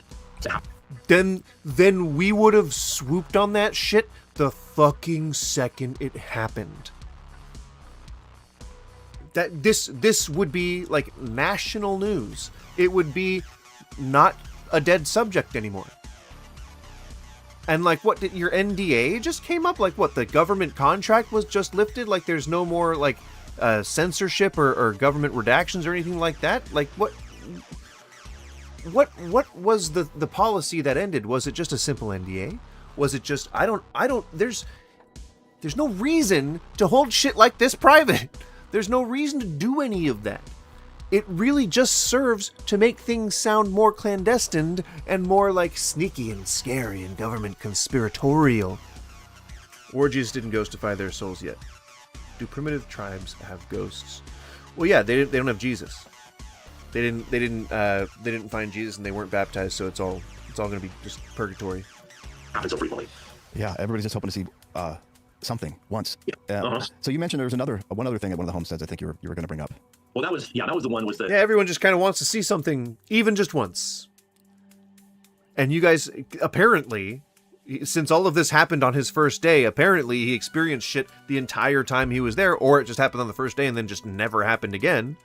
Then we would have swooped on that shit the fucking second it happened. That this would be like national news. It would be not a dead subject anymore. And like, what, did your NDA just came up? Like, what, the government contract was just lifted? Like, there's no more, like, censorship or government redactions or anything like that? Like, what was the policy that ended? Was it just a simple NDA? Was it just I don't there's no reason to hold shit like this private. There's no reason to do any of that. It really just serves to make things sound more clandestine and more like sneaky and scary and government conspiratorial. Orgies didn't ghostify their souls yet. Do primitive tribes have ghosts? Well, yeah, they don't have Jesus. They didn't find Jesus and they weren't baptized, so it's all going to be just purgatory. Happens so frequently. Yeah, everybody's just hoping to see something once. Yeah. So you mentioned there was one other thing at one of the homesteads. I think you were going to bring up. Well, that was the one was the. Yeah, everyone just kind of wants to see something, even just once. And you guys, apparently, since all of this happened on his first day, apparently he experienced shit the entire time he was there, or it just happened on the first day and then just never happened again.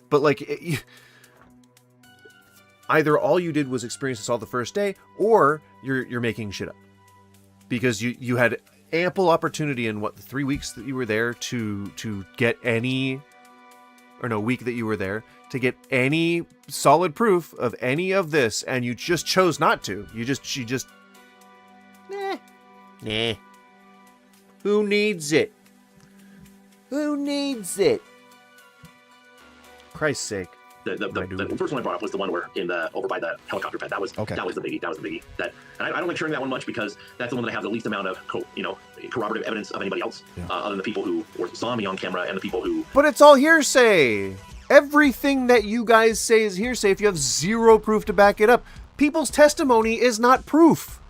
But like, either all you did was experience this all the first day, or you're making shit up, because you had ample opportunity in the 3 weeks that you were there to get any, or no, week that you were there to get any solid proof of any of this, and you just chose not to. She just nah. Who needs it? Who needs it? Christ's sake. The first one I brought up was the one where over by the helicopter pad. That was the biggie. That was the biggie. And I don't like sharing that one much because that's the one that I have the least amount of corroborative evidence of anybody else, other than the people who saw me on camera and the people who. But it's all hearsay. Everything that you guys say is hearsay if you have zero proof to back it up. People's testimony is not proof.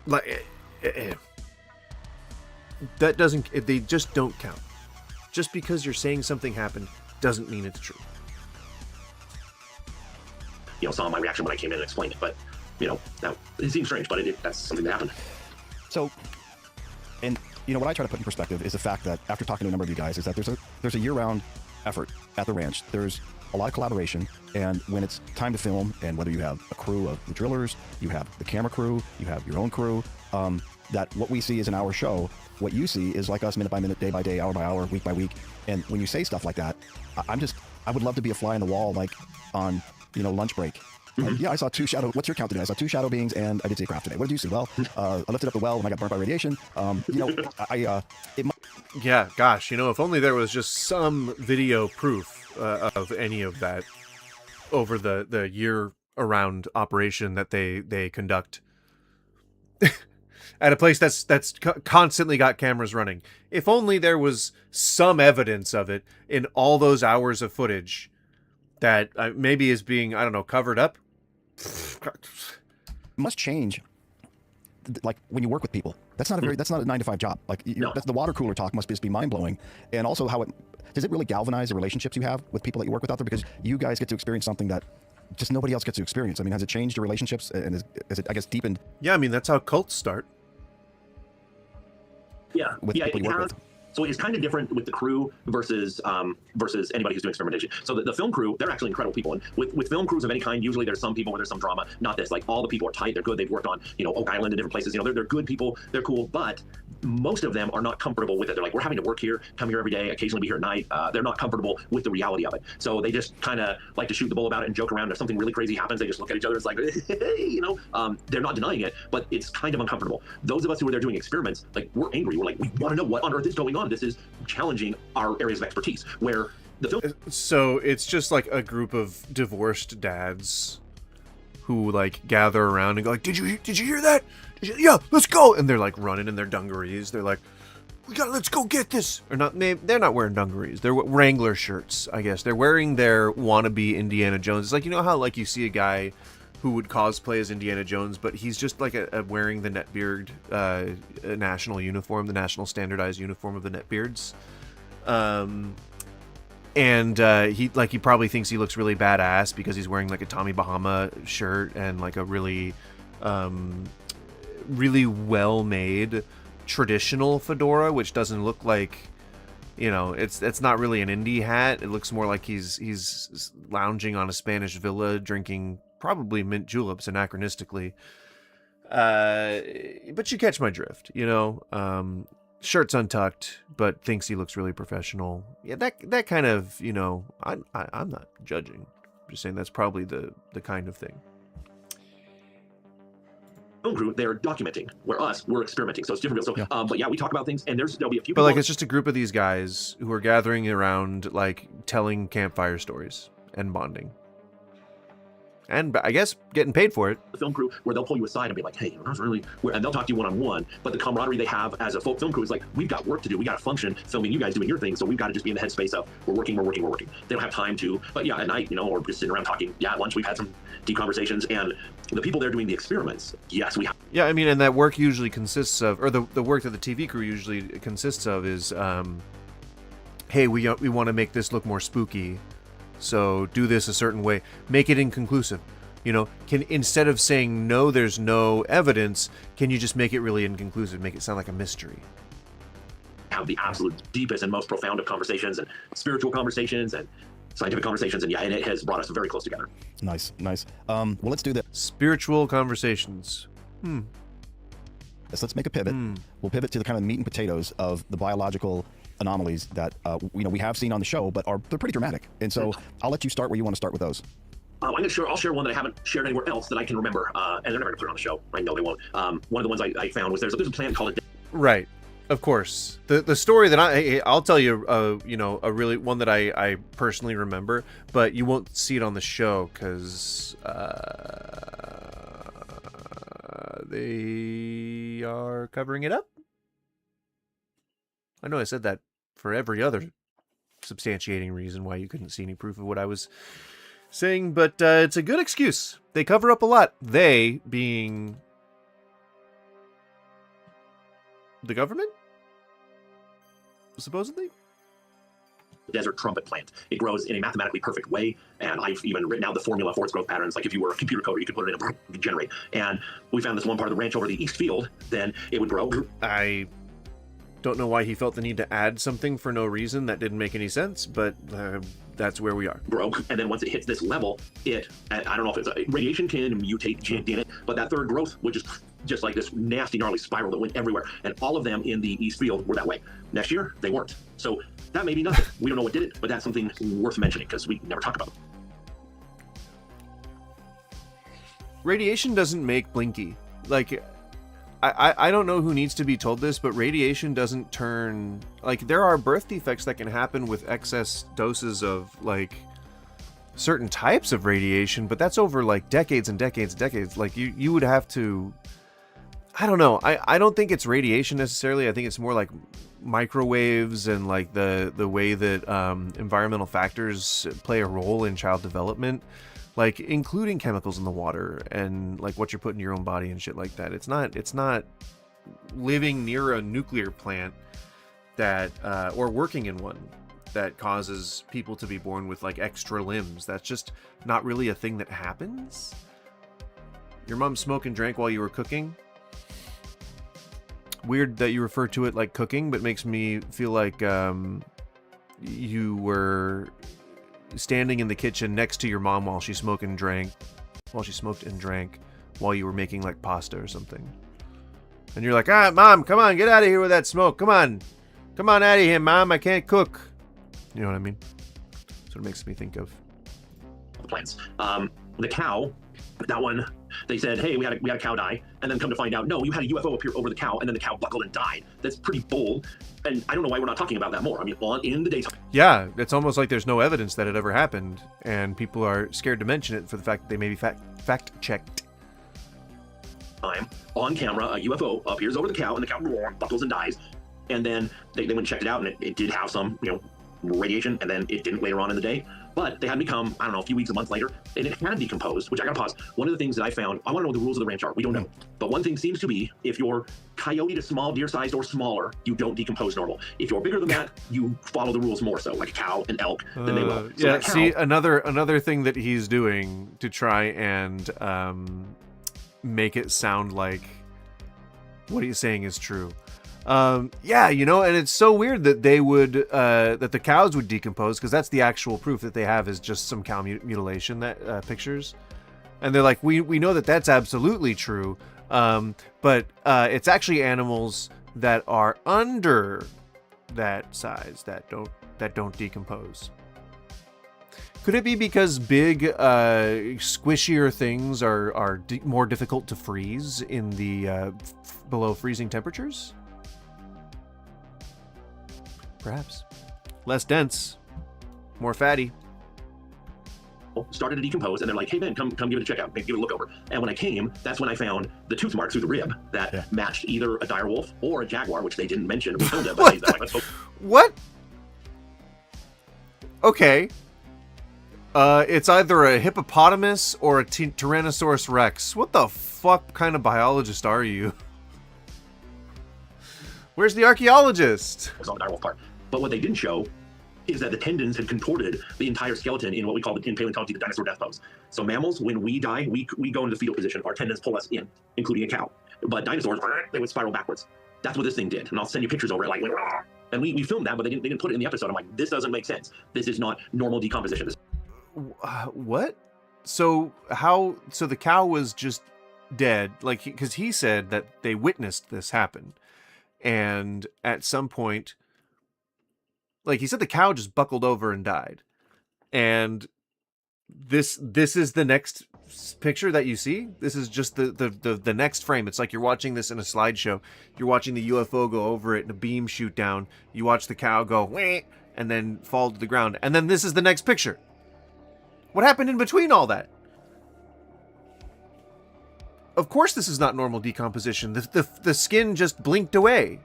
Like. That doesn't. They just don't count. Just because you're saying something happened doesn't mean it's true. Saw my reaction when I came in and explained it, but that it seems strange, but that's something that happened. So, and what I try to put in perspective is the fact that after talking to a number of you guys, is that there's a year-round effort at the ranch. There's a lot of collaboration, and when it's time to film, and whether you have a crew of the drillers, you have the camera crew, you have your own crew, that what we see is an hour show. What you see is like us minute by minute, day by day, hour by hour, week by week. And when you say stuff like that, I would love to be a fly on the wall, like on, lunch break. Like, yeah, I saw what's your count today? I saw 2 shadow beings and I did see a craft today. What did you see? Well, I lifted up the well and I got burnt by radiation. Yeah, gosh, if only there was just some video proof of any of that over the year-around operation that they conduct. At a place that's constantly got cameras running. If only there was some evidence of it in all those hours of footage that maybe is being, I don't know, covered up. Must change. Like when you work with people, that's not a 9-to-5 job. Like that's the water cooler talk must just be mind blowing. And also does it really galvanize the relationships you have with people that you work with out there? Because you guys get to experience something that just nobody else gets to experience. I mean, has it changed your relationships and is it, I guess, deepened? Yeah, I mean, that's how cults start. Yeah, it has. So it's kind of different with the crew versus anybody who's doing experimentation. So the film crew, they're actually incredible people. And with film crews of any kind, usually there's some people where there's some drama. Not this. Like, all the people are tight. They're good. They've worked on, Oak Island and different places. They're good people. They're cool. But most of them are not comfortable with it. They're like, we're having to work here, come here every day, occasionally be here at night. They're not comfortable with the reality of it. So they just kind of like to shoot the bull about it and joke around. If something really crazy happens, they just look at each other. It's like, hey, they're not denying it, but it's kind of uncomfortable. Those of us who are there doing experiments, like, we're angry. We're like, we want to know what on earth is going on. This is challenging our areas of expertise, where the film. So it's just like a group of divorced dads who like gather around and go like, did you hear that? Yeah, let's go. And they're like running in their dungarees. They're like, let's go get this. Or not, they're not wearing dungarees. They're Wrangler shirts, I guess. They're wearing their wannabe Indiana Jones. It's like, how like you see a guy who would cosplay as Indiana Jones, but he's just like wearing the Netbeard national uniform, the national standardized uniform of the Netbeards. He probably thinks he looks really badass because he's wearing like a Tommy Bahama shirt and like a really really well-made traditional fedora, which doesn't look like, it's not really an indie hat. It looks more like he's lounging on a Spanish villa drinking probably mint juleps anachronistically. But you catch my drift, you know. Shirt's untucked, but thinks he looks really professional. Yeah, that kind of, you know, I'm not judging. I'm just saying that's probably the kind of thing. Film crew, they're documenting. Where we're experimenting. So it's different. So, but yeah, we talk about things, and there'll be a few. But like, it's just a group of these guys who are gathering around, like, telling campfire stories and bonding. And I guess getting paid for it. The film crew, where they'll pull you aside and be like, "Hey, that's really," and they'll talk to you one-on-one. But the camaraderie they have as a film crew is like, "We've got work to do. We got to function, filming you guys doing your thing. So we've got to just be in the headspace of we're working. They don't have time to. But yeah, at night, you know, or just sitting around talking. Yeah, at lunch we've had some deep conversations, and the people there doing the experiments. Yes, we have. Yeah, I mean, and that work usually consists of, or the work that the TV crew usually consists of is, hey, we want to make this look more spooky. So do this a certain way. Make it inconclusive. You know, instead of saying no, there's no evidence, can you just make it really inconclusive, make it sound like a mystery? Have the absolute deepest and most profound of conversations, and spiritual conversations, and scientific conversations, and yeah, and it has brought us very close together. Nice. Well, let's do this. Spiritual conversations. Let's make a pivot. We'll pivot to the kind of meat and potatoes of the biological anomalies that we have seen on the show, but they're pretty dramatic. And so I'll let you start where you want to start with those. I'll share one that I haven't shared anywhere else that I can remember, and they're never going to put it on the show. I know they won't. One of the ones I found was there's a planet called Right. Of course. The story that I'll tell you, a really one that I personally remember, but you won't see it on the show because they are covering it up. I know I said that for every other substantiating reason why you couldn't see any proof of what I was saying, but it's a good excuse. They cover up a lot. They being the government, supposedly. Desert trumpet plant. It grows in a mathematically perfect way, and I've even written out the formula for its growth patterns. Like if you were a computer coder, you could put it in and generate. And we found this one part of the ranch over the east field. Then it would grow. I don't know why he felt the need to add something for no reason. That didn't make any sense, but that's where we are. Grow, and then once it hits this level, I don't know if it's radiation can mutate DNA, but that third growth would just like this nasty, gnarly spiral that went everywhere. And all of them in the east field were that way. Next year, they weren't. So that may be nothing. We don't know what did it, but that's something worth mentioning because we never talk about it. Radiation doesn't make Blinky. Like, I don't know who needs to be told this, but radiation doesn't turn... Like, there are birth defects that can happen with excess doses of, like, certain types of radiation, but that's over, like, decades and decades and decades. Like, you would have to... I don't know. I don't think it's radiation necessarily. I think it's more like microwaves and, like, the way that environmental factors play a role in child development. Like, including chemicals in the water and, like, what you're putting in your own body and shit like that. It's not living near a nuclear plant that, or working in one that causes people to be born with, like, extra limbs. That's just not really a thing that happens. Your mom smoked and drank while you were cooking. Weird that you refer to it like cooking, but makes me feel like, you were standing in the kitchen next to your mom while she smoked and drank while you were making like pasta or something. And you're like, Mom, come on, get out of here with that smoke. Come on out of here, Mom. I can't cook. You know what I mean? That's what it makes me think of. Plants. The cow, that one, they said, hey, we had a cow die, and then come to find out, no, you had a UFO appear over the cow, and then the cow buckled and died. That's pretty bold, and I don't know why we're not talking about that more. I mean, in the daytime. Yeah, it's almost like there's no evidence that it ever happened, and people are scared to mention it for the fact that they may be fact-checked. On camera, a UFO appears over the cow, and the cow buckles and dies, and then they went and checked it out, and it did have some, radiation, and then it didn't later on in the day. But they had become, I don't know, a few weeks, a month later, and it had decomposed, which I gotta pause. One of the things that I found, I wanna know what the rules of the ranch are. We don't know. But one thing seems to be, if you're coyote to small, deer-sized or smaller, you don't decompose normal. If you're bigger than that, you follow the rules more so, like a cow and elk, then they will. So yeah, see, another thing that he's doing to try and make it sound like what he's saying is true. Yeah, and it's so weird that they would, that the cows would decompose, because that's the actual proof that they have is just some cow mutilation, that pictures. And they're like, we know that that's absolutely true. But it's actually animals that are under that size that don't decompose. Could it be because big, squishier things are more difficult to freeze in the below freezing temperatures? Perhaps. Less dense, more fatty. Started to decompose, and they're like, "Hey Ben, come give it a check out, give it a look over." And when I came, that's when I found the tooth marks through the rib that matched either a dire wolf or a jaguar, which they didn't mention. We filmed it, but what? Okay. It's either a hippopotamus or a Tyrannosaurus Rex. What the fuck kind of biologist are you? Where's the archaeologist? It's on the dire wolf part. But what they didn't show is that the tendons had contorted the entire skeleton in what we call in paleontology the dinosaur death pose. So mammals, when we die, we go into the fetal position. Our tendons pull us in, including a cow. But dinosaurs, they would spiral backwards. That's what this thing did. And I'll send you pictures over it. Like, and we filmed that, but they didn't put it in the episode. I'm like, this doesn't make sense. This is not normal decomposition. What? So how? So the cow was just dead, like, because he said that they witnessed this happen, and at some point, like he said, the cow just buckled over and died, and this is the next picture that you see. This is just the next frame. It's like you're watching this in a slideshow. You're watching the UFO go over it and a beam shoot down. You watch the cow go wah, and then fall to the ground, and then this is the next picture. What happened in between all that? Of course this is not normal decomposition. The skin just blinked away.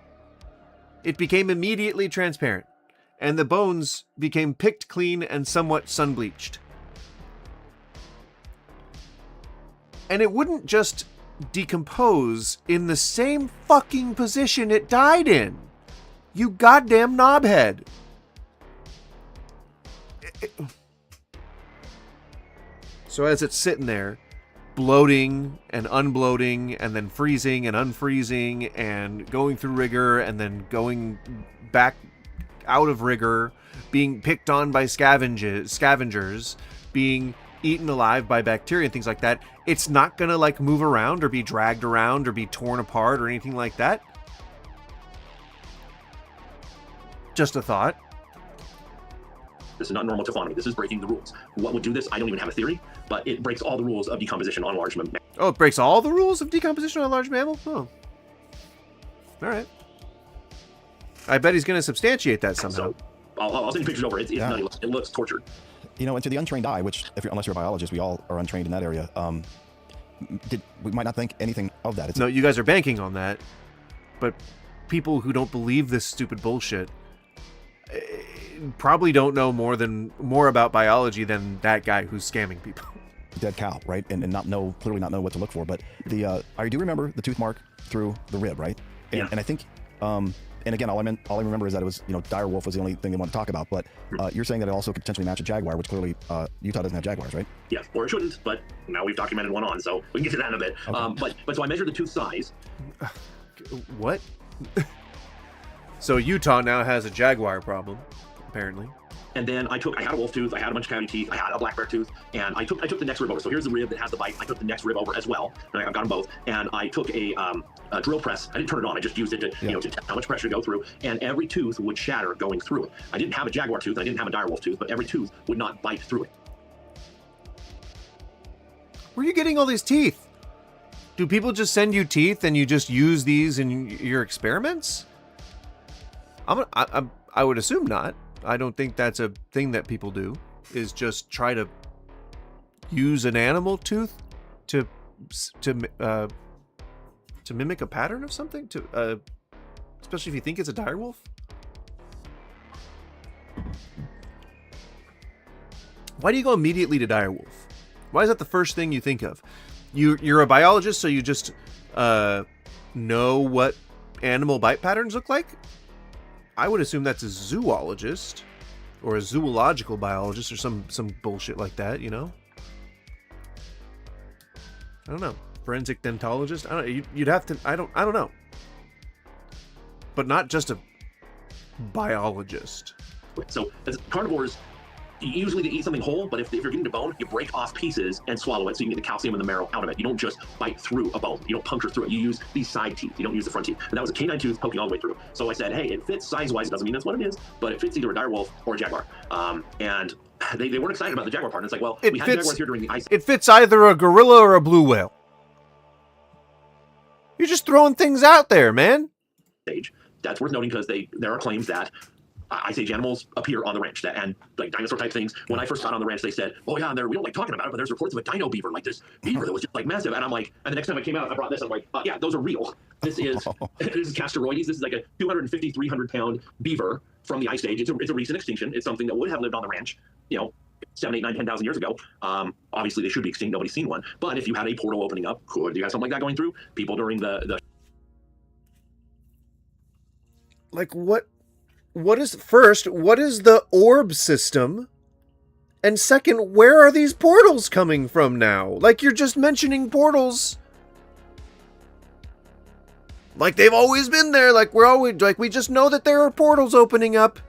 It became immediately transparent, and the bones became picked clean and somewhat sun-bleached. And it wouldn't just decompose in the same fucking position it died in. You goddamn knobhead. So as it's sitting there, bloating and unbloating and then freezing and unfreezing and going through rigor and then going back out of rigor, being picked on by scavengers, being eaten alive by bacteria and things like that, it's not going to like move around or be dragged around or be torn apart or anything like that. Just a thought. This is not normal taphonomy. This is breaking the rules. What would do this? I don't even have a theory, but it breaks all the rules of decomposition on large mammals. Oh, it breaks all the rules of decomposition on a large mammal? Oh. All right. I bet he's going to substantiate that somehow. So I'll send you pictures over. It's nutty. It looks tortured. You know, and to the untrained eye, which, unless you're a biologist, we all are untrained in that area, we might not think anything of that. No, you guys are banking on that, but people who don't believe this stupid bullshit probably don't know more about biology than that guy who's scamming people. Dead cow, right? And clearly not know what to look for. But I do remember the tooth mark through the rib, right? And I think, and again, all I remember is that it was, dire wolf was the only thing they wanted to talk about. But you're saying that it also could potentially match a jaguar, which clearly Utah doesn't have jaguars, right? Yeah, or it shouldn't. But now we've documented one on, so we can get to that in a bit. Okay. But so I measured the tooth size. What? So Utah now has a jaguar problem, apparently. And then I had a wolf tooth, I had a bunch of cavity teeth, I had a black bear tooth, and I took the next rib over. So here's the rib that has the bite. I took the next rib over as well. And I've got them both. And I took a drill press. I didn't turn it on. I just used it to to test how much pressure to go through. And every tooth would shatter going through it. I didn't have a jaguar tooth. I didn't have a dire wolf tooth, but every tooth would not bite through it. Where are you getting all these teeth? Do people just send you teeth and you just use these in your experiments? I would assume not. I don't think that's a thing that people do, is just try to use an animal tooth to mimic a pattern of something, especially if you think it's a dire wolf. Why do you go immediately to dire wolf? Why is that the first thing you think of? You're a biologist, so you just know what animal bite patterns look like? I would assume that's a zoologist or a zoological biologist or some bullshit like that, I don't know. Forensic dentologist? I don't know. You'd have to. I don't know. But not just a biologist. So as carnivores, Usually they eat something whole, but if you're getting to bone, you break off pieces and swallow it so you can get the calcium and the marrow out of it. You don't just bite through a bone. You don't puncture through it. You use these side teeth. You don't use the front teeth. And that was a canine tooth poking all the way through. So I said, hey, it fits size-wise. It doesn't mean that's what it is, but it fits either a direwolf or a jaguar. And they weren't excited about the jaguar part. And it's like, well, we had jaguars here during the ice. It fits either a gorilla or a blue whale. You're just throwing things out there, man. Age. That's worth noting because there are claims that Ice Age animals appear on the ranch, and like dinosaur type things. When I first got on the ranch, they said, "Oh yeah, we don't like talking about it, but there's reports of a dino beaver, like this beaver that was just like massive." And I'm like, and the next time I came out, I brought this. I'm like, yeah, those are real. This is Castorides. This is like a 250, 300 pound beaver from the Ice Age. It's a recent extinction. It's something that would have lived on the ranch, 7, 8, 9, 10,000 years ago. Obviously they should be extinct. Nobody's seen one. But if you had a portal opening up, could you have something like that going through? People during the like what is the orb system? And second, where are these portals coming from now? Like, you're just mentioning portals like they've always been there. Like, we just know that there are portals opening up.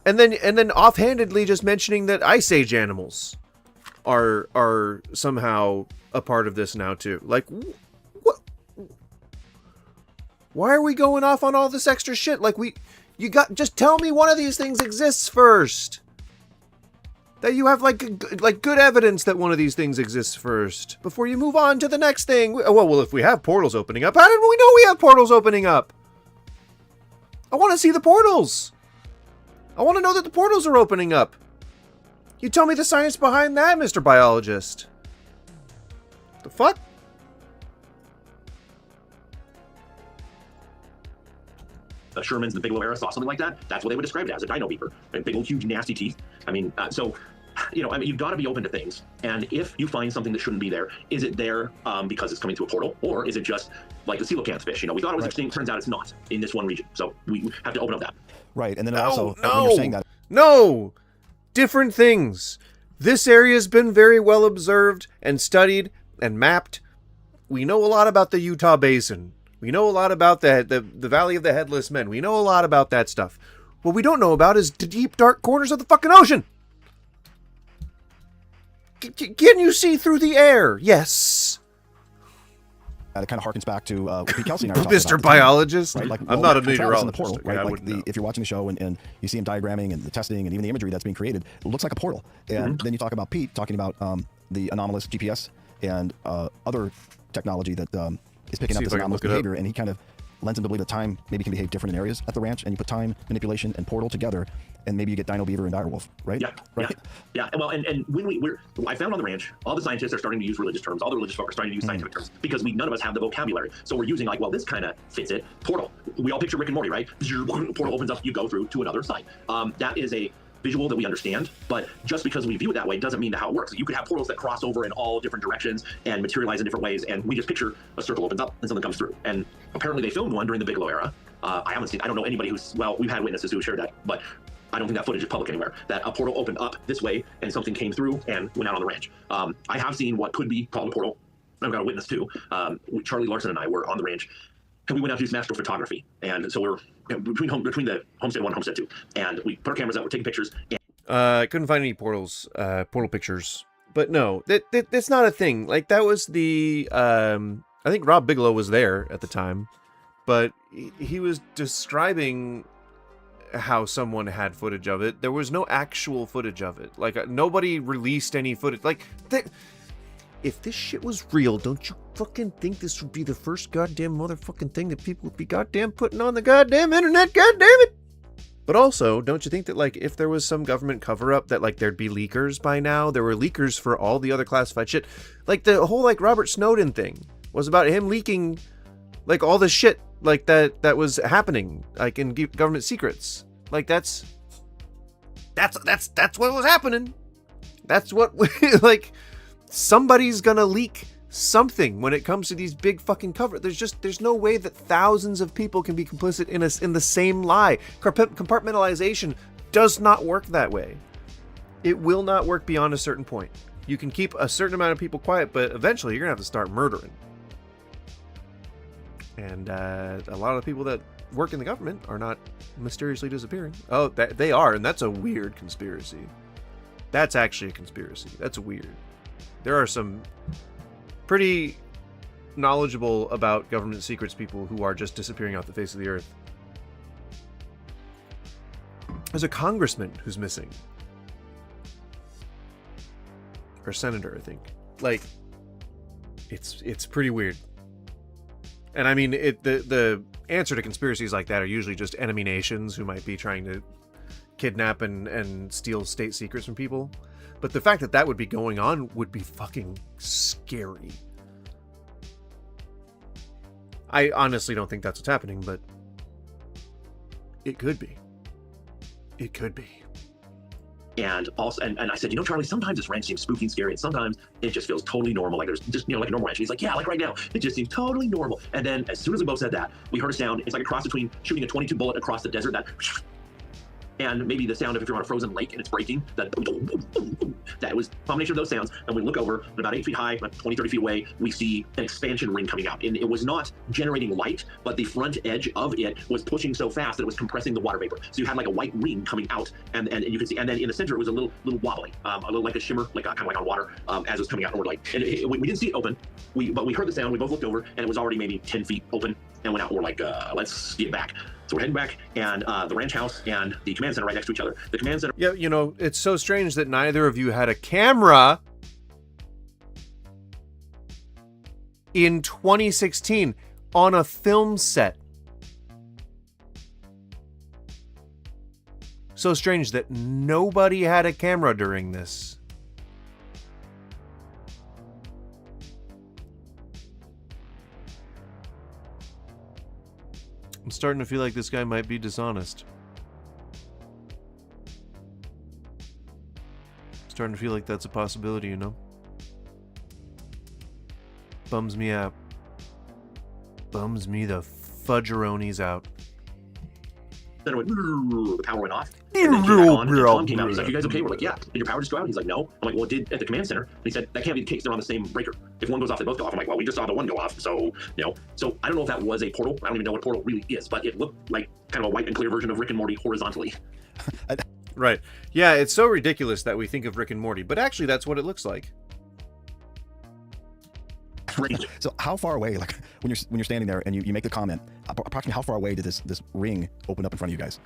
And then offhandedly just mentioning that Ice Age animals are somehow a part of this now too. Like, what? Why are we going off on all this extra shit? Like, just tell me one of these things exists first. That you have like good evidence that one of these things exists first before you move on to the next thing. Well, if we have portals opening up, how did we know we have portals opening up? I want to see the portals. I want to know that the portals are opening up. You tell me the science behind that, Mr. Biologist. The fuck? the Shermans, the Bigelow era saw something like that, that's what they would describe it as, a dino beaver. Big old huge nasty teeth. I mean, you've got to be open to things. And if you find something that shouldn't be there, is it there because it's coming through a portal, or is it just like the coelacanth fish? We thought it was extinct, turns out it's not in this one region. So we have to open up that. Right, and then also when you're saying that, no, different things. This area has been very well observed and studied and mapped. We know a lot about the Utah Basin. We know a lot about the Valley of the Headless Men. We know a lot about that stuff. What we don't know about is the deep, dark corners of the fucking ocean. Can you see through the air? Yes. it kind of harkens back to Pete Kelsey and I were talking Mr. about Biologist? right? Like, I'm not a Travis in meteorologist. the portal, right? I Like wouldn't know. if you're watching the show and you see him diagramming and the testing and even the imagery that's being created, it looks like a portal. And then you talk about Pete talking about the anomalous GPS and other technology that is picking up this anomalous behavior, and he kind of lends him to believe that time maybe can behave different in areas at the ranch, and you put time, manipulation, and portal together, and maybe you get dino beaver and direwolf, right? Yeah, right. Yeah. Well, and when I found on the ranch, all the scientists are starting to use religious terms. All the religious folk are starting to use scientific terms because none of us have the vocabulary. So we're using like, well, this kind of fits it. Portal. We all picture Rick and Morty, right? Portal opens up, you go through to another site. That is a visual that we understand, but just because we view it that way doesn't mean how it works. You could have portals that cross over in all different directions and materialize in different ways, and we just picture a circle opens up and something comes through. And apparently they filmed one during the Bigelow era. I don't know anybody we've had witnesses who shared that, but I don't think that footage is public anywhere, that a portal opened up this way and something came through and went out on the ranch. I have seen what could be called a portal. I've got a witness too. Charlie Larson and I were on the ranch, and we went out to do some astrophotography. And so we're between the Homestead 1 and Homestead 2. And we put our cameras out, we're taking pictures. I couldn't find any portal pictures. But no, that's not a thing. Like, that was the, I think Rob Bigelow was there at the time. But he was describing how someone had footage of it. There was no actual footage of it. Like, nobody released any footage. Like, if this shit was real, don't you fucking think this would be the first goddamn motherfucking thing that people would be goddamn putting on the goddamn internet? Goddamn it! But also, don't you think that, like, if there was some government cover-up that, like, there'd be leakers by now? There were leakers for all the other classified shit. Like, the whole, like, Robert Snowden thing was about him leaking, like, all the shit, like, that was happening, like, in government secrets. Like, that's what was happening. That's what, like, somebody's gonna leak something when it comes to these big fucking cover. There's no way that thousands of people can be complicit in the same lie. Compartmentalization does not work that way. It will not work beyond a certain point. You can keep a certain amount of people quiet, but eventually you're gonna have to start murdering. And a lot of the people that work in the government are not mysteriously disappearing. Oh, they are, and that's a weird conspiracy. That's actually a conspiracy. That's weird. There are some pretty knowledgeable about government secrets people who are just disappearing off the face of the earth. There's a congressman who's missing. Or senator, I think. Like, it's pretty weird. And I mean, the answer to conspiracies like that are usually just enemy nations who might be trying to kidnap and steal state secrets from people. But the fact that that would be going on would be fucking scary. I honestly don't think that's what's happening, but it could be. It could be. And also, and I said, Charlie, sometimes this ranch seems spooky and scary, and sometimes it just feels totally normal. Like there's just, like a normal ranch. And he's like, yeah, like right now, it just seems totally normal. And then as soon as we both said that, we heard a sound. It's like a cross between shooting a 22 bullet across the desert, and maybe the sound of if you're on a frozen lake and it's breaking, that was a combination of those sounds. And we look over, and about 8 feet high, about 20, 30 feet away, we see an expansion ring coming out. And it was not generating light, but the front edge of it was pushing so fast that it was compressing the water vapor. So you had like a white ring coming out, and you could see, and then in the center it was a little wobbly, a little like a shimmer, like kind of like on water, as it was coming out. And we're like, and we didn't see it open, but we heard the sound. We both looked over, and it was already maybe 10 feet open, and went out. And we're like, let's get back. So we're heading back, and the ranch house and the command center right next to each other. The command center. Yeah, it's so strange that neither of you had a camera in 2016 on a film set. So strange that nobody had a camera during this. I'm starting to feel like this guy might be dishonest. Starting to feel like that's a possibility, Bums me out. Bums me the fudgeronies out. Then the power went off. And then came back on, and Tom came out. He's like, you guys okay? We're like, yeah. Did your power just go out? He's like, no. I'm like, well, it did at the command center. And he said, that can't be the case. They're on the same breaker. If one goes off, they both go off. I'm like, well, we just saw the one go off. So, So I don't know if that was a portal. I don't even know what a portal really is, but it looked like kind of a white and clear version of Rick and Morty horizontally. Right. Yeah, it's so ridiculous that we think of Rick and Morty, but actually that's what it looks like. So how far away, like when you're standing there and you make the comment, approximately how far away did this ring open up in front of you guys?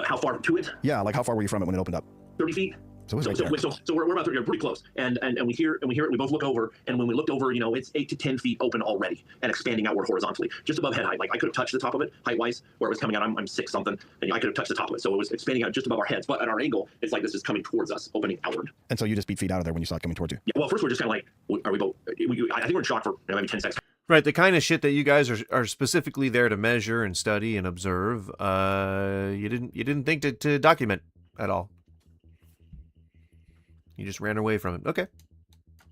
How far to it? Yeah, like how far were you from it when it opened up? 30 feet. So we're about 30, pretty close. And we hear it, we both look over, and when we looked over, it's 8 to 10 feet open already and expanding outward horizontally, just above head height. Like I could have touched the top of it height-wise, where it was coming out. I'm 6 something, and I could have touched the top of it. So it was expanding out just above our heads, but at our angle, it's like this is coming towards us, opening outward. And so you just beat feet out of there when you saw it coming towards you? Yeah, well, first we're just kind of like, are we both, I think we're in shock for maybe 10 seconds. Right, the kind of shit that you guys are specifically there to measure and study and observe, you didn't think to document at all. You just ran away from it. Okay.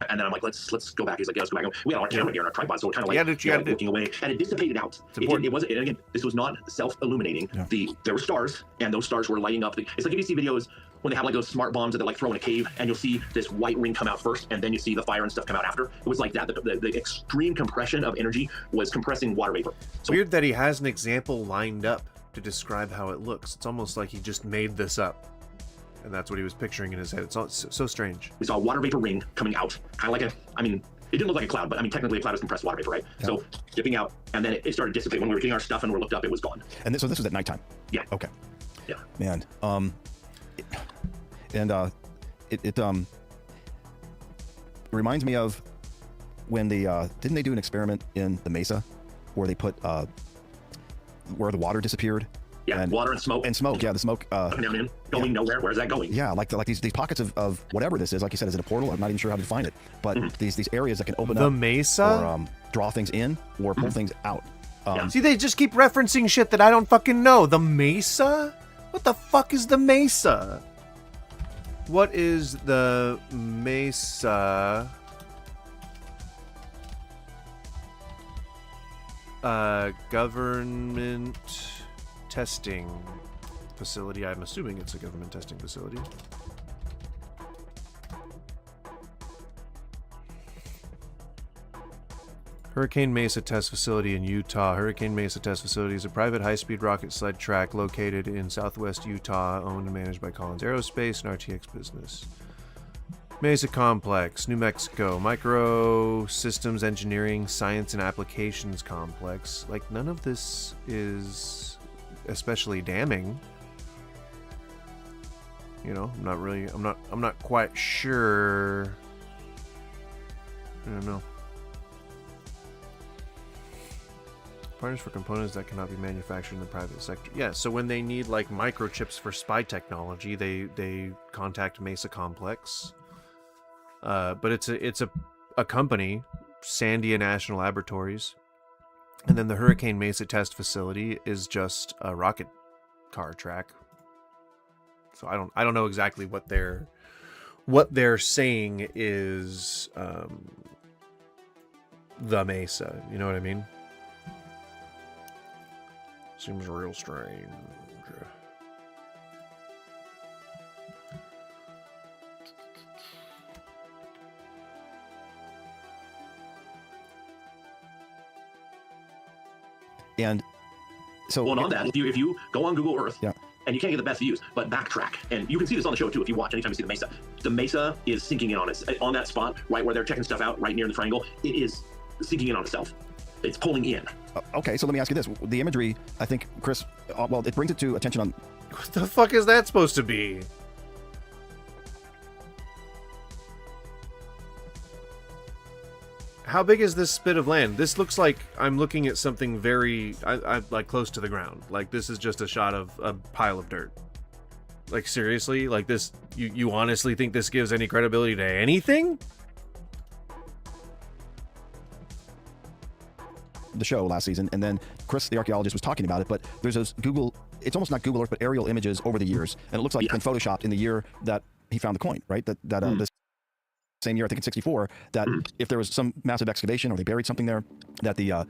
And then I'm like, let's go back. He's like, yeah, let's go back. We had our camera here and our tripod, so we're kind of like looking away. And it dissipated out. It wasn't. And again, this was not self-illuminating. Yeah. There were stars, and those stars were lighting up. It's like if you see videos when they have like those smart bombs that they like throw in a cave, and you'll see this white ring come out first, and then you see the fire and stuff come out after. It was like that. The extreme compression of energy was compressing water vapor. So weird that he has an example lined up to describe how it looks. It's almost like he just made this up. And that's what he was picturing in his head. It's all so strange. We saw a water vapor ring coming out, kind of like it didn't look like a cloud, but technically a cloud is compressed water vapor, right? Yeah. So dipping out, and then it started dissipating. When we were getting our stuff and we looked up, it was gone. And so this was at nighttime? Yeah. Okay. Yeah. Man. It reminds me of when didn't they do an experiment in the Mesa where they put, where the water disappeared? Yeah, and water and smoke. And smoke, yeah, the smoke. Going nowhere. Where's that going? Yeah, like these pockets of whatever this is. Like you said, is it a portal? I'm not even sure how to define it. But these areas that can open up. The Mesa? Or draw things in or pull things out. See, they just keep referencing shit that I don't fucking know. The Mesa? What the fuck is the Mesa? What is the Mesa? Government testing facility. I'm assuming it's a government testing facility. Hurricane Mesa Test Facility in Utah. Hurricane Mesa Test Facility is a private high-speed rocket sled track located in southwest Utah, owned and managed by Collins Aerospace and RTX Business. Mesa Complex, New Mexico. Micro Systems Engineering Science and Applications Complex. Like, none of this is especially damning. You know, I'm not quite sure. I don't know. Partners for components that cannot be manufactured in the private sector. Yeah, so when they need like microchips for spy technology, they contact Mesa Complex. But it's a company, Sandia National Laboratories, and then the Hurricane Mesa Test Facility is just a rocket car track. So I don't know exactly what they're saying is the Mesa. You know what I mean? Seems real strange. And so, well, and on that, if you go on Google Earth, yeah, and you can't get the best views, but backtrack, and you can see this on the show too if you watch. Anytime you see the Mesa is sinking in on that spot, right where they're checking stuff out, right near the triangle. It is sinking in on itself. It's pulling in. Okay, so let me ask you this: the imagery, I think, Chris, well, it brings it to attention on. What the fuck is that supposed to be? How big is this spit of land? This looks like I'm looking at something very, I like close to the ground. Like this is just a shot of a pile of dirt. Like seriously, like this, you honestly think this gives any credibility to anything? The show last season, and then Chris, the archaeologist, was talking about it, but there's those Google, it's almost not Google Earth, but aerial images over the years, and it looks like it's been photoshopped in the year that he found the coin, right? This same year, I think it's 64, that if there was some massive excavation or they buried something there, that the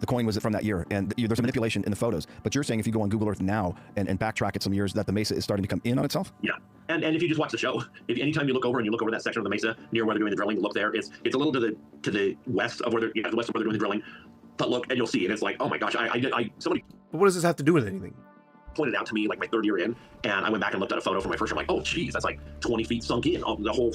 coin was from that year, and there's a manipulation in the photos. But you're saying if you go on Google Earth now and backtrack it some years, that the Mesa is starting to come in on itself? Yeah, and if you just watch the show, if anytime you look over that section of the Mesa near where they're doing the drilling, look there. It's a little to the west of where they're the west of where they're doing the drilling. But look, and you'll see, and it's like, oh my gosh, somebody. But what does this have to do with anything? Pointed out to me like my third year in, and I went back and looked at a photo from my first year. I'm like, oh geez, that's like 20 feet sunk in the whole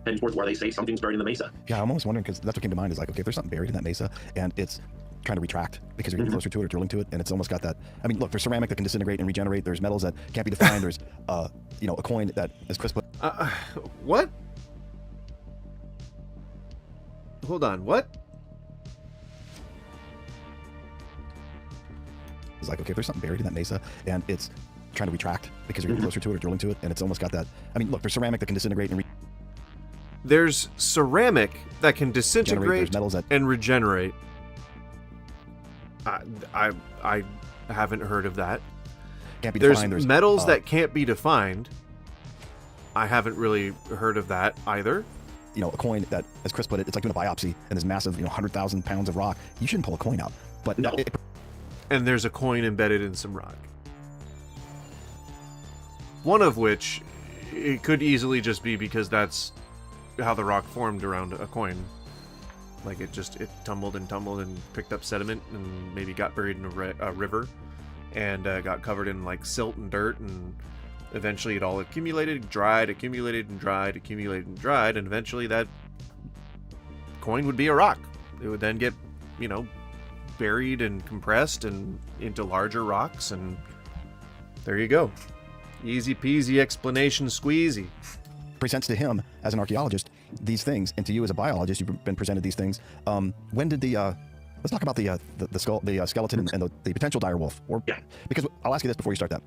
heading towards where they say something's buried in the Mesa. Yeah, I'm almost wondering, because that's what came to mind is like, okay, if there's something buried in that Mesa and it's trying to retract because you're getting closer to it or drilling to it, and it's almost got that. I mean, look, there's ceramic that can disintegrate and regenerate. There's metals that can't be defined. There's a coin that, as Chris put. What? Hold on, what? It's like, okay, if there's something buried in that Mesa and it's trying to retract because you're getting closer to it or drilling to it, and it's almost got that. I mean, look, there's ceramic that can disintegrate and there's ceramic that can disintegrate and regenerate. I haven't heard of that. Can't be defined. There's metals that can't be defined. I haven't really heard of that either. A coin that, as Chris put it, it's like doing a biopsy, and there's massive, 100,000 pounds of rock. You shouldn't pull a coin out. But no. And there's a coin embedded in some rock. One of which, it could easily just be because that's how the rock formed around a coin. Like it tumbled and picked up sediment and maybe got buried in a river and got covered in like silt and dirt, and eventually it all accumulated, accumulated and dried, and eventually that coin would be a rock. It would then get, buried and compressed and into larger rocks, and there you go. Easy peasy explanation squeezy. Presents to him as an archaeologist these things, and to you as a biologist, you've been presented these things. When did let's talk about the skull, the skeleton, and the potential dire wolf? Because I'll ask you this before you start that.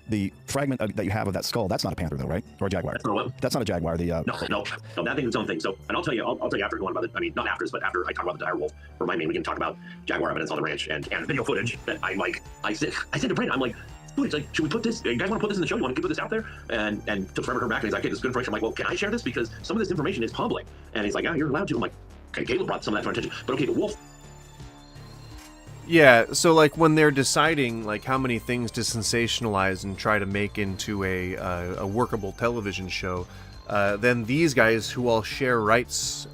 The fragment that you have of that skull, that's not a panther though, right? Or a jaguar? That's not a jaguar. No, that thing's its own thing. So, and I'll tell you after going about it. I mean, not after, but after I talk about the dire wolf, remind me, we can talk about jaguar evidence on the ranch and video footage that I said to Brandon, I'm like, dude, it's like, should we put this? You guys want to put this in the show? You want to put this out there? And took forever to come back, and he's like, okay, this is good information. I'm like, well, can I share this because some of this information is public? And he's like, yeah, you're allowed to. I'm like, okay, Caleb brought some of that to our attention, but okay, the wolf. Yeah, so like when they're deciding like how many things to sensationalize and try to make into a workable television show, then these guys who all share rights,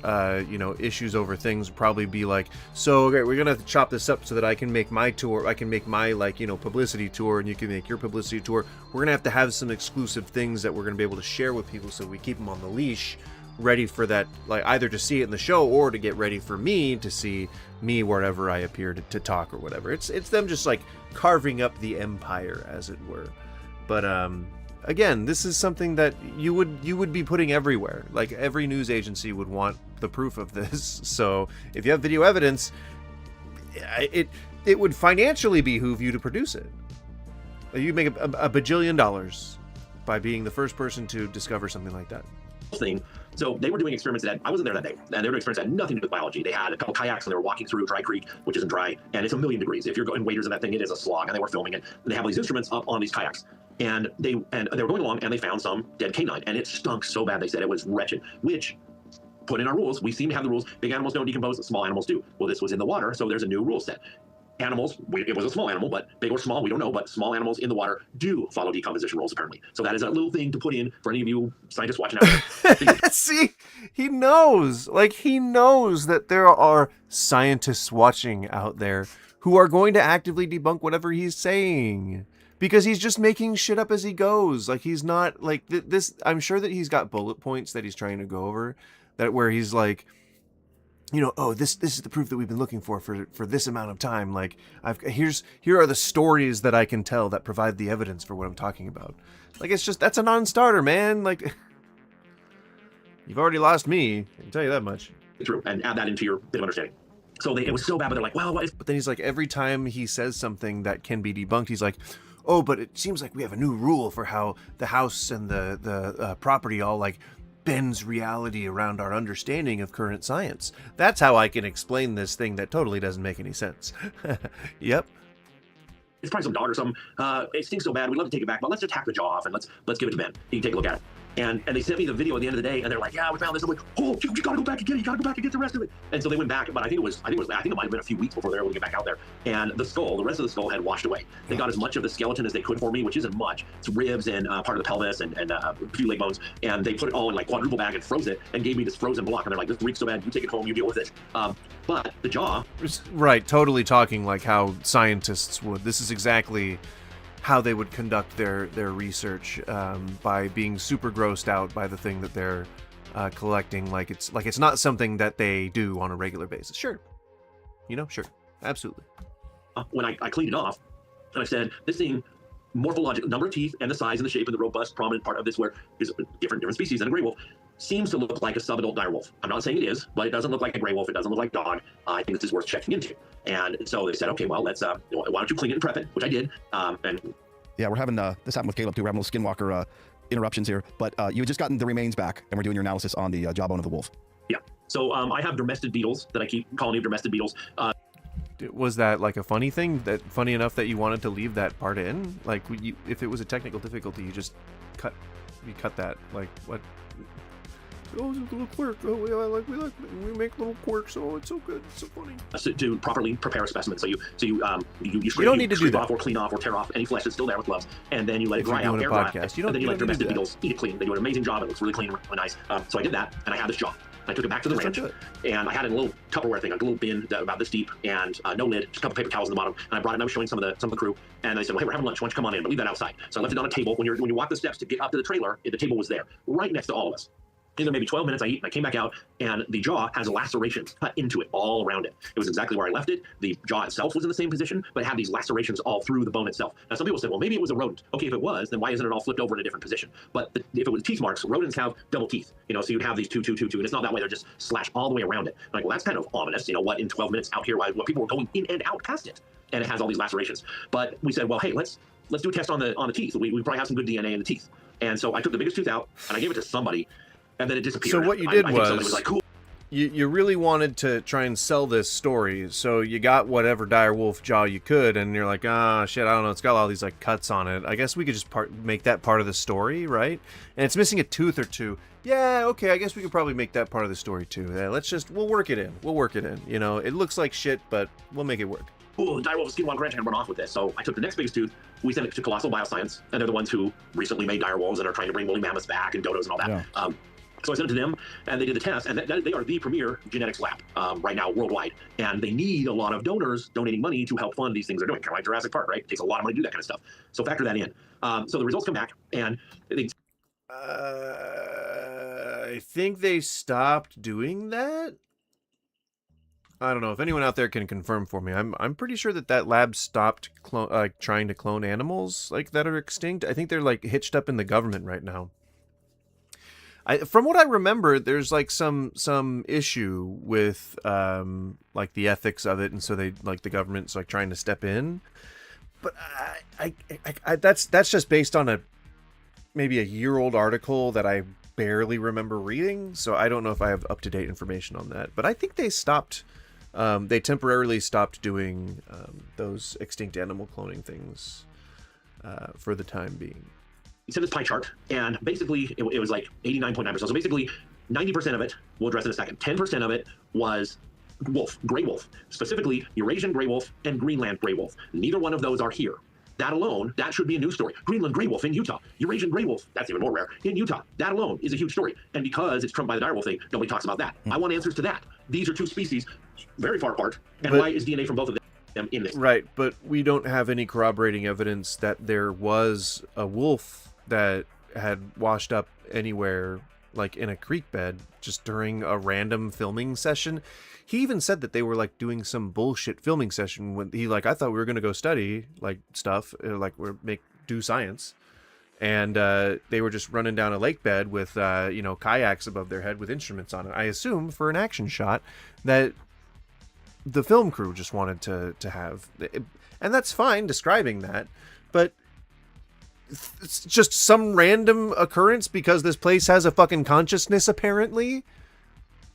issues over things would probably be like, so okay, we're gonna have to chop this up so that I can make my tour, I can make my publicity tour, and you can make your publicity tour. We're gonna have to have some exclusive things that we're gonna be able to share with people, so we keep them on the leash, ready for that, like either to see it in the show or to get ready for me to see me wherever I appear to talk or whatever. It's them just like carving up the empire, as it were. But again, this is something that you would be putting everywhere. Like every news agency would want the proof of this. So if you have video evidence, it would financially behoove you to produce it. You make a bajillion dollars by being the first person to discover something like that. Thing. So they were doing experiments that I wasn't there that day, and they were doing experiments that had nothing to do with biology. They had a couple kayaks and they were walking through Dry Creek, which isn't dry, and it's 1,000,000 degrees. If you're going waders in that thing, it is a slog. And they were filming it. And they have these instruments up on these kayaks, and they were going along, and they found some dead canine, and it stunk so bad. They said it was wretched. Which, put in our rules, we seem to have the rules. Big animals don't decompose, small animals do. Well, this was in the water, so there's a new rule set. Animals, it was a small animal, but big or small, we don't know, but small animals in the water do follow decomposition rules, apparently. So that is a little thing to put in for any of you scientists watching out. See, he knows that there are scientists watching out there who are going to actively debunk whatever he's saying, because he's just making shit up as he goes. Like, he's not like this. I'm sure that he's got bullet points that he's trying to go over, that where he's like, this is the proof that we've been looking for this amount of time. Like, here are the stories that I can tell that provide the evidence for what I'm talking about. Like, it's just, that's a non-starter, man. Like, you've already lost me, I can tell you that much. True, and add that into your bit of understanding. So it was so bad, but they're like, well, what if... But then he's like, every time he says something that can be debunked, he's like, oh, but it seems like we have a new rule for how the house and the property all like bends reality around our understanding of current science. That's how I can explain this thing that totally doesn't make any sense. Yep. It's probably some dog or something. It stinks so bad. We'd love to take it back, but let's just hack the jaw off and let's give it to Ben. He can take a look at it. And they sent me the video at the end of the day, and they're like, yeah, we found this. I'm like, oh, you gotta go back and get it. You gotta go back and get the rest of it. And so they went back, but I think it might have been a few weeks before they were able to get back out there. And the rest of the skull had washed away. They got as much of the skeleton as they could for me, which isn't much. It's ribs and part of the pelvis and a few leg bones. And they put it all in like quadruple bag and froze it and gave me this frozen block. And they're like, this reeks so bad, you take it home, you deal with it. But the jaw. Right, totally talking like how scientists would. This is exactly how they would conduct their research, by being super grossed out by the thing that they're collecting, like it's not something that they do on a regular basis. Sure, sure, absolutely. When I cleaned it off, and I said, this thing, morphological, number of teeth and the size and the shape and the robust, prominent part of this, where is different species than a gray wolf, seems to look like a subadult dire wolf. I'm not saying it is, but it doesn't look like a gray wolf. It doesn't look like dog. I think this is worth checking into. And so they said, okay, well, let's, why don't you clean it and prep it, which I did. And yeah, we're having, this happened with Caleb too. We're having little Skinwalker interruptions here, but you had just gotten the remains back, and we're doing your analysis on the jawbone of the wolf. Yeah. So I have domestic beetles that I keep, colony of domestic beetles. Was that like a funny thing, that funny enough that you wanted to leave that part in? Like, if it was a technical difficulty, you just cut that. Like, what? Oh, it's a little quirk. Oh, we make little quirks. Oh, it's so good. It's so funny. To properly prepare a specimen. So you don't need to do that. Off or clean off or tear off any flesh that's still there with gloves, and then you let it dry out, air dry, and then you let domestic beetles eat it clean. They do an amazing job. It looks really clean, really nice. So I did that, and I had this jaw. I took it back to the ranch, and I had it in a little Tupperware thing, a little bin about this deep, and no lid, just a couple paper towels in the bottom. And I brought it, and I was showing some of the crew, and they said, well, hey, we're having lunch. Why don't you come on in? But leave that outside. So I left it on a table. When you walk the steps to get up to the trailer, the table was there, right next to all of us. In there maybe 12 minutes, I eat, and I came back out, and the jaw has lacerations cut into it all around it. It was exactly where I left it. The jaw itself was in the same position, but it had these lacerations all through the bone itself. Now, some people said, well, maybe it was a rodent. Okay, if it was, then why isn't it all flipped over in a different position? But if it was teeth marks, rodents have double teeth, so you'd have these two, and it's not that way. They're just slashed all the way around it. I'm like, well, that's kind of ominous. What, in 12 minutes out here, what people were going in and out past it, and it has all these lacerations. But we said, well, hey, let's do a test on the teeth. We probably have some good DNA in the teeth. And so I took the biggest tooth out, and I gave it to somebody, and then it disappeared. So what you did was like, cool. You really wanted to try and sell this story, so you got whatever dire wolf jaw you could, and you're like, shit, I don't know, it's got all these like cuts on it. I guess we could just make that part of the story, right? And it's missing a tooth or two. Yeah, okay, I guess we could probably make that part of the story too. Yeah, we'll work it in. It looks like shit, but we'll make it work. Cool, the dire wolf Skinwalker Ranch, I can run off with this. So I took the next biggest tooth, we sent it to Colossal Bioscience, and they're the ones who recently made dire wolves and are trying to bring woolly mammoths back and dodos and all that. Yeah. So I sent it to them, and they did the test, and they are the premier genetics lab right now worldwide. And they need a lot of donors donating money to help fund these things they're doing, kind of like Jurassic Park, right? It takes a lot of money to do that kind of stuff. So factor that in. So the results come back, and they I think they stopped doing that. I don't know if anyone out there can confirm for me. I'm pretty sure that lab stopped trying to clone animals like that are extinct. I think they're like hitched up in the government right now. From what I remember, there's like some issue with like the ethics of it, and so the government's like trying to step in. But that's just based on maybe a year-old article that I barely remember reading, so I don't know if I have up-to-date information on that. But I think they stopped. They temporarily stopped doing those extinct animal cloning things for the time being. He sent this pie chart, and basically it was like 89.9%. So basically 90% of it, we'll address in a second. 10% of it was wolf, gray wolf, specifically Eurasian gray wolf and Greenland gray wolf. Neither one of those are here. That alone, that should be a news story. Greenland gray wolf in Utah. Eurasian gray wolf, that's even more rare, in Utah. That alone is a huge story. And because it's trumped by the direwolf thing, nobody talks about that. I want answers to that. These are two species very far apart. And why is DNA from both of them in this? Right, but we don't have any corroborating evidence that there was a wolf that had washed up anywhere, like in a creek bed, just during a random filming session. He even said that they were like doing some bullshit filming session when I thought we were going to go study like stuff, like do science. And they were just running down a lake bed with, kayaks above their head with instruments on it. I assume for an action shot that the film crew just wanted to have. And that's fine describing that, but it's just some random occurrence because this place has a fucking consciousness, apparently.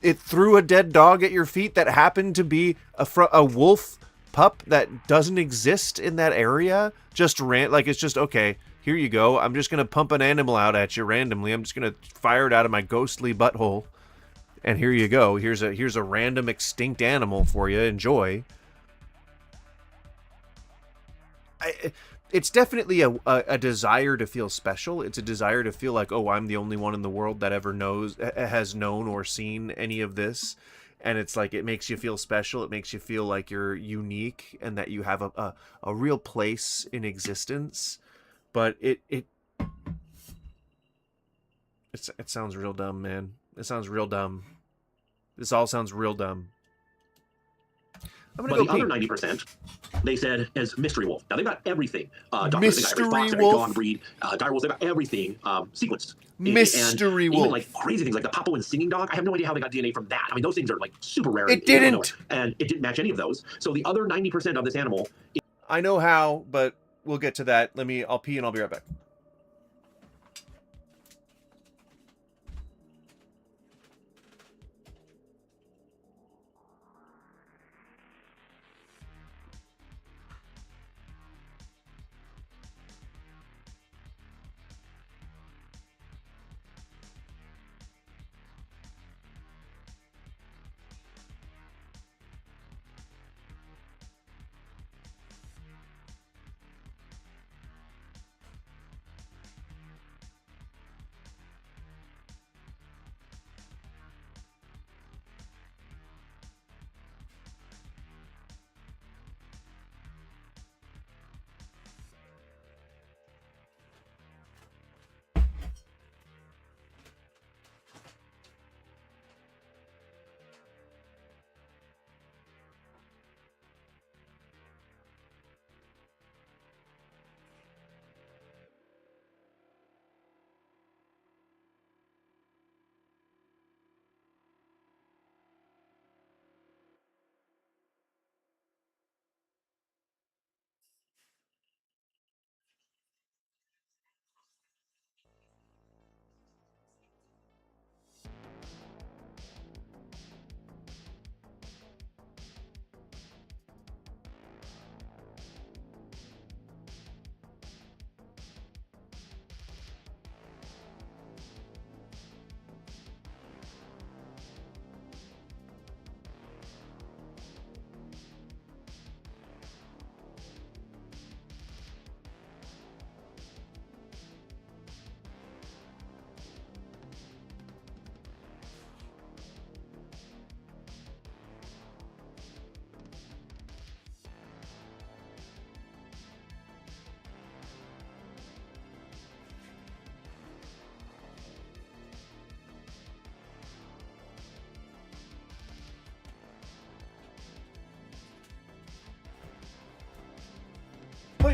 It threw a dead dog at your feet that happened to be a wolf pup that doesn't exist in that area. It's just, okay, here you go. I'm just going to pump an animal out at you randomly. I'm just going to fire it out of my ghostly butthole. And here you go. Here's a random extinct animal for you. Enjoy. It's definitely a desire to feel special. It's a desire to feel like, oh, I'm the only one in the world that ever has known or seen any of this. And it's like, it makes you feel special. It makes you feel like you're unique and that you have a real place in existence. But it sounds real dumb, man. It sounds real dumb. This all sounds real dumb. But the other 90%, they said, is mystery wolf. Now, they've got everything. Mystery wolf. Dog breed, dire wolves, they've got everything sequenced. Mystery wolf. Even like crazy things like the Papuan singing dog. I have no idea how they got DNA from that. I mean, those things are like super rare. It didn't. And it didn't match any of those. So the other 90% of this animal. I know how, but we'll get to that. I'll pee and I'll be right back.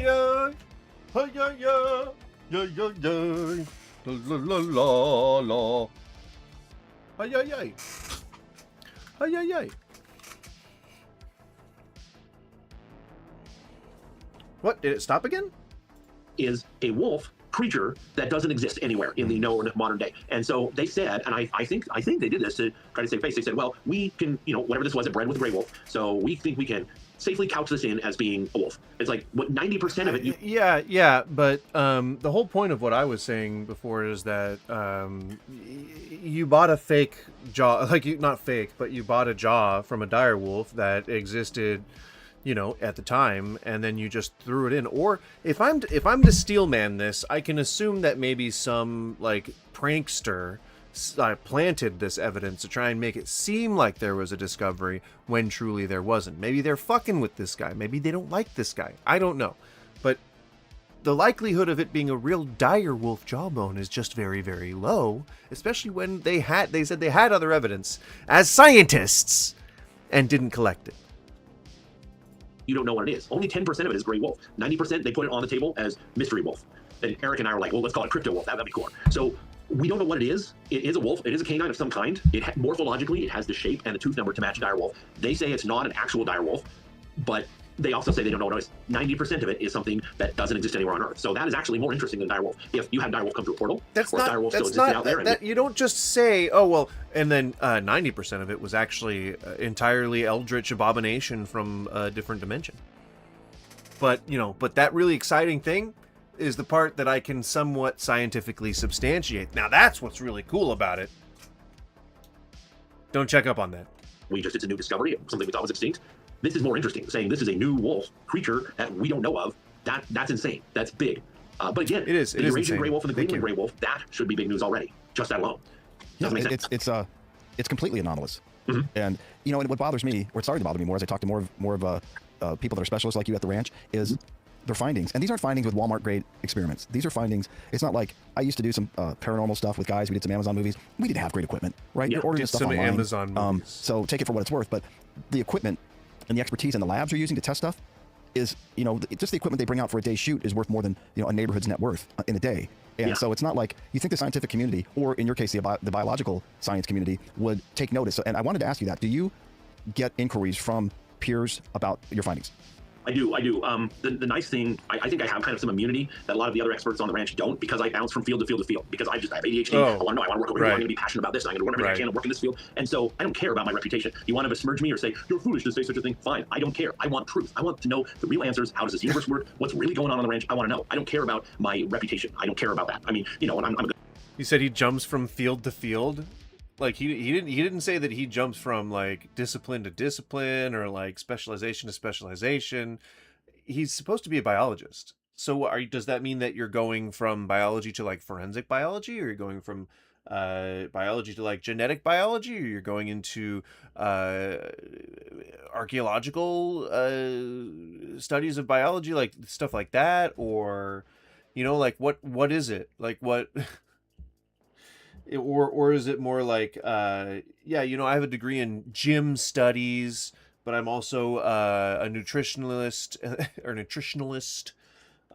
yeah, hey, yeah, yeah, yeah, yeah, yeah, la la la la, hey, yeah, yeah, hey, yeah, yeah. What, did it stop again? Is a wolf creature that doesn't exist anywhere in the known modern day. And so they said, and I think they did this to try to save face. They said, well, we can, whatever this was, it bred with a gray wolf. So we think we can safely couch this in as being a wolf. It's like, what, 90% of it? Yeah, but the whole point of what I was saying before is that you bought a fake jaw, not fake, but you bought a jaw from a dire wolf that existed, at the time, and then you just threw it in. Or if I'm to steelman this, I can assume that maybe some prankster planted this evidence to try and make it seem like there was a discovery when truly there wasn't. Maybe they're fucking with this guy. Maybe they don't like this guy. I don't know. But the likelihood of it being a real dire wolf jawbone is just very, very low, especially when they said they had other evidence as scientists and didn't collect it. You don't know what it is. Only 10% of it is gray wolf. 90% they put it on the table as mystery wolf. And Eric and I were like, well, let's call it crypto wolf. That'd be cool. So we don't know what it is. It is a wolf. It is a canine of some kind. Morphologically, it has the shape and the tooth number to match a dire wolf. They say it's not an actual dire wolf, but they also say they don't know what it is. 90% of it is something that doesn't exist anywhere on Earth. So that is actually more interesting than dire wolf. If you had dire wolf come through a portal, dire wolf still existed out there. You don't just say, oh, well, and then 90% of it was actually entirely eldritch abomination from a different dimension. But, but that really exciting thing is the part that I can somewhat scientifically substantiate. Now, that's what's really cool about it. Don't check up on that. It's a new discovery of something we thought was extinct. This is more interesting, saying this is a new wolf creature that we don't know of. That's insane. That's big. But again, it is. The Eurasian gray wolf and the Greenland gray wolf, that should be big news already. Just that alone. It's completely anomalous. Mm-hmm. And what bothers me, or it's starting to bother me more as I talk to more of people that are specialists like you at the ranch, is their findings. And these aren't findings with Walmart grade experiments. These are findings. It's not like I used to do some paranormal stuff with guys. We did some Amazon movies. We didn't have great equipment, right? Yeah, You're ordering stuff online. Amazon movies. So take it for what it's worth. But the equipment and the expertise and the labs are using to test stuff is, just the equipment they bring out for a day's shoot is worth more than, a neighborhood's net worth in a day. And so it's not like you think the scientific community, or in your case, the biological science community, would take notice. And I wanted to ask you that. Do you get inquiries from peers about your findings? I do. The nice thing, I think I have kind of some immunity that a lot of the other experts on the ranch don't, because I bounce from field to field to field, because I have ADHD. I want to work over here. I'm going to be passionate about this. And I'm going to learn everything I can and work in this field. And so I don't care about my reputation. You want to besmirch me or say, you're foolish to say such a thing? Fine. I don't care. I want truth. I want to know the real answers. How does this universe work? What's really going on the ranch? I want to know. I don't care about my reputation. I don't care about that. I mean, and I'm good. You said he jumps from field to field? He didn't say that he jumps from discipline to discipline or specialization to specialization. He's supposed to be a biologist. So does that mean that you're going from biology to forensic biology, or you're going from biology to genetic biology, or you're going into archaeological studies of biology, stuff like that? Or, what is it? Or is it more I have a degree in gym studies, but I'm also a nutritionalist,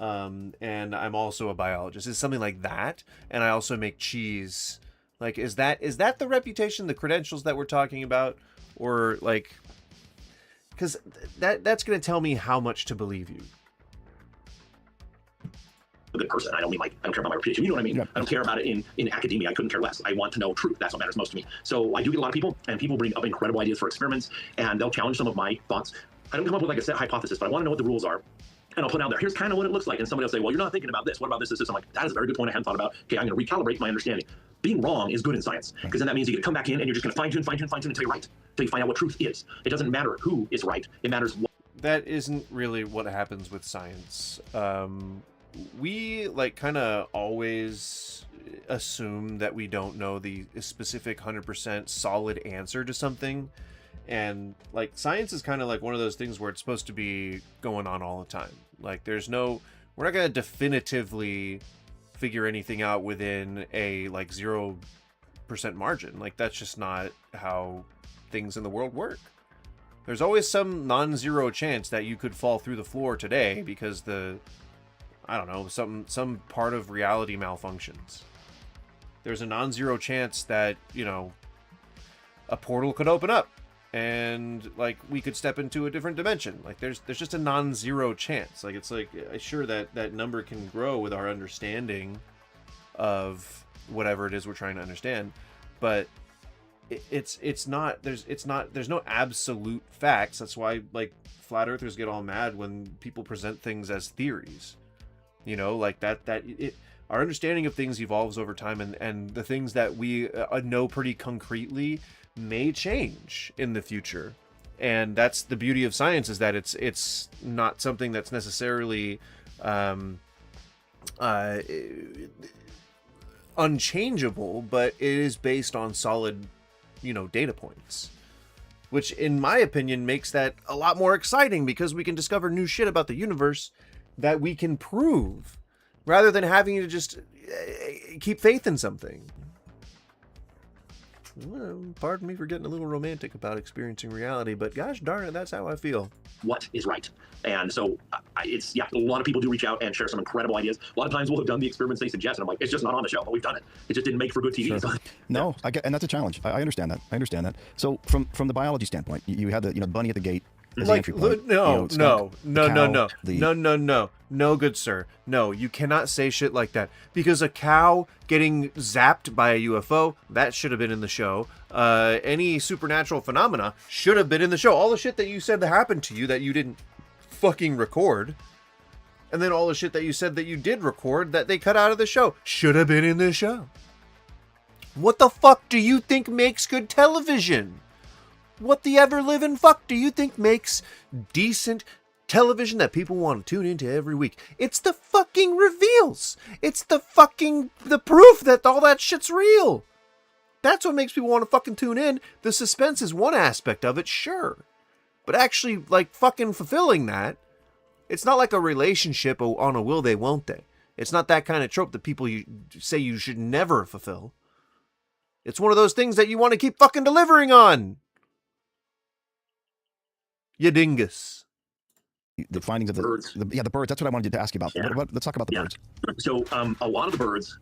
and I'm also a biologist. It's something like that, and I also make cheese. Is that the reputation, the credentials that we're talking about, or because that's going to tell me how much to believe you. A good person. I don't care about my reputation. You know what I mean? Yeah. I don't care about it in academia. I couldn't care less. I want to know truth. That's what matters most to me. So I do get a lot of people, and people bring up incredible ideas for experiments, and they'll challenge some of my thoughts. I don't come up with a set hypothesis, but I want to know what the rules are. And I'll put it out there. Here's kind of what it looks like. And somebody will say, well, you're not thinking about this. What about this? I'm like, that is a very good point I hadn't thought about. Okay, I'm going to recalibrate my understanding. Being wrong is good in science, because then that means you get to come back in and you're just going to fine tune until you're right, until you find out what truth is. It doesn't matter who is right. It matters what. That isn't really what happens with science. We kind of always assume that we don't know the specific 100% solid answer to something. And science is kind of one of those things where it's supposed to be going on all the time. We're not going to definitively figure anything out within a 0% margin. That's just not how things in the world work. There's always some non-zero chance that you could fall through the floor today because I don't know, some part of reality malfunctions. There's a non-zero chance that, you know, a portal could open up and like we could step into a different dimension. Like there's just a non-zero chance. Like it's like sure that number can grow with our understanding of whatever it is we're trying to understand, but there's no absolute facts. That's why like flat earthers get all mad when people present things as theories. You know, like our understanding of things evolves over time, and the things that we know pretty concretely may change in the future. And that's the beauty of science, is that it's not something that's necessarily unchangeable, but it is based on solid, you know, data points, which in my opinion makes that a lot more exciting, because we can discover new shit about the universe that we can prove rather than having to just keep faith in something. Well, pardon me for getting a little romantic about experiencing reality, but gosh darn it, that's how I feel. What is right? And so it's, yeah, a lot of people do reach out and share some incredible ideas. A lot of times we'll have done the experiments they suggest, and I'm like, it's just not on the show, but we've done it. It just didn't make for good TV. Sure. So, no, I get, and that's a challenge. I understand that. So from the biology standpoint, you had the bunny at the gate. Like, no, good sir. No, you cannot say shit like that, because a cow getting zapped by a UFO, that should have been in the show. Any supernatural phenomena should have been in the show. All the shit that you said that happened to you that you didn't fucking record, and then all the shit that you said that you did record that they cut out of the show, should have been in the show. What the fuck do you think makes good television? What the ever-living fuck do you think makes decent television that people want to tune into every week? It's the fucking reveals. It's the proof that all that shit's real. That's what makes people want to fucking tune in. The suspense is one aspect of it, sure. But actually, like, fucking fulfilling that, it's not like a relationship on a will they, won't they. It's not that kind of trope that people say you should never fulfill. It's one of those things that you want to keep fucking delivering on. You dingus. The findings of the birds. The birds. That's what I wanted to ask you about. Yeah. Let's talk about the birds. So a lot of the birds,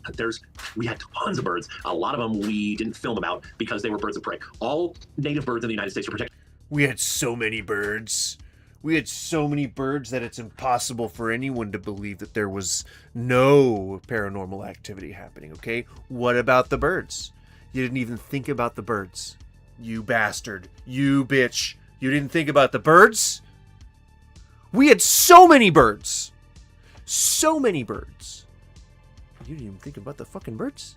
we had tons of birds. A lot of them we didn't film about because they were birds of prey. All native birds in the United States are protected. We had so many birds. We had so many birds that it's impossible for anyone to believe that there was no paranormal activity happening, okay? What about the birds? You didn't even think about the birds. You bastard. You bitch. You didn't think about the birds? We had so many birds. So many birds. You didn't even think about the fucking birds?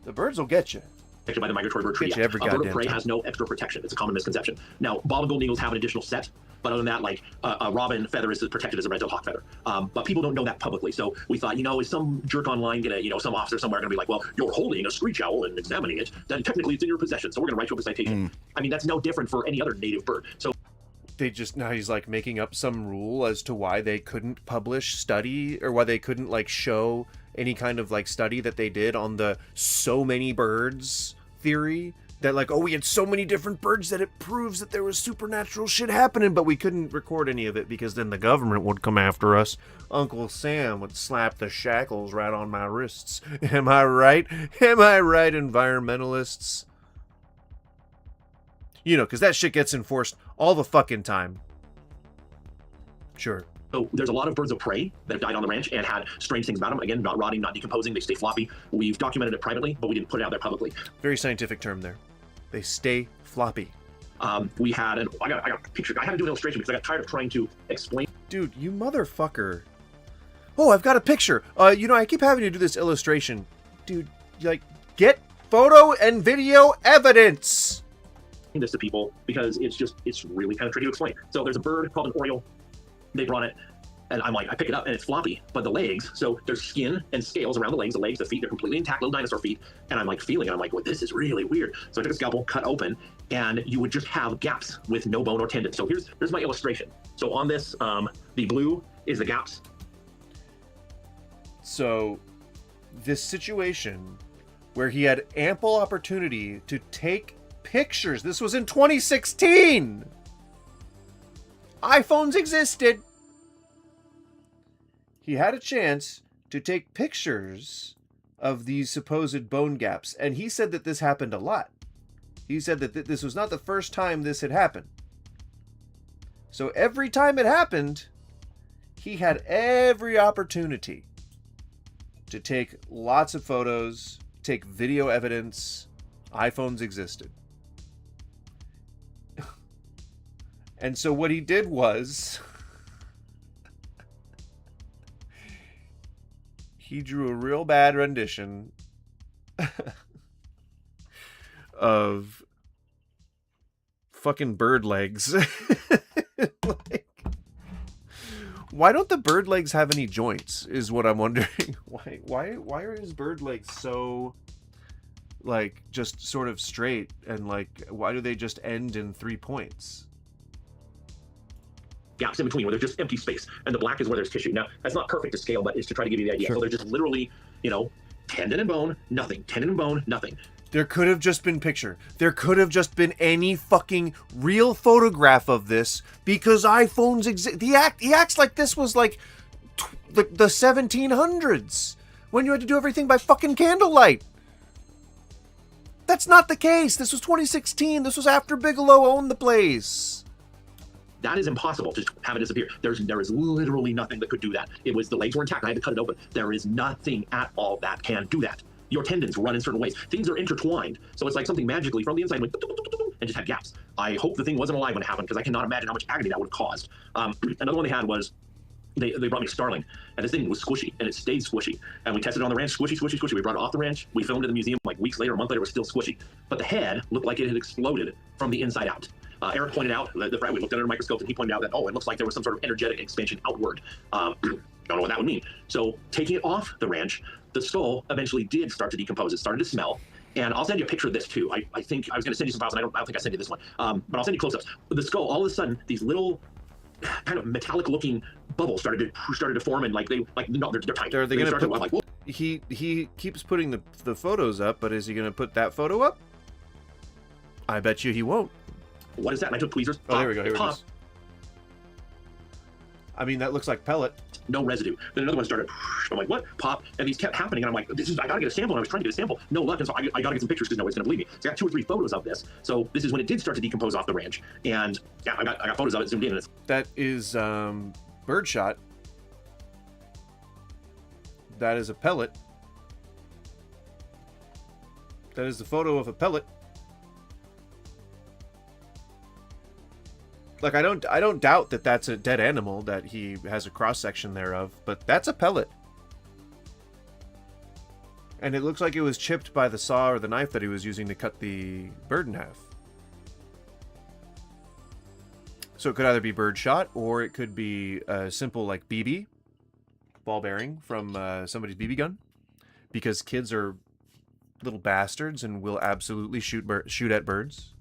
The birds will get you. By the Migratory Bird Treaty. A bird of prey has no extra protection. It's a common misconception. Now, bob and golden eagles have an additional set, but other than that, like a robin feather is protected as a red-tailed hawk feather. But people don't know that publicly. So we thought, is some jerk online gonna, some officer somewhere gonna be like, well, you're holding a screech owl and examining it, then technically it's in your possession. So we're gonna write you up a citation. I mean, that's no different for any other native bird. So now he's like making up some rule as to why they couldn't publish study, or why they couldn't like show any kind of like study that they did on the so many birds theory, that like, we had so many different birds that it proves that there was supernatural shit happening, but we couldn't record any of it because then the government would come after us. Uncle Sam would slap the shackles right on my wrists. Am I right? Am I right, environmentalists? Because that shit gets enforced all the fucking time. Sure. So there's a lot of birds of prey that have died on the ranch and had strange things about them. Again, not rotting, not decomposing. They stay floppy. We've documented it privately, but we didn't put it out there publicly. Very scientific term there. They stay floppy. We had, I got a picture. I had to do an illustration because I got tired of trying to explain. Dude, you motherfucker. Oh, I've got a picture. I keep having to do this illustration. Dude, get photo and video evidence. This to people because it's really kind of tricky to explain. So there's a bird called an oriole. They brought it, and I'm like, I pick it up, and it's floppy, but the legs, so there's skin and scales around the legs, the feet, they're completely intact, little dinosaur feet, and I'm like feeling it, I'm like, well, this is really weird. So I took a scalpel, cut open, and you would just have gaps with no bone or tendon. So here's my illustration. So on this, the blue is the gaps. So this situation where he had ample opportunity to take pictures. This was in 2016. iPhones existed. He had a chance to take pictures of these supposed bone gaps, and he said that this happened a lot. He said that this was not the first time this had happened. So every time it happened, he had every opportunity to take lots of photos, take video evidence. iPhones existed. And so what he did was he drew a real bad rendition of fucking bird legs. Like, why don't the bird legs have any joints is what I'm wondering. Why are his bird legs so like just sort of straight, and like why do they just end in 3 points? Gaps in between where there's just empty space, and the black is where there's tissue. Now, that's not perfect to scale, but it's to try to give you the idea. Sure. So they're just literally, tendon and bone, nothing. Tendon and bone, nothing. There could have just been picture. There could have just been any fucking real photograph of this, because iPhones exist. He acts like this was like the 1700s, when you had to do everything by fucking candlelight. That's not the case. This was 2016. This was after Bigelow owned the place. That is impossible to have it disappear. There is literally nothing that could do that. It was the legs were intact. I had to cut it open. There is nothing at all that can do that. Your tendons run in certain ways. Things are intertwined. So it's like something magically from the inside went and just had gaps. I hope the thing wasn't alive when it happened, because I cannot imagine how much agony that would have caused. Another one they had was they brought me Starling, and this thing was squishy, and it stayed squishy. And we tested it on the ranch, squishy, squishy, squishy. We brought it off the ranch. We filmed it in the museum like weeks later, a month later, it was still squishy. But the head looked like it had exploded from the inside out. Eric pointed out, we looked at it under a microscope, and he pointed out that, it looks like there was some sort of energetic expansion outward. Don't know what that would mean. So taking it off the ranch, the skull eventually did start to decompose. It started to smell. And I'll send you a picture of this too. I think I was going to send you some files, and I don't think I sent you this one. But I'll send you close-ups. The skull, all of a sudden, these little kind of metallic-looking bubbles started to form, and they're tiny. Are they going to put? Like, he keeps putting the photos up, but is he going to put that photo up? I bet you he won't. What is that? And I took tweezers. Oh, there we go. Here it is. I mean, that looks like pellet. No residue. Then another one started. I'm like, what? Pop. And these kept happening. And I'm like, I got to get a sample. And I was trying to get a sample. No luck. And so I got to get some pictures because nobody's going to believe me. So I got 2 or 3 photos of this. So this is when it did start to decompose off the ranch. And yeah, I got photos of it zoomed in. And that is birdshot. That is a pellet. That is the photo of a pellet. Like, I don't doubt that that's a dead animal that he has a cross section thereof, but that's a pellet. And it looks like it was chipped by the saw or the knife that he was using to cut the bird in half. So it could either be birdshot, or it could be a simple like BB, ball bearing from somebody's BB gun, because kids are little bastards and will absolutely shoot at birds.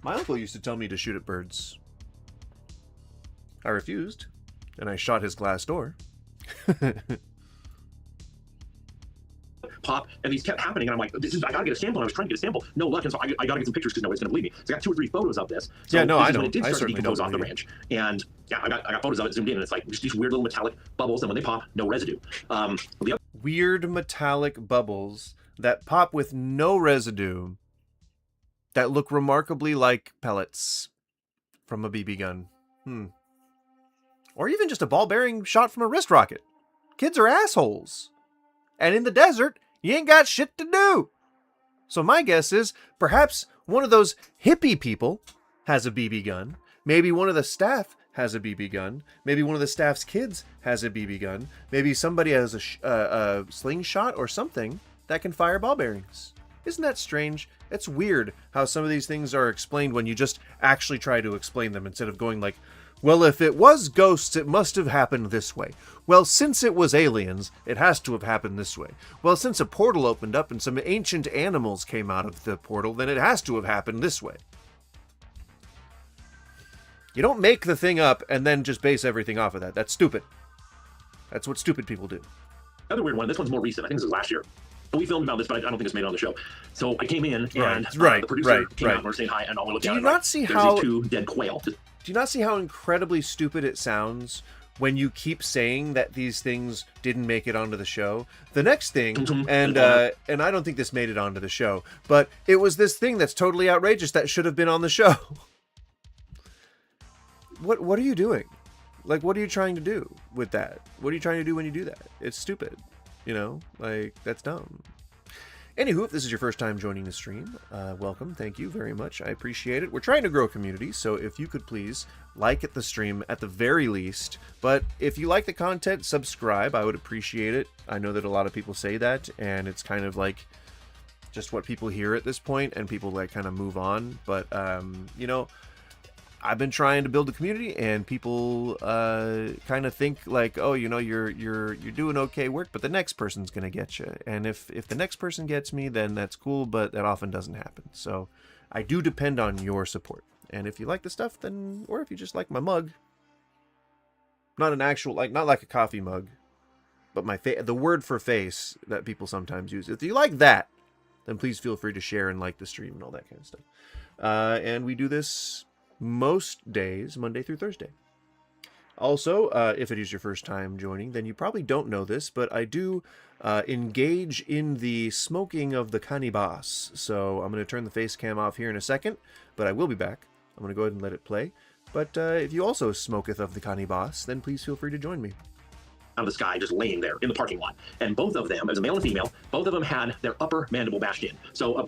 My uncle used to tell me to shoot at birds. I refused, and I shot his glass door. Pop, and these kept happening, and I'm like, I gotta get a sample. And I was trying to get a sample, no luck, and so I gotta get some pictures because nobody's gonna believe me. So I got 2 or 3 photos of this. So yeah, no, this I know. When it did I start to certainly decompose don't off the ranch, and yeah, I got photos of it zoomed in, and it's like these weird little metallic bubbles, and when they pop, no residue. Weird metallic bubbles that pop with no residue, that look remarkably like pellets from a BB gun. Or even just a ball bearing shot from a wrist rocket. Kids are assholes. And in the desert, you ain't got shit to do. So my guess is perhaps one of those hippie people has a BB gun. Maybe one of the staff has a BB gun. Maybe one of the staff's kids has a BB gun. Maybe somebody has a slingshot or something that can fire ball bearings. Isn't that strange? It's weird how some of these things are explained when you just actually try to explain them instead of going like, well, if it was ghosts, it must have happened this way. Well, since it was aliens, it has to have happened this way. Well, since a portal opened up and some ancient animals came out of the portal, then it has to have happened this way. You don't make the thing up and then just base everything off of that. That's stupid. That's what stupid people do. Another weird one, this one's more recent. I think this was last year. we filmed about this, but I don't think it's made it on the show. So I came in, and Right, the producer right, came right. out and we're saying hi, and all we looked Do down you and not like, see there's how- these two dead quail. Do you not see how incredibly stupid it sounds when you keep saying that these things didn't make it onto the show? The next thing, and I don't think this made it onto the show, but it was this thing that's totally outrageous that should have been on the show. What are you doing? Like, what are you trying to do with that? What are you trying to do when you do that? It's stupid. You know, like, that's dumb. Anywho, if this is your first time joining the stream, welcome. Thank you very much. I appreciate it. We're trying to grow a community, so if you could please like the stream at the very least. But if you like the content, subscribe. I would appreciate it. I know that a lot of people say that, and it's kind of like just what people hear at this point, and people like kind of move on. But you know, I've been trying to build a community, and people kind of think like, oh, you know, you're doing okay work, but the next person's gonna get you. And if the next person gets me, then that's cool, but that often doesn't happen. So I do depend on your support. And if you like the stuff, then, or if you just like my mug, not an actual, like, not like a coffee mug, but my the word for face that people sometimes use. If you like that, then please feel free to share and like the stream and all that kind of stuff. And we do this most days, Monday through Thursday. Also, if it is your first time joining, then you probably don't know this, but I do engage in the smoking of the cannabis. So I'm going to turn the face cam off here in a second, but I will be back. I'm going to go ahead and let it play. But if you also smoketh of the cannabis, then please feel free to join me. Out of the sky, just laying there in the parking lot. And both of them, as a male and female, both of them had their upper mandible bashed in. So, a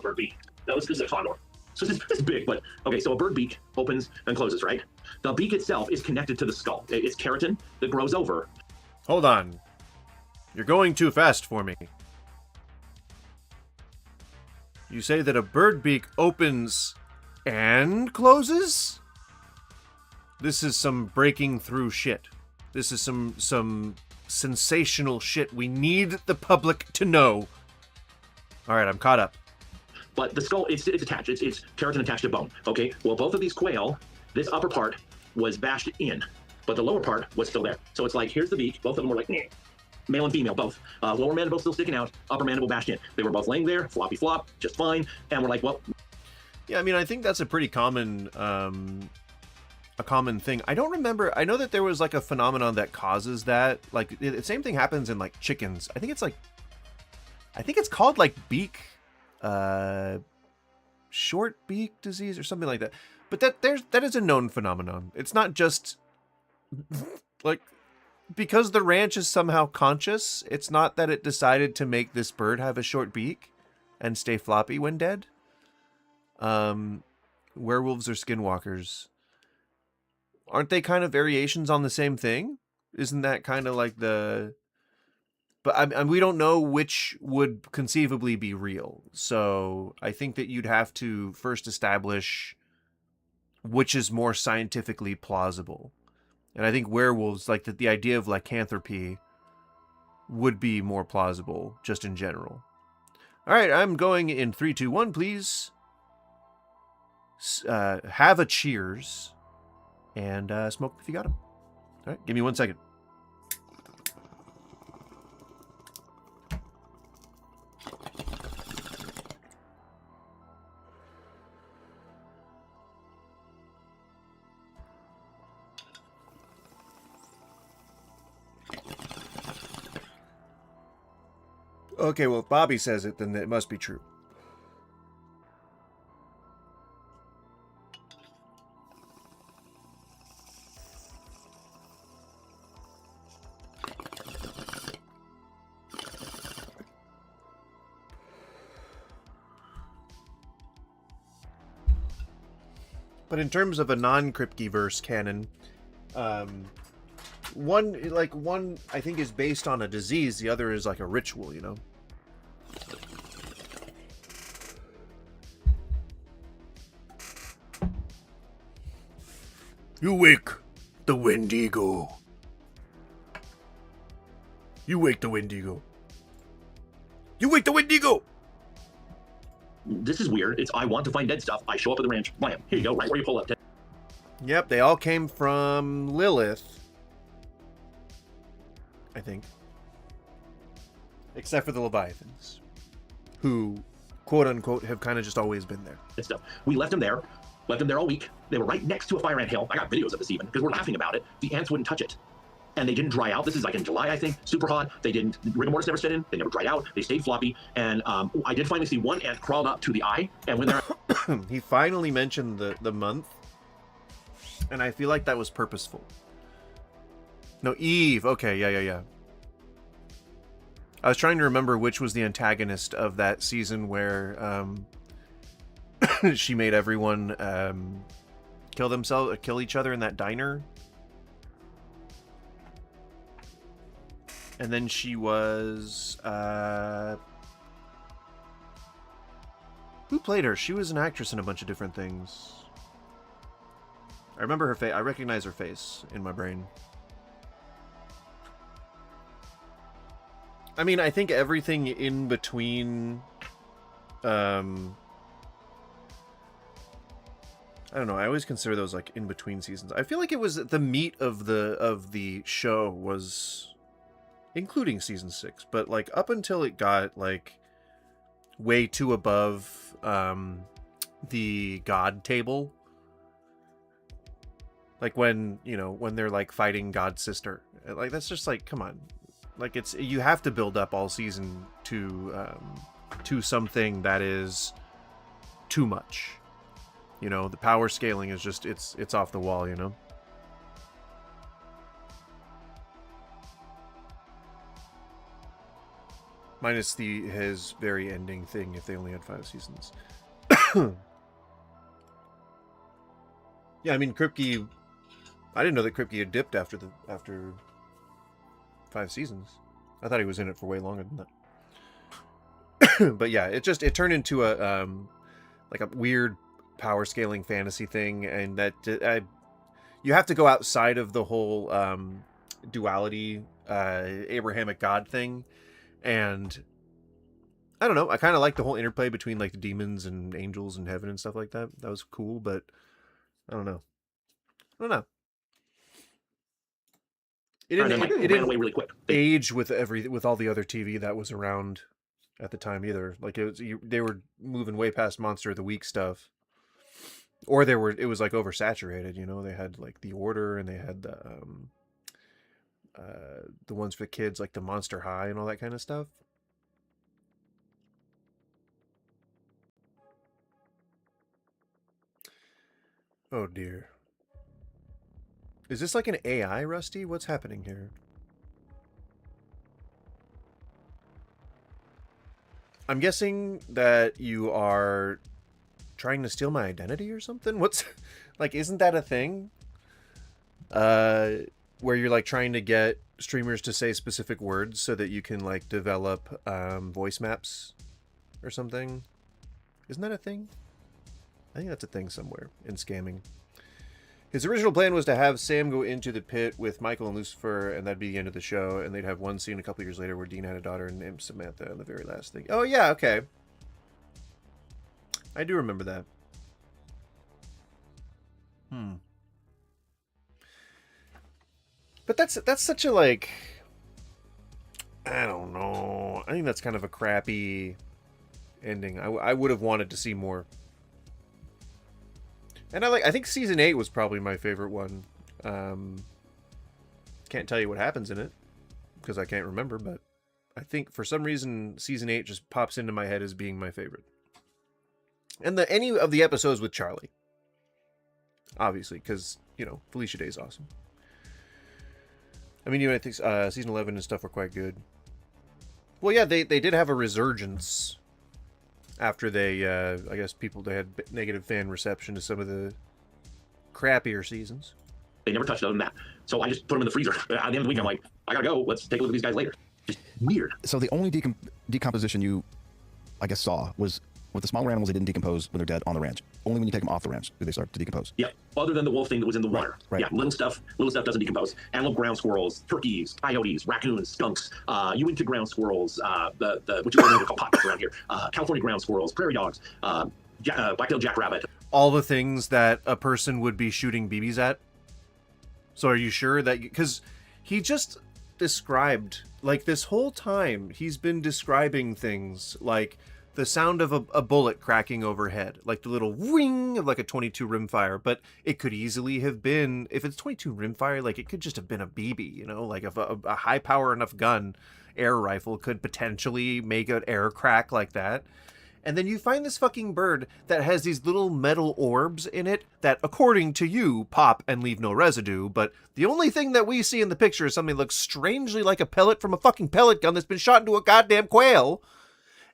bird beak. No, this is a condor. So it's big, but okay. So a bird beak opens and closes, right? The beak itself is connected to the skull. It's keratin that grows over. Hold on. You're going too fast for me. You say that a bird beak opens and closes? This is some breaking through shit. This is some sensational shit we need the public to know. All right, I'm caught up. But the skull, it's attached. It's keratin attached to bone. Okay. Well, both of these quail, this upper part was bashed in, but the lower part was still there. So it's like, here's the beak. Both of them were like, "Nyeh." Male and female, both. Lower mandible still sticking out, upper mandible bashed in. They were both laying there, floppy flop, just fine. And we're like, well. Yeah, I mean, I think that's a pretty common, a common thing. I don't remember. I know that there was like a phenomenon that causes that. Like, the same thing happens in like chickens. I think it's called like beak, short beak disease or something like that. But that is a known phenomenon. It's not just like, because the ranch is somehow conscious. It's not that it decided to make this bird have a short beak and stay floppy when dead. Werewolves or skinwalkers, aren't they kind of variations on the same thing? Isn't that kind of like the... But we don't know which would conceivably be real. So I think that you'd have to first establish which is more scientifically plausible. And I think werewolves, like the idea of lycanthropy, would be more plausible just in general. All right, I'm going in 3, 2, 1, please. Have a cheers and smoke if you got them. All right, give me 1 second. Okay, well, if Bobby says it, then it must be true. But in terms of a non-Kripke-verse canon, one I think is based on a disease, the other is like a ritual, you know? You wake the Wendigo. You wake the Wendigo. You wake the Wendigo! This is weird. It's, I want to find dead stuff. I show up at the ranch. Blam. Here you go. Right where you pull up. Yep, they all came from Lilith, I think. Except for the Leviathans, who, quote unquote, have kind of just always been there. And stuff. We left them there all week. They were right next to a fire ant hill. I got videos of this even, because we're laughing about it. The ants wouldn't touch it. And they didn't dry out. This is like in July, I think, super hot. They didn't, rigor mortis never set in. They never dried out. They stayed floppy. And I did finally see one ant crawled up to the eye. And when they're... He finally mentioned the month. And I feel like that was purposeful. No, Eve. Okay, yeah. I was trying to remember which was the antagonist of that season where she made everyone kill each other in that diner. And then she was who played her? She was an actress in a bunch of different things. I remember her face. I recognize her face in my brain. I mean, I think everything in between I don't know. I always consider those like in between seasons. I feel like it was the meat of the show was including season 6, but like up until it got like way too above the god table, like when they're like fighting God's sister, like that's just like, come on, like it's, you have to build up all season to something that is too much. The power scaling is just it's off the wall. Minus his very ending thing if they only had 5 seasons. Yeah, I mean Kripke, I didn't know that Kripke had dipped after 5 seasons. I thought he was in it for way longer than that. But yeah, it turned into a like a weird power scaling fantasy thing, and that you have to go outside of the whole duality Abrahamic God thing. And I don't know, I kind of like the whole interplay between like the demons and angels and heaven and stuff like that. That was cool, but I don't know. It didn't away really quick. age with all the other TV that was around at the time either. Like they were moving way past Monster of the Week stuff, or it was like oversaturated. They had like The Order, and they had the ones for the kids, like the Monster High and all that kind of stuff. Oh dear. Is this like an AI, Rusty? What's happening here? I'm guessing that you are trying to steal my identity or something? What's like, isn't that a thing? Where you're like trying to get streamers to say specific words so that you can like develop voice maps or something. Isn't that a thing? I think that's a thing somewhere in scamming. His original plan was to have Sam go into the pit with Michael and Lucifer, and that'd be the end of the show, and they'd have one scene a couple years later where Dean had a daughter named Samantha on the very last thing. Oh yeah, okay. I do remember that. But that's such a, like, I don't know. I think that's kind of a crappy ending. I would have wanted to see more. And I think season 8 was probably my favorite one. Can't tell you what happens in it because I can't remember, but I think for some reason season 8 just pops into my head as being my favorite. And any of the episodes with Charlie. Obviously, because, Felicia Day's awesome. I mean, I think season 11 and stuff were quite good. Well, yeah, they did have a resurgence after they, I guess they had negative fan reception to some of the crappier seasons. They never touched other than that. So I just put them in the freezer. At the end of the week, I'm like, I gotta go. Let's take a look at these guys later. Just weird. So the only decomposition you, I guess, saw was with the smaller animals. They didn't decompose when they're dead on the ranch. Only when you take them off the ranch do they start to decompose. Yeah, other than the wolf thing that was in the water. Right. Yeah, little stuff doesn't decompose. Antelope ground squirrels, turkeys, coyotes, raccoons, skunks, Uinta ground squirrels, which is what we call pockets around here, California ground squirrels, prairie dogs, black-tailed jackrabbit. All the things that a person would be shooting BBs at. So are you sure that... Because he just described... Like, this whole time, he's been describing things like the sound of a bullet cracking overhead, like the little wing of like a 22 rimfire. But it could easily have been, if it's 22 rimfire, like it could just have been a BB, you know, like if a high power enough gun, air rifle could potentially make an air crack like that. And then you find this fucking bird that has these little metal orbs in it that, according to you, pop and leave no residue. But the only thing that we see in the picture is something that looks strangely like a pellet from a fucking pellet gun that's been shot into a goddamn quail.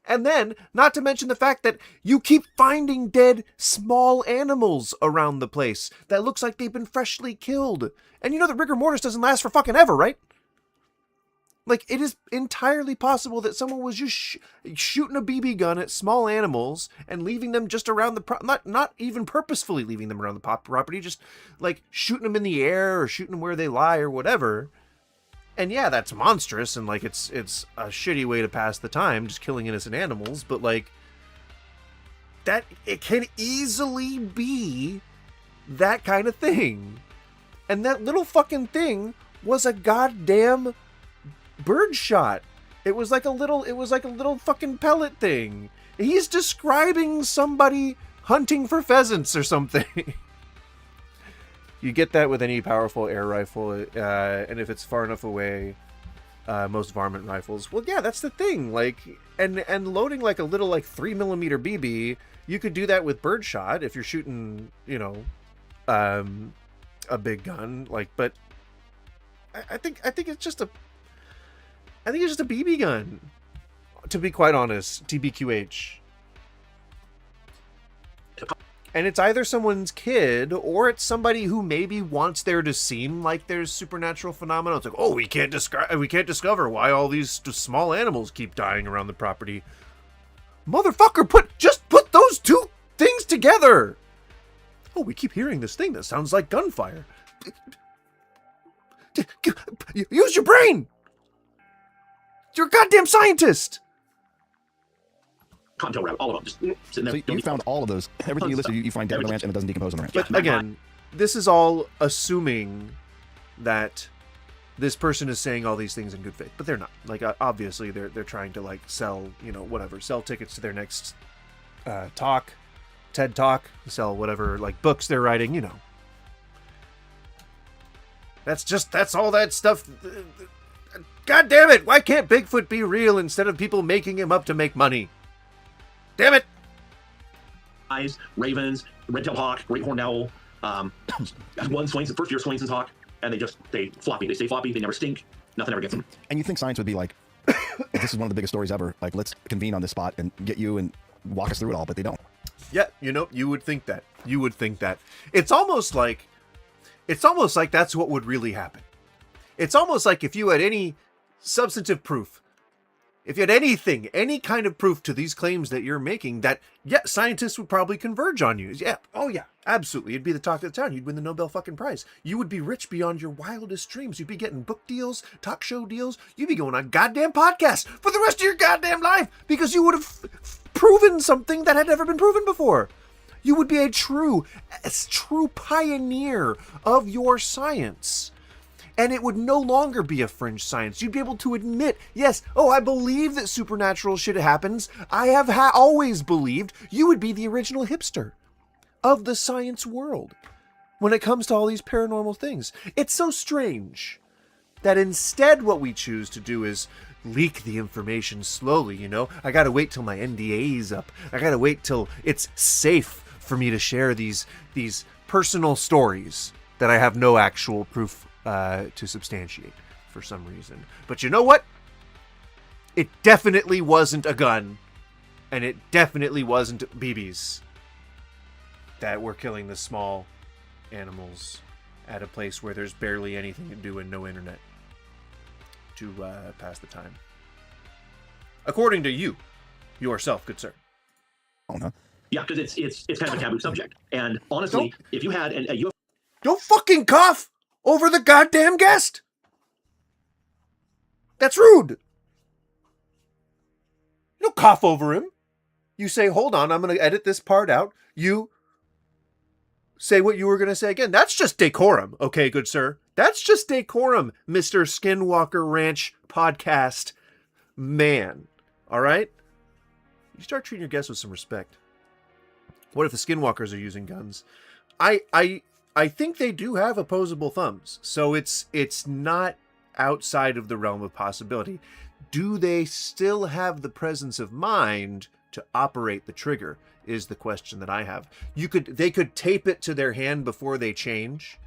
And then, not to mention the fact that you keep finding dead small animals around the place that looks like they've been freshly killed. And you know that rigor mortis doesn't last for fucking ever, right? Like, it is entirely possible that someone was just shooting a BB gun at small animals and leaving them just around the not even purposefully leaving them around the property, just like shooting them in the air or shooting them where they lie or whatever. And yeah, that's monstrous, and like it's a shitty way to pass the time, just killing innocent animals, but like that, it can easily be that kind of thing. And that little fucking thing was a goddamn bird shot. It was like a little fucking pellet thing. He's describing somebody hunting for pheasants or something. You get that with any powerful air rifle, and if it's far enough away, most varmint rifles. Well, yeah, that's the thing. Like, and loading like a little like 3mm BB, you could do that with birdshot if you're shooting, you know, a big gun. Like, but I think it's just a BB gun. To be quite honest, TBQH. And it's either someone's kid or it's somebody who maybe wants there to seem like there's supernatural phenomena. It's like, oh, we can't discover why all these small animals keep dying around the property. Motherfucker, just put those two things together. Oh, we keep hearing this thing that sounds like gunfire. Use your brain. You're a goddamn scientist. Contail rabbit, all of them. Just sitting there. So you found all of those. Everything you listed, you find dead on the ranch and it doesn't decompose on the ranch. But again, this is all assuming that this person is saying all these things in good faith, but they're not. Like, obviously, they're trying to like sell, you know, whatever, sell tickets to their next TED talk, sell whatever like books they're writing, you know. That's all that stuff. God damn it! Why can't Bigfoot be real instead of people making him up to make money? Damn it! Eyes, ravens, red-tailed hawk, great horned owl, one Swainson, first year Swainson's hawk, and they floppy. They stay floppy. They never stink. Nothing ever gets them. And you think science would be like, this is one of the biggest stories ever. Like, let's convene on this spot and get you and walk us through it all, but they don't. Yeah, you know, you would think that. You would think that. It's almost like that's what would really happen. It's almost like if you had any substantive proof, if you had anything, any kind of proof to these claims that you're making, that, yeah, scientists would probably converge on you. Yeah, oh yeah, absolutely. You'd be the talk of the town. You'd win the Nobel fucking Prize. You would be rich beyond your wildest dreams. You'd be getting book deals, talk show deals. You'd be going on goddamn podcasts for the rest of your goddamn life because you would have proven something that had never been proven before. You would be a true pioneer of your science. And it would no longer be a fringe science. You'd be able to admit, yes, oh, I believe that supernatural shit happens. I have always believed. You would be the original hipster of the science world when it comes to all these paranormal things. It's so strange that instead what we choose to do is leak the information slowly, you know? I gotta wait till my NDA's up. I gotta wait till it's safe for me to share these personal stories that I have no actual proof to substantiate for some reason. But you know what? It definitely wasn't a gun, and it definitely wasn't BBs that were killing the small animals at a place where there's barely anything to do and no internet to pass the time. According to you, yourself, good sir. Oh no. Yeah, because it's kind of a taboo subject. And honestly, if you had a UFO... Don't fucking cough over the goddamn guest! That's rude! You don't cough over him. You say, hold on, I'm going to edit this part out. You say what you were going to say again. That's just decorum, okay, good sir. That's just decorum, Mr. Skinwalker Ranch podcast man. All right? You start treating your guests with some respect. What if the Skinwalkers are using guns? I think they do have opposable thumbs, so it's not outside of the realm of possibility. Do they still have the presence of mind to operate the trigger? Is the question that I have. They could tape it to their hand before they change.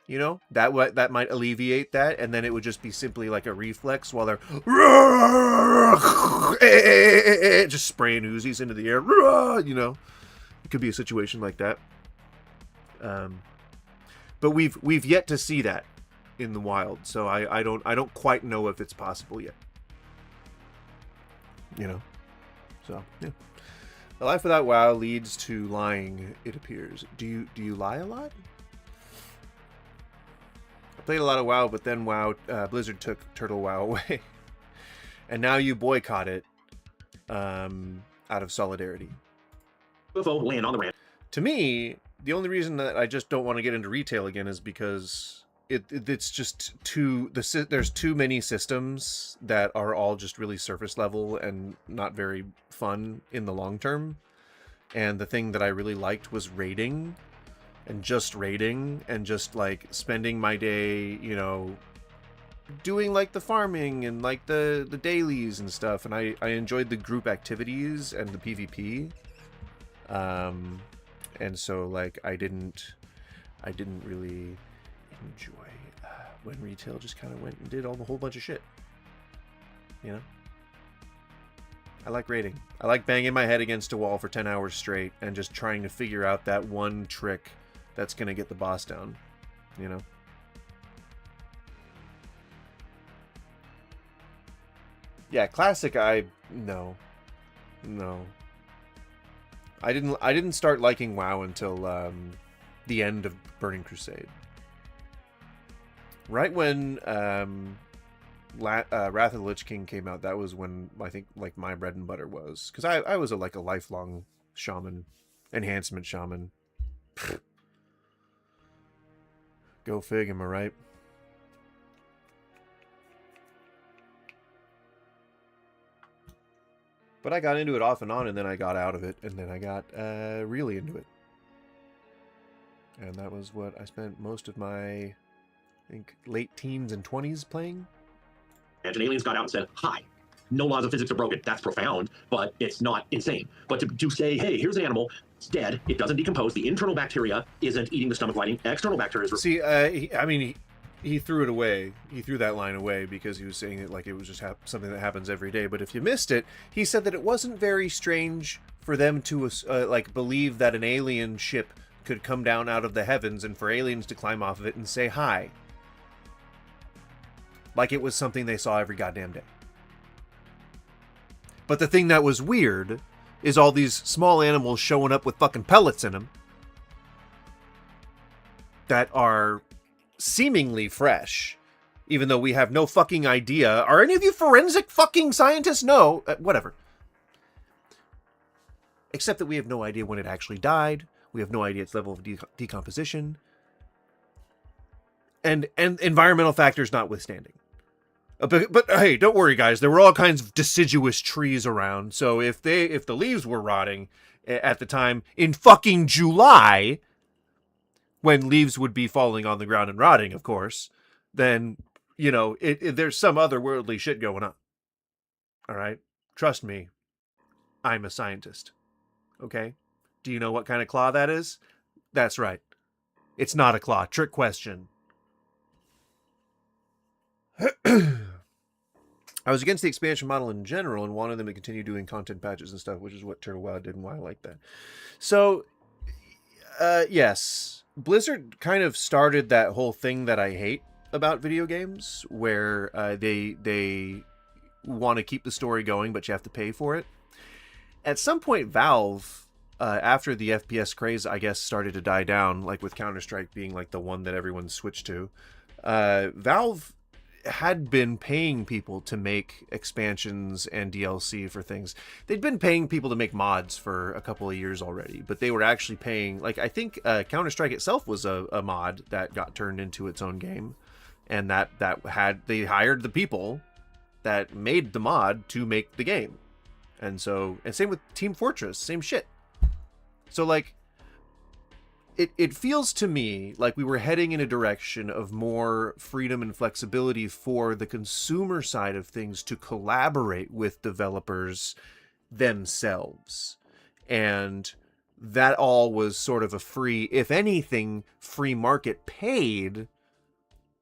You know, that might alleviate that, and then it would just be simply like a reflex while they're just spraying Uzis into the air. You know, it could be a situation like that. But we've yet to see that in the wild, so I don't quite know if it's possible yet. You know, so yeah. A life without WoW leads to lying, it appears. Do you lie a lot? I played a lot of WoW, but then Blizzard took Turtle WoW away. And now you boycott it out of solidarity. UFO land on the ranch. To me, the only reason that I just don't want to get into retail again is because it's just there's too many systems that are all just really surface level and not very fun in the long term. And the thing that I really liked was raiding and just like spending my day, you know, doing like the farming and like the dailies and stuff. And I enjoyed the group activities and the PvP. And so like I didn't really enjoy when retail just kind of went and did a whole bunch of shit. You know? I like raiding. I like banging my head against a wall for 10 hours straight and just trying to figure out that one trick that's going to get the boss down. You know? Yeah, classic no. I didn't start liking WoW until the end of Burning Crusade. Right when Wrath of the Lich King came out, that was when I think like my bread and butter was, because I was a lifelong shaman, enhancement shaman. Go fig, am I right? But I got into it off and on, and then I got out of it, and then I got really into it. And that was what I spent most of my, I think, late teens and 20s playing. And aliens got out and said, hi, no laws of physics are broken. That's profound, but it's not insane. But to say, hey, here's an animal, it's dead, it doesn't decompose, the internal bacteria isn't eating the stomach lining, external bacteria is... See, he threw it away. He threw that line away because he was saying it like it was just something that happens every day. But if you missed it, he said that it wasn't very strange for them to like believe that an alien ship could come down out of the heavens and for aliens to climb off of it and say hi. Like it was something they saw every goddamn day. But the thing that was weird is all these small animals showing up with fucking pellets in them that are seemingly fresh, even though we have no fucking idea. Are any of you forensic fucking scientists? No. Whatever. Except that we have no idea when it actually died. We have no idea its level of decomposition. And environmental factors notwithstanding. But hey, don't worry, guys. There were all kinds of deciduous trees around. So if the leaves were rotting at the time in fucking July, when leaves would be falling on the ground and rotting, of course, then, you know, there's some otherworldly shit going on. All right? Trust me. I'm a scientist. Okay? Do you know what kind of claw that is? That's right. It's not a claw. Trick question. I was against the expansion model in general and wanted them to continue doing content patches and stuff, which is what Turtle WoW did and why I like that. So, yes, Blizzard kind of started that whole thing that I hate about video games, where they want to keep the story going, but you have to pay for it. At some point, Valve, after the FPS craze, I guess, started to die down, like with Counter-Strike being like the one that everyone switched to, Valve had been paying people to make expansions and DLC for things. They'd been paying people to make mods for a couple of years already, but they were actually paying, like, I think Counter-Strike itself was a mod that got turned into its own game, and they hired the people that made the mod to make the game. And same with Team Fortress, same shit. So, like, it feels to me like we were heading in a direction of more freedom and flexibility for the consumer side of things to collaborate with developers themselves. And that all was sort of a free, if anything, free market paid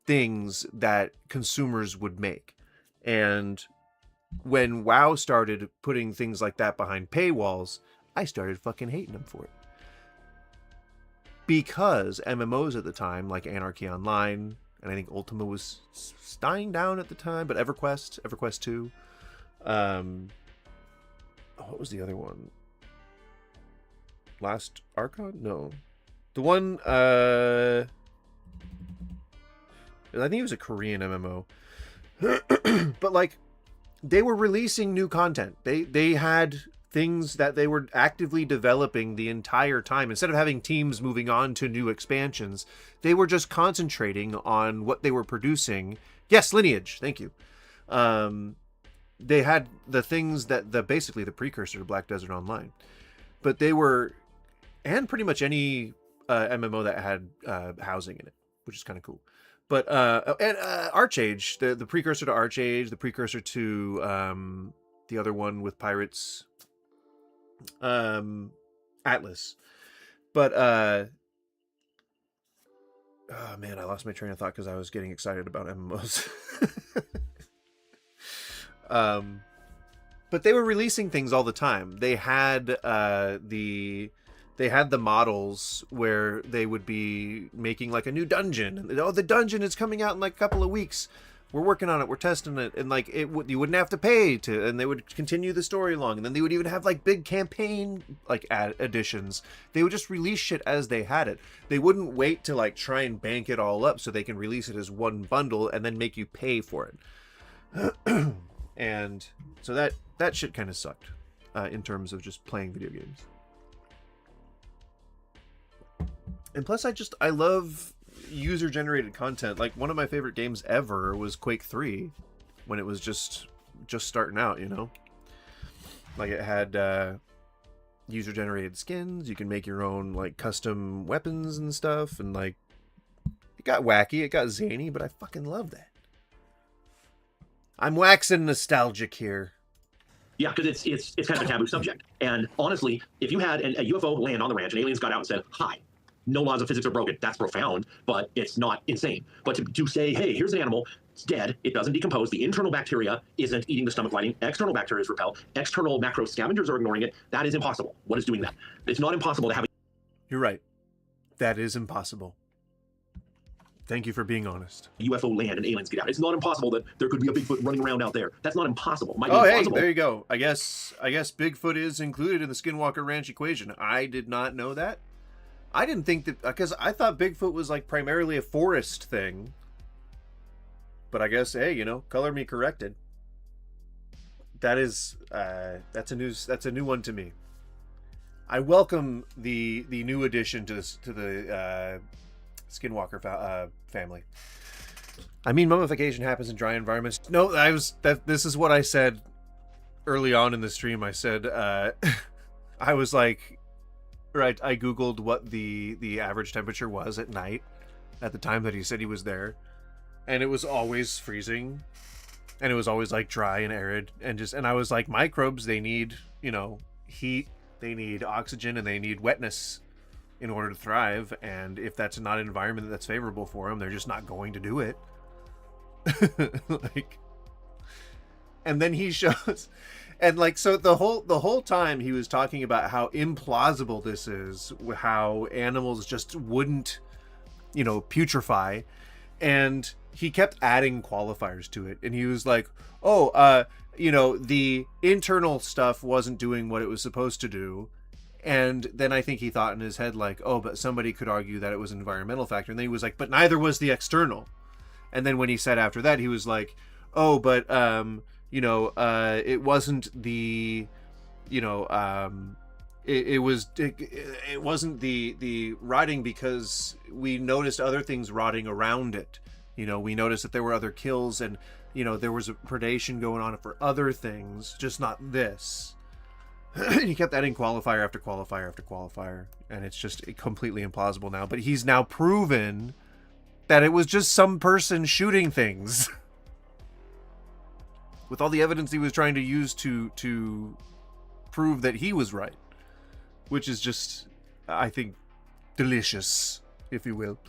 things that consumers would make. And when WoW started putting things like that behind paywalls, I started fucking hating them for it. Because MMOs at the time, like Anarchy Online, and I think Ultima was dying down at the time, but EverQuest 2. What was the other one? Last Archon? No. The one, I think it was a Korean MMO. But, like, they were releasing new content. They had things that they were actively developing the entire time. Instead of having teams moving on to new expansions, they were just concentrating on what they were producing. Yes, Lineage. Thank you. They had the things that basically the precursor to Black Desert Online. But they were, and pretty much any MMO that had housing in it, which is kind of cool. But and Archage, the precursor to Archage, the precursor to the other one with pirates, Atlas. But oh man, I lost my train of thought because I was getting excited about MMOs. But they were releasing things all the time. They had the models where they would be making like a new dungeon. Oh, the dungeon is coming out in like a couple of weeks. We're working on it. We're testing it. And like you wouldn't have to pay to, and they would continue the story along. And then they would even have like big campaign like additions. They would just release shit as they had it. They wouldn't wait to like try and bank it all up so they can release it as one bundle and then make you pay for it. And so that shit kind of sucked in terms of just playing video games. And plus, I love user-generated content. Like, one of my favorite games ever was Quake 3, when it was just starting out, you know? Like, it had user-generated skins. You can make your own, like, custom weapons and stuff. And, like, it got wacky, it got zany, but I fucking love that. I'm waxing nostalgic here. Yeah, because it's kind of a taboo subject. And honestly, if you had a UFO land on the ranch and aliens got out and said, hi, no laws of physics are broken, that's profound, but it's not insane. But to say, hey, here's an animal, it's dead, it doesn't decompose, the internal bacteria isn't eating the stomach lining, external bacteria is repelled, external macro scavengers are ignoring it, that is impossible. What is doing that? It's not impossible to have You're right. That is impossible. Thank you for being honest. UFO land and aliens get out. It's not impossible that there could be a Bigfoot running around out there. That's not impossible. It might be impossible. Hey, there you go. I guess Bigfoot is included in the Skinwalker Ranch equation. I did not know that. I didn't think that, because I thought Bigfoot was like primarily a forest thing. But I guess, hey, you know, color me corrected. That is that's a new one to me. I welcome the new addition to the Skinwalker family. I mean, mummification happens in dry environments. No, this is what I said early on in the stream. I said I was like, right, I googled what the average temperature was at night at the time that he said he was there, and it was always freezing, and it was always like dry and arid, and I was like, microbes, they need, you know, heat, they need oxygen, and they need wetness in order to thrive, and if that's not an environment that's favorable for them, they're just not going to do it. Like, and then he shows, and like, so the whole time he was talking about how implausible this is, how animals just wouldn't, you know, putrefy, and he kept adding qualifiers to it, and he was like, you know, the internal stuff wasn't doing what it was supposed to do. And then I think he thought in his head, like, oh, but somebody could argue that it was an environmental factor. And then he was like, but neither was the external. And then when he said after that, he was like, oh, but it wasn't the, it wasn't the rotting because we noticed other things rotting around it. We noticed that there were other kills and, there was a predation going on for other things, just not this. He kept adding qualifier after qualifier after qualifier, and it's just completely implausible now. But he's now proven that it was just some person shooting things. With all the evidence he was trying to use to prove that he was right. Which is just, I think, delicious, if you will.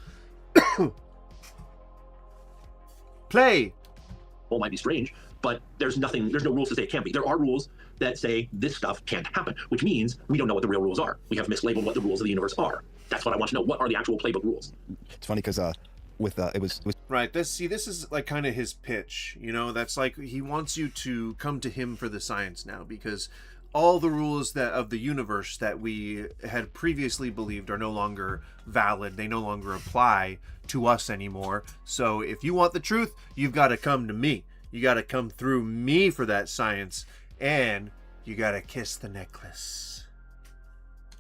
Play! Well, might be strange, but there's no rules to say it can't be. There are rules that say this stuff can't happen, which means we don't know what the real rules are. We have mislabeled what the rules of the universe are. That's what I want to know. What are the actual playbook rules? It's funny because it was right. This is like kind of his pitch. That's like he wants you to come to him for the science now, because all the rules of the universe that we had previously believed are no longer valid. They no longer apply to us anymore. So if you want the truth, you've got to come to me. You got to come through me for that science, and you got to kiss the necklace.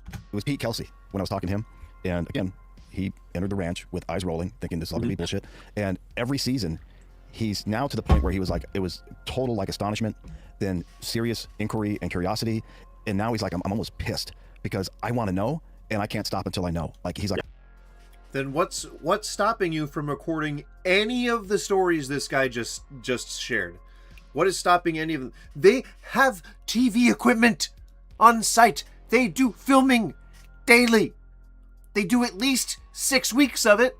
It was Pete Kelsey when I was talking to him, and again, he entered the ranch with eyes rolling, thinking this is all gonna be bullshit. And every season, he's now to the point where he was like, it was total like astonishment, then serious inquiry and curiosity, and now he's like, I'm almost pissed because I want to know and I can't stop until I know. Like he's like, then what's stopping you from recording any of the stories this guy just shared? What is stopping any of them? They have TV equipment on site. They do filming daily. They do at least 6 weeks of it.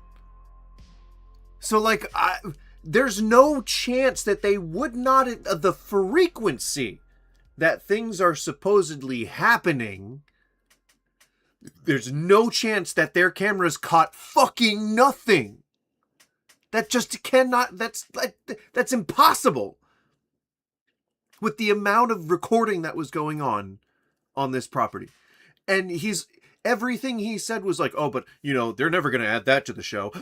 So there's no chance that they would not, the frequency that things are supposedly happening, there's no chance that their cameras caught fucking nothing. That just cannot, that's impossible. With the amount of recording that was going on this property. And everything he said was like, oh, but, they're never going to add that to the show.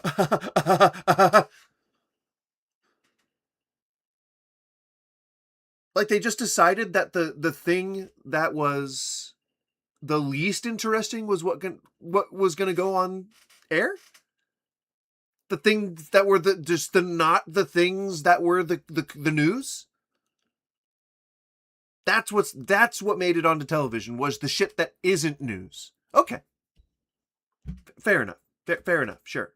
Like, they just decided that the thing that was the least interesting was what was going to go on air? The things that were not the things that were the news? That's what made it onto television, was the shit that isn't news. Okay. Fair enough. Fair enough. Sure.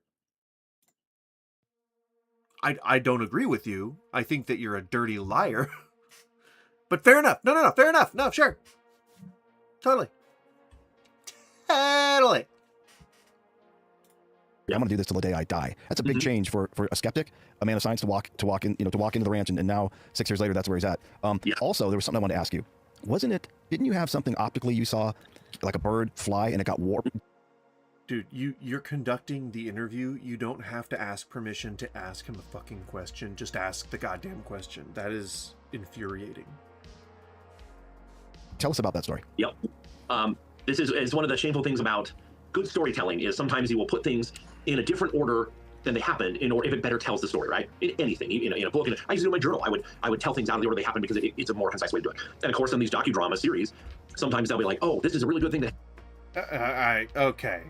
I don't agree with you. I think that you're a dirty liar. But fair enough. No. Fair enough. No, sure. Totally. I'm going to do this till the day I die. That's a big change for a skeptic, a man of science to walk into the ranch, and now 6 years later, that's where he's at. Also, there was something I wanted to ask you. Didn't you have something optically you saw, like a bird fly and it got warped? Dude, you're conducting the interview. You don't have to ask permission to ask him a fucking question. Just ask the goddamn question. That is infuriating. Tell us about that story. Yep. This is one of the shameful things about good storytelling, is sometimes you will put things in a different order than they happened in order if it better tells the story, right? In anything, in a book, I used to do in my journal. I would tell things out of the order they happened because it's a more concise way to do it. And of course, in these docudrama series, sometimes they'll be like, oh, this is a really good thing to... Okay.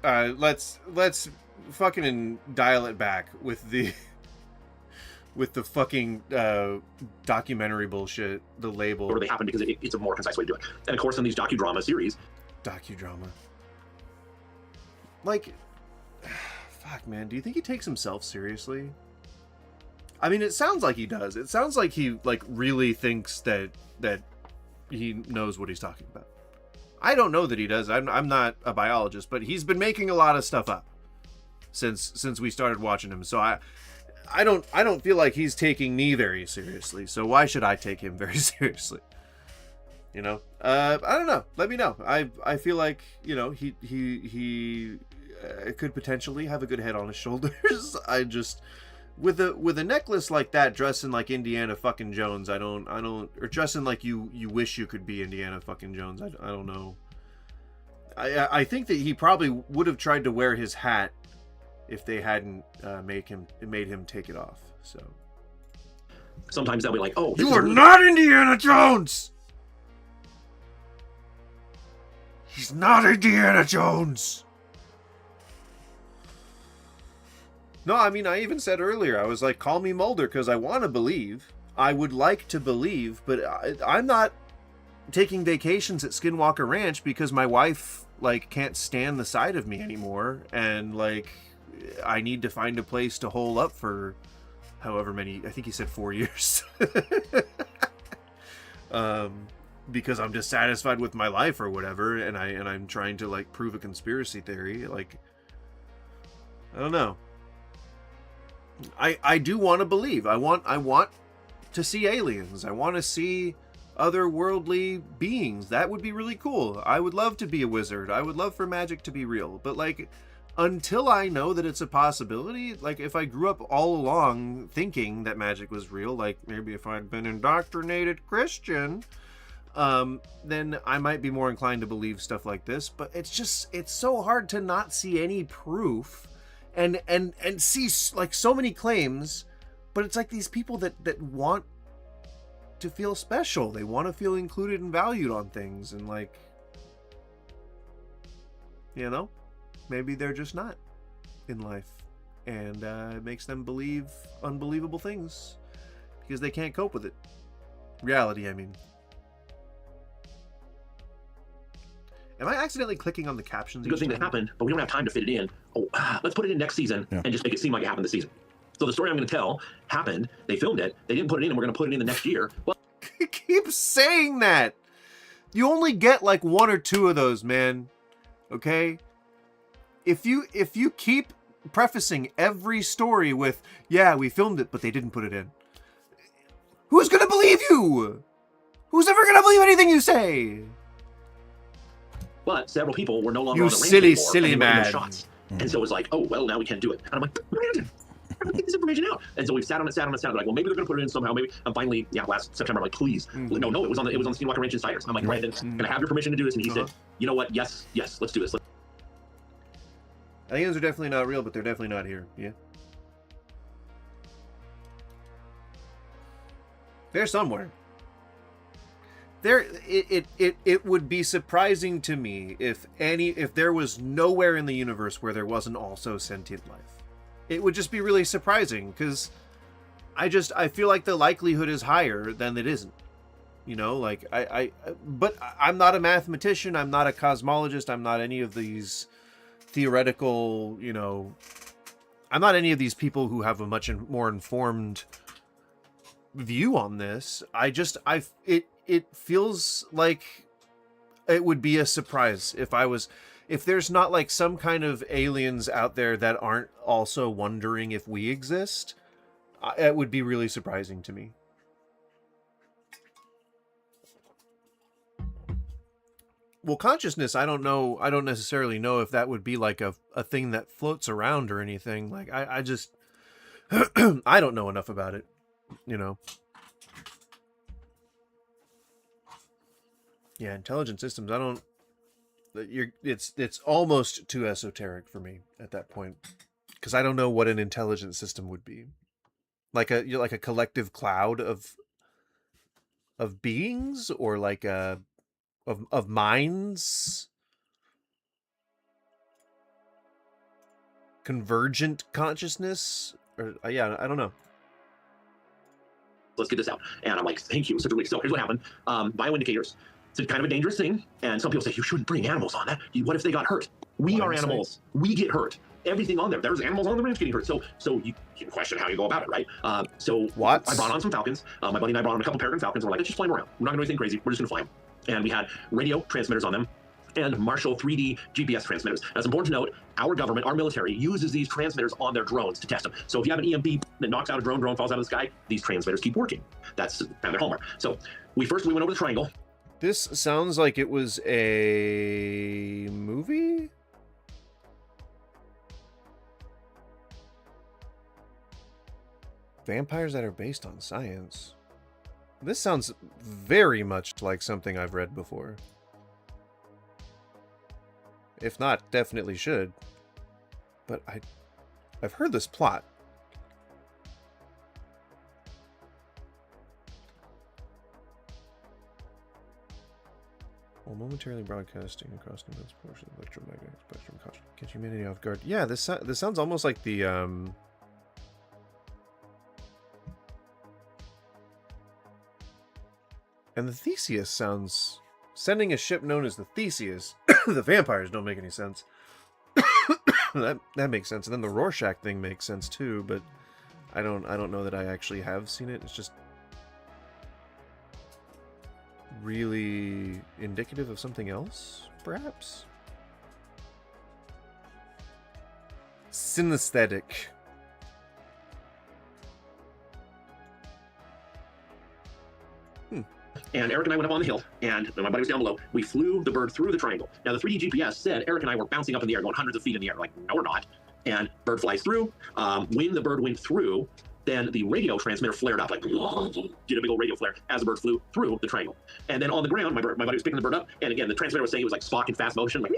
Let's fucking dial it back with the fucking documentary bullshit, the label. Or they happen because it's a more concise way to do it. And of course, in these docudrama series... Docudrama. Like, fuck, man, do you think he takes himself seriously? I mean, it sounds like he does. It sounds like he, really thinks that he knows what he's talking about. I don't know that he does. I'm not a biologist, but he's been making a lot of stuff up since we started watching him. So I don't feel like he's taking me very seriously. So why should I take him very seriously? I don't know. Let me know. I feel like, he could potentially have a good head on his shoulders. I just, with a necklace like that, dressing like Indiana fucking Jones, or dressing like you wish you could be Indiana fucking Jones. I don't know. I think that he probably would have tried to wear his hat if they hadn't made him take it off. So Sometimes they'll be like, "Oh, this you is are really not Indiana Jones. He's not Indiana Jones." No, I mean, I even said earlier, I was like, call me Mulder, because I want to believe. I would like to believe, but I'm not taking vacations at Skinwalker Ranch because my wife, like, can't stand the sight of me anymore, and, like, I need to find a place to hole up for however many, I think he said 4 years. Because I'm dissatisfied with my life or whatever, and I'm trying to, like, prove a conspiracy theory. Like, I don't know. I do want to believe. I want to see aliens. I want to see otherworldly beings. That would be really cool. I would love to be a wizard. I would love for magic to be real. But, like, until I know that it's a possibility, like, if I grew up all along thinking that magic was real, like, maybe if I'd been indoctrinated Christian, then I might be more inclined to believe stuff like this. But it's so hard to not see any proof and see, like, so many claims, but it's like these people that want to feel special. They want to feel included and valued on things, and, like, you know, maybe they're just not in life, and it makes them believe unbelievable things because they can't cope with it. Reality, I mean. Am I accidentally clicking on the captions? a good thing that happened, but we don't have time to fit it in. Oh, let's put it in next season and just make it seem like it happened this season. So the story I'm going to tell happened. They filmed it. They didn't put it in, and we're going to put it in the next year. Well, Keep saying that. You only get like 1 or 2 of those, man. Okay? If you keep prefacing every story with, yeah, we filmed it, but they didn't put it in, who's going to believe you? Who's ever going to believe anything you say? but several people were no longer You on the range silly, anymore, silly and they were in man. their shots. And so it was like, oh, well, now we can't do it. And I'm like, man, how do I get this information out? And so we've sat on it. They're like, well, maybe they're going to put it in somehow. Maybe. And finally, last September, I'm like, please. No, it was on the Skinwalker Ranch Insiders. I'm like, Brandon, can I have your permission to do this? And he said, you know what? Yes, let's do this. Aliens are definitely not real, but they're definitely not here. Yeah. They're somewhere. It would be surprising to me if there was nowhere in the universe where there wasn't also sentient life. It would just be really surprising, because I feel like the likelihood is higher than it isn't. You know, like but I'm not a mathematician, I'm not a cosmologist, I'm not any of these theoretical, you know, I'm not any of these people who have a much more informed view on this. It feels like it would be a surprise if there's not like some kind of aliens out there that aren't also wondering if we exist. It would be really surprising to me. Well, consciousness, I don't necessarily know if that would be like a thing that floats around or anything. Like, I just, I don't know enough about it, you know. Yeah, intelligent systems, it's almost too esoteric for me at that point, because I don't know what an intelligent system would be. Like a collective cloud of beings, or like of minds, convergent consciousness, or yeah, I don't know. Let's get this out. And I'm like, thank you, such a relief. So here's what happened. Bioindicators. It's kind of a dangerous thing, and some people say you shouldn't bring animals on that. What if they got hurt? We are animals. We get hurt. Everything on there's animals on the ranch getting hurt. So you can question how you go about it, right? So what? I brought on some falcons. My buddy and I brought on a couple peregrine falcons. We're like, let's just fly them around. We're not gonna do anything crazy. We're just gonna fly them. And we had radio transmitters on them and Marshall 3D GPS transmitters. Now, it's important to note, our government, our military, uses these transmitters on their drones to test them. So if you have an EMP that knocks out a drone falls out of the sky, these transmitters keep working. That's kind of their hallmark. So we went over the triangle. This sounds like it was a movie? Vampires that are based on science. This sounds very much like something I've read before. If not, definitely should. But I've heard this plot. While momentarily broadcasting across the immense portion of the electromagnetic spectrum, catch humanity off guard. Yeah, this sounds almost like the And the Theseus sounds... Sending a ship known as the Theseus. The vampires don't make any sense. that makes sense. And then the Rorschach thing makes sense too, but I don't know that I actually have seen it. It's just really indicative of something else, perhaps? Synesthetic. And Eric and I went up on the hill, and my buddy was down below. We flew the bird through the triangle. Now, the 3D GPS said Eric and I were bouncing up in the air, going hundreds of feet in the air. Like, no, we're not. And bird flies through. When the bird went through, then the radio transmitter flared up, like, did a big old radio flare as the bird flew through the triangle. And then on the ground, my buddy was picking the bird up, and again, the transmitter was saying it was like Spock in fast motion, like,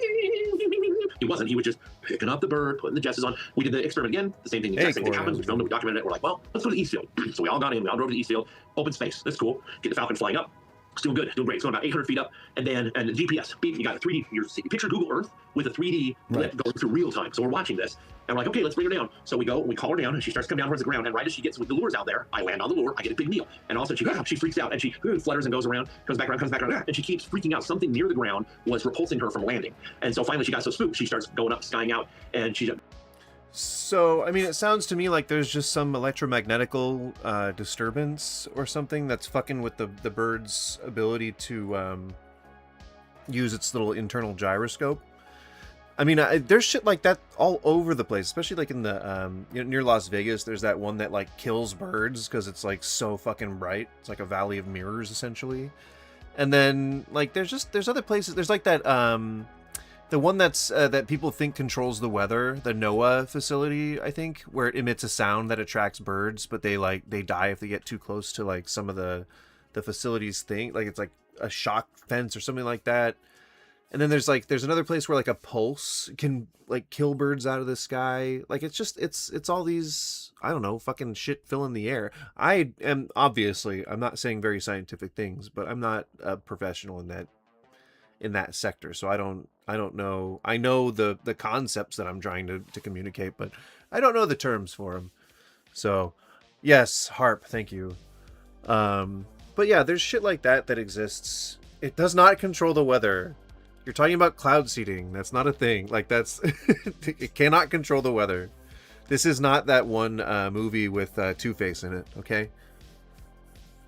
he wasn't. He was just picking up the bird, putting the jesses on. We did the experiment again. The same thing, the exact same thing happened. We filmed it, we documented it. We're like, well, let's go to the East Field. So we all got in, we all drove to the East Field, open space. That's cool. Get the Falcon flying up. It's doing good, doing great. It's going about 800 feet up, and the GPS, beep, you got a 3D. You picture Google Earth with a 3D blip going through real time. So we're watching this, and we're like, okay, let's bring her down. So we go, we call her down, and she starts to come down towards the ground. And right as she gets with the lures out there, I land on the lure. I get a big meal, and all of a sudden she freaks out, and she flutters and goes around, comes back around, and she keeps freaking out. Something near the ground was repulsing her from landing, and so finally she got so spooked, she starts going up, skying out, and she. So, I mean, it sounds to me like there's just some electromagnetical disturbance or something that's fucking with the bird's ability to use its little internal gyroscope. I mean, there's shit like that all over the place, especially like in the near Las Vegas. There's that one that like kills birds because it's like so fucking bright. It's like a valley of mirrors essentially. And then like there's other places. There's like that the one that's that people think controls the weather, the NOAA facility, I think, where it emits a sound that attracts birds, but they die if they get too close to like some of the facility's thing. Like it's like a shock fence or something like that. And then there's another place where like a pulse can like kill birds out of the sky. Like it's all these, I don't know, fucking shit filling the air. I am obviously, I'm not saying very scientific things, but I'm not a professional in that sector. So I don't know. I know the concepts that I'm trying to communicate, but I don't know the terms for them. So yes, Harp, thank you. But yeah, there's shit like that exists. It does not control the weather. You're talking about cloud seeding. That's not a thing. Like that's, it cannot control the weather. This is not that one movie with Two-Face in it. Okay.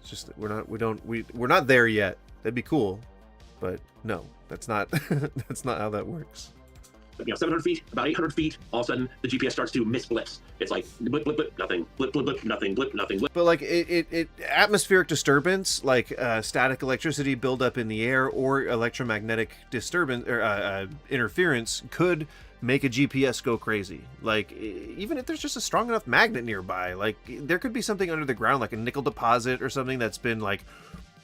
It's just, we're not there yet. That'd be cool. But no, that's not that's not how that works. 700 feet, about 800 feet, all of a sudden the GPS starts to miss blips. It's like blip, blip, blip, nothing, blip, blip, blip, nothing, blip, nothing, blip. But like it atmospheric disturbance, like static electricity buildup in the air or electromagnetic disturbance or interference could make a GPS go crazy. Like even if there's just a strong enough magnet nearby, like there could be something under the ground, like a nickel deposit or something that's been like,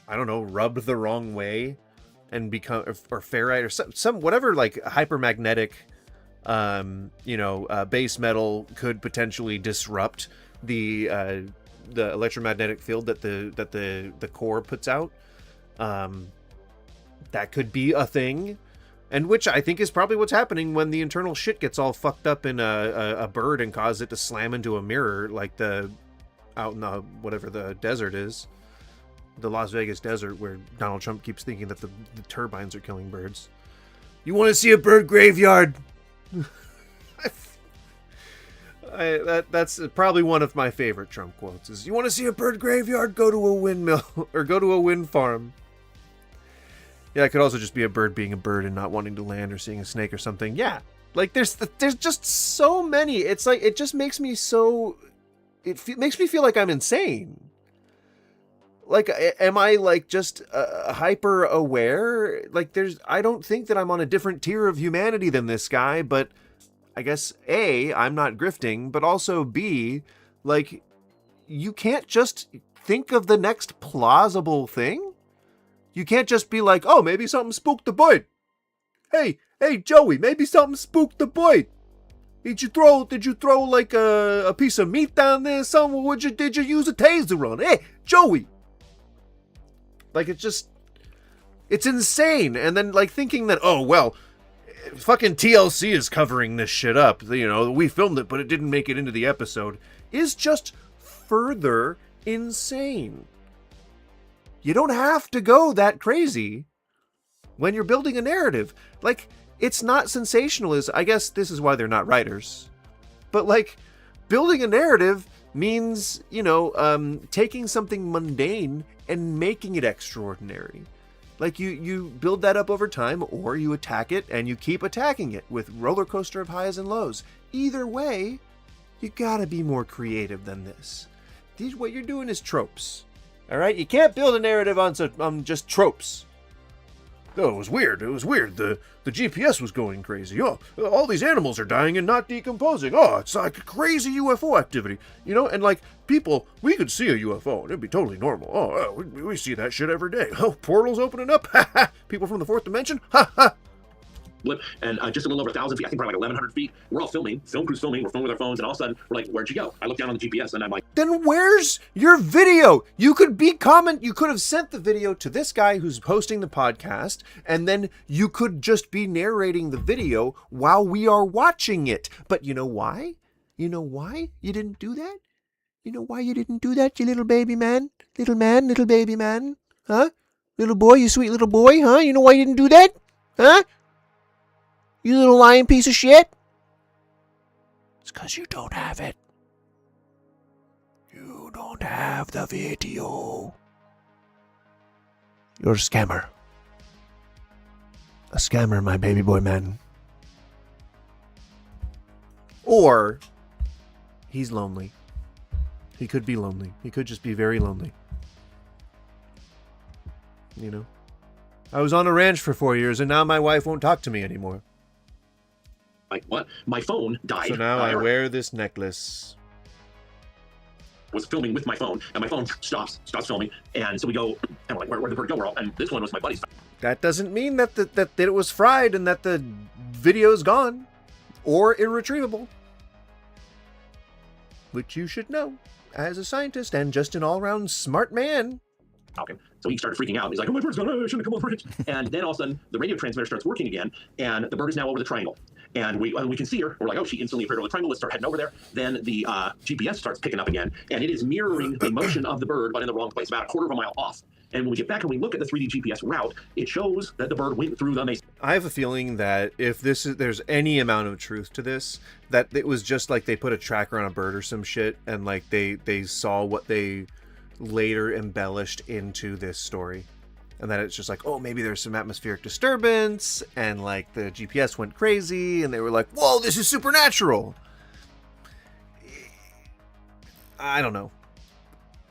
I don't know, rubbed the wrong way and become or ferrite or some whatever like hypermagnetic base metal could potentially disrupt the electromagnetic field that the core puts out. That could be a thing, and which I think is probably what's happening when the internal shit gets all fucked up in a bird and cause it to slam into a mirror, like out in the whatever the desert is. The Las Vegas desert, where Donald Trump keeps thinking that the turbines are killing birds. You want to see a bird graveyard? That's probably one of my favorite Trump quotes is, you want to see a bird graveyard? Go to a windmill or go to a wind farm. Yeah, it could also just be a bird being a bird and not wanting to land or seeing a snake or something. Yeah, like there's just so many. It's like, it just makes me so, makes me feel like I'm insane. Like, am I like just hyper aware? Like I don't think that I'm on a different tier of humanity than this guy, but I guess A, I'm not grifting, but also B, like you can't just think of the next plausible thing. You can't just be like, oh, maybe something spooked the bird. Hey, Joey, maybe something spooked the bird. Did you throw like a piece of meat down there? Somewhere? Did you use a taser on? Hey, Joey. Like it's insane. And then like thinking that, oh well, fucking TLC is covering this shit up. You know, we filmed it, but it didn't make it into the episode. Is just further insane. You don't have to go that crazy when you're building a narrative. Like, it's not sensationalism. I guess this is why they're not writers. But, like, building a narrative means, you know, taking something mundane and making it extraordinary. Like, you build that up over time, or you attack it and you keep attacking it with roller coaster of highs and lows. Either way, you gotta be more creative than this. What you're doing is tropes. All right? You can't build a narrative on just tropes. Oh, it was weird. The GPS was going crazy. Oh, all these animals are dying and not decomposing. Oh, it's like crazy UFO activity. You know, and like people, we could see a UFO and it'd be totally normal. Oh, we see that shit every day. Oh, portals opening up. Ha ha. People from the fourth dimension. Ha ha. Blip, and just a little over 1,000 feet, I think probably like 1,100 feet. We're all filming, film crew's filming, we're filming with our phones, and all of a sudden, we're like, where'd you go? I look down on the GPS, and I'm like, then where's your video? You could have sent the video to this guy who's hosting the podcast, and then you could just be narrating the video while we are watching it. But you know why? You know why you didn't do that? You know why you didn't do that, you little baby man? Little baby man? Huh? Little boy, you sweet little boy, huh? You know why you didn't do that? Huh? You little lying piece of shit? It's because you don't have it. You don't have the video. You're a scammer. A scammer, my baby boy man. Or he's lonely. He could be lonely. He could just be very lonely. You know? I was on a ranch for 4 years and now my wife won't talk to me anymore. like, what? My phone died. So now I wear this necklace. Was filming with my phone, and my phone stops filming, and so we go, and we're like, where'd the bird go? We're all, and this one was my buddy's. That doesn't mean that it was fried and that the video's gone or irretrievable. Which you should know as a scientist and just an all-round smart man. Okay. So he started freaking out. He's like, oh, my bird's gone. Oh, I shouldn't have come over it. And then all of a sudden, the radio transmitter starts working again, and the bird is now over the triangle. And we can see her. We're like, oh, she instantly appeared over the triangle. Let's start heading over there. Then the GPS starts picking up again, and it is mirroring the motion of the bird, but in the wrong place, about a quarter of a mile off. And when we get back and we look at the 3D GPS route, it shows that the bird went through the mesa. I have a feeling that if there's any amount of truth to this, that it was just like they put a tracker on a bird or some shit, and like they saw what they later embellished into this story. And that it's just like, oh, maybe there's some atmospheric disturbance, and like the GPS went crazy, and they were like, whoa, this is supernatural. I don't know.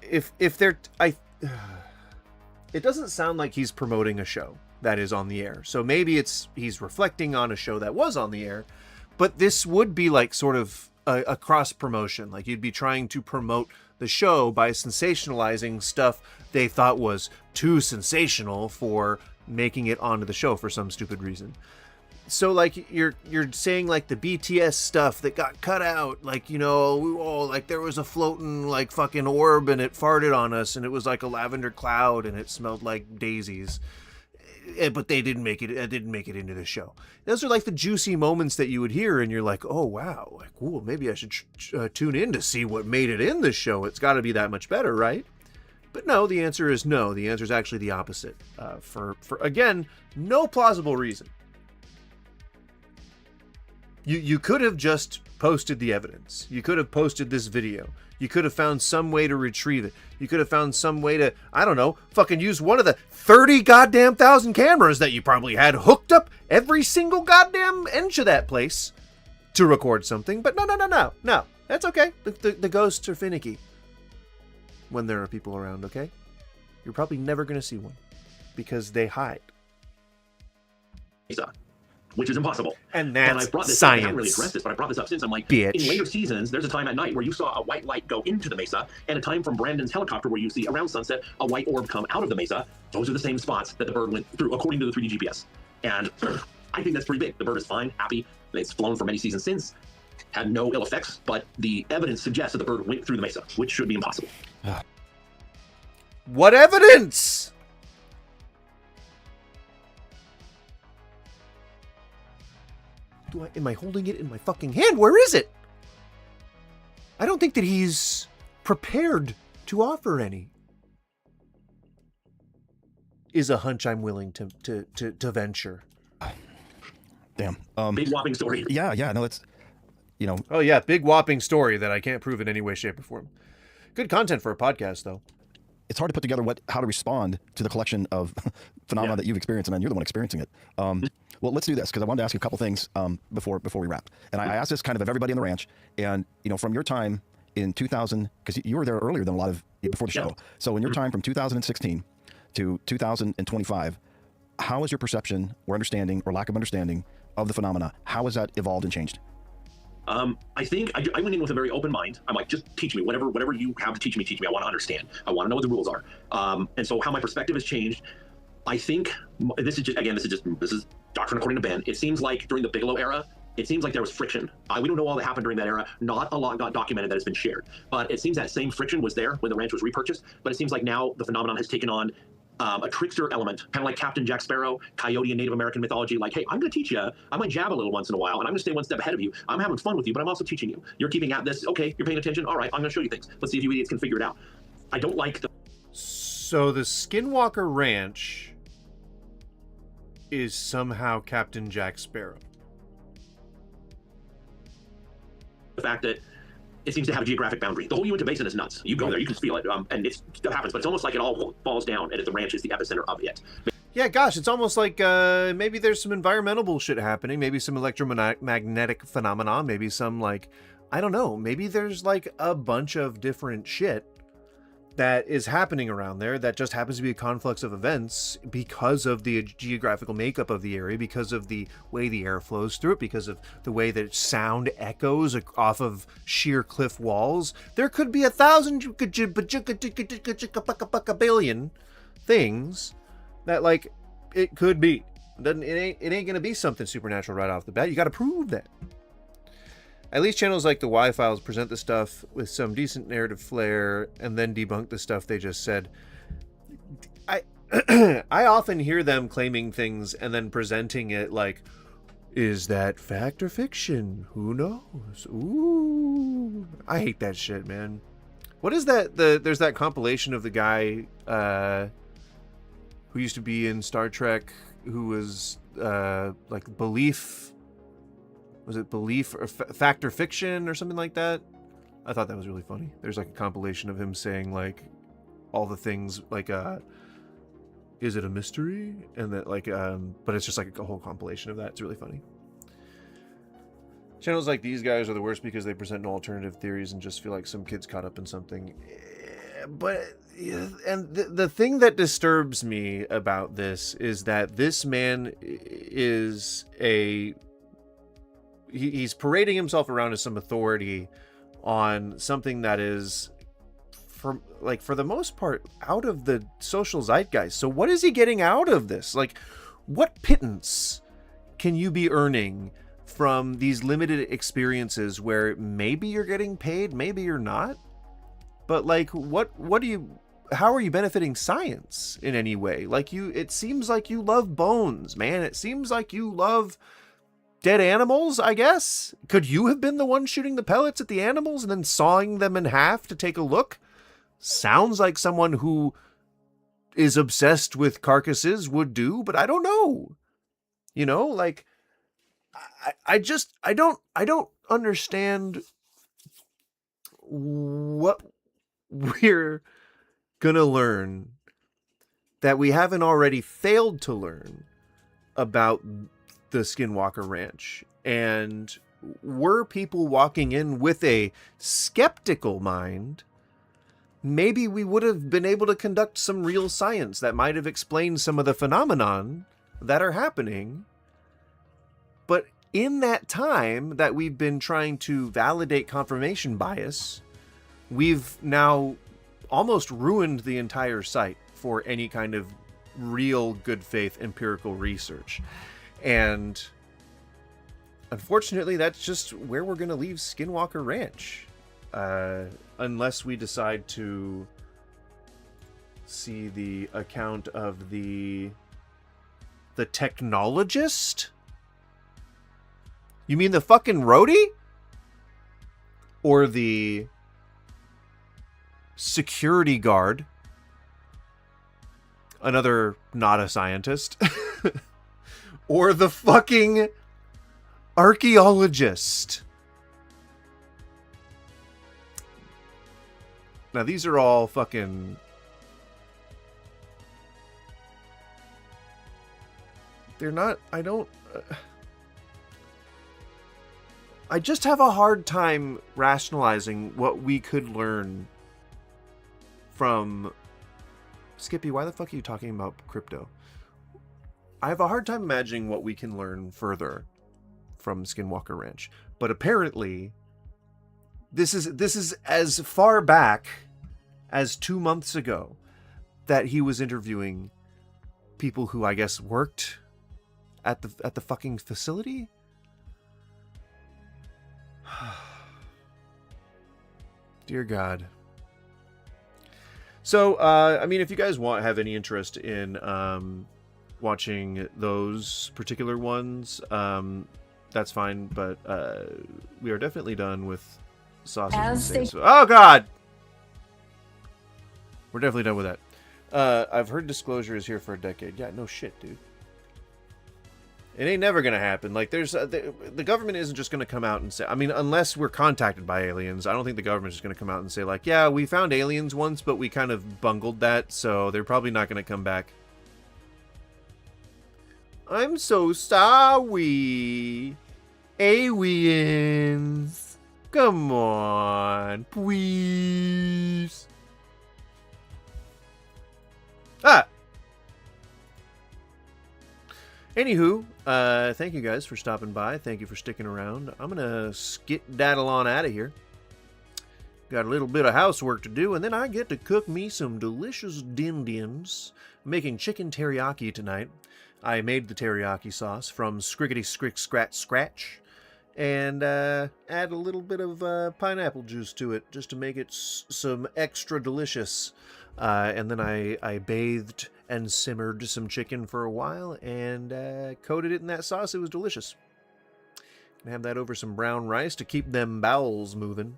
If they're... It doesn't sound like he's promoting a show that is on the air. So maybe he's reflecting on a show that was on the air, but this would be like sort of a cross promotion. Like you'd be trying to promote the show by sensationalizing stuff they thought was too sensational for making it onto the show for some stupid reason. So like you're saying like the BTS stuff that got cut out, like, you know, oh, like there was a floating like fucking orb and it farted on us and it was like a lavender cloud and it smelled like daisies, but they didn't make it. It didn't make it into the show. Those are like the juicy moments that you would hear and you're like, oh wow, like, cool, maybe I should tune in to see what made it in the show. It's got to be that much better, right? But no, the answer is no. The answer is actually the opposite. For again, no plausible reason. You could have just posted the evidence. You could have posted this video. You could have found some way to retrieve it. You could have found some way to, I don't know, fucking use one of the 30 goddamn thousand cameras that you probably had hooked up every single goddamn inch of that place to record something. But no. That's okay. The ghosts are finicky when there are people around, okay? You're probably never going to see one because they hide. Which is impossible. And that's I brought this science. Up, I haven't really addressed this, but I brought this up since. I'm like, bitch. In later seasons, there's a time at night where you saw a white light go into the mesa, and a time from Brandon's helicopter where you see around sunset a white orb come out of the mesa. Those are the same spots that the bird went through, according to the 3D GPS. And I think that's pretty big. The bird is fine, happy. It's flown for many seasons since. had no ill effects, but the evidence suggests that the bird went through the mesa, which should be impossible. What evidence? Am I holding it in my fucking hand? Where is it? I don't think that he's prepared to offer any. Is a hunch I'm willing to venture. Damn. Big whopping story. Yeah. No, that's, Oh yeah, big whopping story that I can't prove in any way, shape, or form. Good content for a podcast, though. it's hard to put together how to respond to the collection of phenomena that you've experienced, and then you're the one experiencing it. Well, let's do this, because I wanted to ask you a couple things before we wrap. And I asked this kind of everybody in the ranch, and from your time in 2000, because you were there earlier than a lot of before the show. So in your time from 2016 to 2025, how is your perception or understanding or lack of understanding of the phenomena? How has that evolved and changed? I think I went in with a very open mind. I'm like, just teach me whatever you have to teach me. I want to understand. I want to know what the rules are. And so how my perspective has changed. I think this is doctrine according to Ben. It seems like during the Bigelow era, it seems like there was friction. We don't know all that happened during that era. Not a lot got documented that has been shared. But it seems that same friction was there when the ranch was repurchased. But it seems like now the phenomenon has taken on a trickster element, kind of like Captain Jack Sparrow, coyote in Native American mythology. Like, hey, I'm going to teach you. I might jab a little once in a while, and I'm going to stay one step ahead of you. I'm having fun with you, but I'm also teaching you. You're keeping at this. Okay, you're paying attention. All right, I'm going to show you things. Let's see if you idiots can figure it out. I don't like the... So the Skinwalker Ranch is somehow Captain Jack Sparrow. The fact that it seems to have a geographic boundary. The whole Uinta Basin is nuts. You go there, you can feel it, and stuff happens, but it's almost like it all falls down, and the ranch is the epicenter of it. Yeah, gosh, it's almost like maybe there's some environmental bullshit happening, maybe some electromagnetic phenomena, maybe some, like, I don't know, maybe there's like a bunch of different shit that is happening around there that just happens to be a conflux of events because of the geographical makeup of the area, because of the way the air flows through it, because of the way that sound echoes off of sheer cliff walls. There could be 1,000 billion things that, like, it could be. It ain't gonna be something supernatural right off the bat. You got to prove that. At least channels like the Y-Files present the stuff with some decent narrative flair and then debunk the stuff they just said. I often hear them claiming things and then presenting it like, is that fact or fiction? Who knows? Ooh. I hate that shit, man. What is that? There's that compilation of the guy who used to be in Star Trek, who was like Belief... Was it Belief or Fact or Fiction or something like that? I thought that was really funny. There's like a compilation of him saying like all the things like is it a mystery? And that like but it's just like a whole compilation of that. It's really funny. Channels like these guys are the worst because they present no alternative theories and just feel like some kid's caught up in something. But and the thing that disturbs me about this is that this man is he's parading himself around as some authority on something that is, for the most part, out of the social zeitgeist. So what is he getting out of this? Like, what pittance can you be earning from these limited experiences where maybe you're getting paid, maybe you're not? But like, how are you benefiting science in any way? Like, it seems like you love bones, man. It seems like you love dead animals, I guess? Could you have been the one shooting the pellets at the animals and then sawing them in half to take a look? Sounds like someone who is obsessed with carcasses would do, but I don't know. Like, I don't understand what we're gonna learn that we haven't already failed to learn about the Skinwalker Ranch. And were people walking in with a skeptical mind, maybe we would have been able to conduct some real science that might have explained some of the phenomenon that are happening. But in that time that we've been trying to validate confirmation bias, we've now almost ruined the entire site for any kind of real good faith empirical research. And unfortunately, that's just where we're going to leave Skinwalker Ranch. Unless we decide to see the account of the technologist? You mean the fucking roadie? Or the security guard? Another not a scientist. Or the fucking archaeologist? Now these are all fucking... They're not... I don't... I just have a hard time rationalizing what we could learn from... Skippy, why the fuck are you talking about crypto? I have a hard time imagining what we can learn further from Skinwalker Ranch. But apparently, this is as far back as 2 months ago that he was interviewing people who I guess worked at the fucking facility. Dear God. So, I mean, if you guys have any interest in watching those particular ones, that's fine. But we are definitely done with sausage and steaks. Oh God, we're definitely done with that. I've heard disclosure is here for a decade. Yeah, no shit, dude. It ain't never gonna happen. Like, there's the government isn't just gonna come out and say. I mean, unless we're contacted by aliens, I don't think the government's just gonna come out and say like, yeah, we found aliens once, but we kind of bungled that, so they're probably not gonna come back. I'm so sorry, aliens. Come on, please. Ah. Anywho, thank you guys for stopping by. Thank you for sticking around. I'm gonna skit-daddle on out of here. Got a little bit of housework to do, and then I get to cook me some delicious din-dins. I'm making chicken teriyaki tonight. I made the teriyaki sauce from Scriggity Scrick Scratch Scratch, and add a little bit of pineapple juice to it, just to make it some extra delicious. And then I bathed and simmered some chicken for a while and coated it in that sauce. It was delicious. Gonna have that over some brown rice to keep them bowels moving.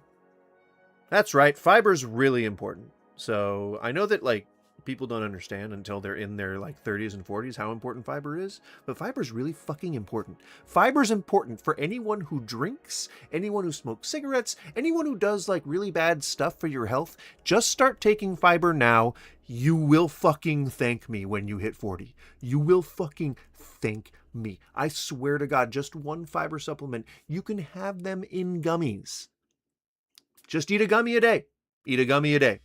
That's right, fiber's really important. So I know that like people don't understand until they're in their like 30s and 40s how important fiber is, but fiber's really fucking important. Fiber's important for anyone who drinks, anyone who smokes cigarettes, anyone who does like really bad stuff for your health. Just start taking fiber now. You will fucking thank me when you hit 40. You will fucking thank me. I swear to God, just one fiber supplement. You can have them in gummies. Just eat a gummy a day. Eat a gummy a day.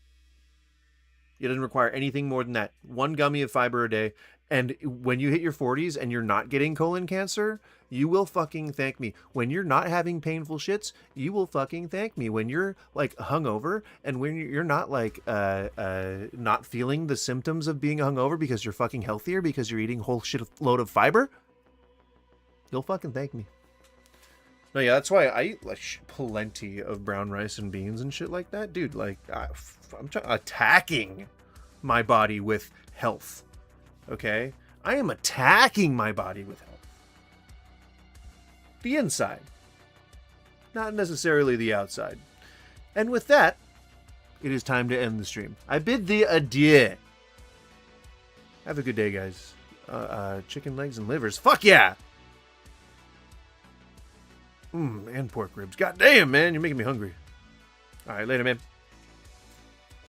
It doesn't require anything more than that. One gummy of fiber a day. And when you hit your 40s and you're not getting colon cancer, you will fucking thank me. When you're not having painful shits, you will fucking thank me. When you're like hungover and when you're not like not feeling the symptoms of being hungover because you're fucking healthier because you're eating a whole shit load of fiber, you'll fucking thank me. No, yeah, that's why I eat like plenty of brown rice and beans and shit like that, dude. Like I'm attacking my body with health. Okay? I am attacking my body with health. The inside. Not necessarily the outside. And with that, it is time to end the stream. I bid thee adieu. Have a good day, guys. Chicken legs and livers. Fuck yeah! And pork ribs. God damn, man. You're making me hungry. Alright, later, man.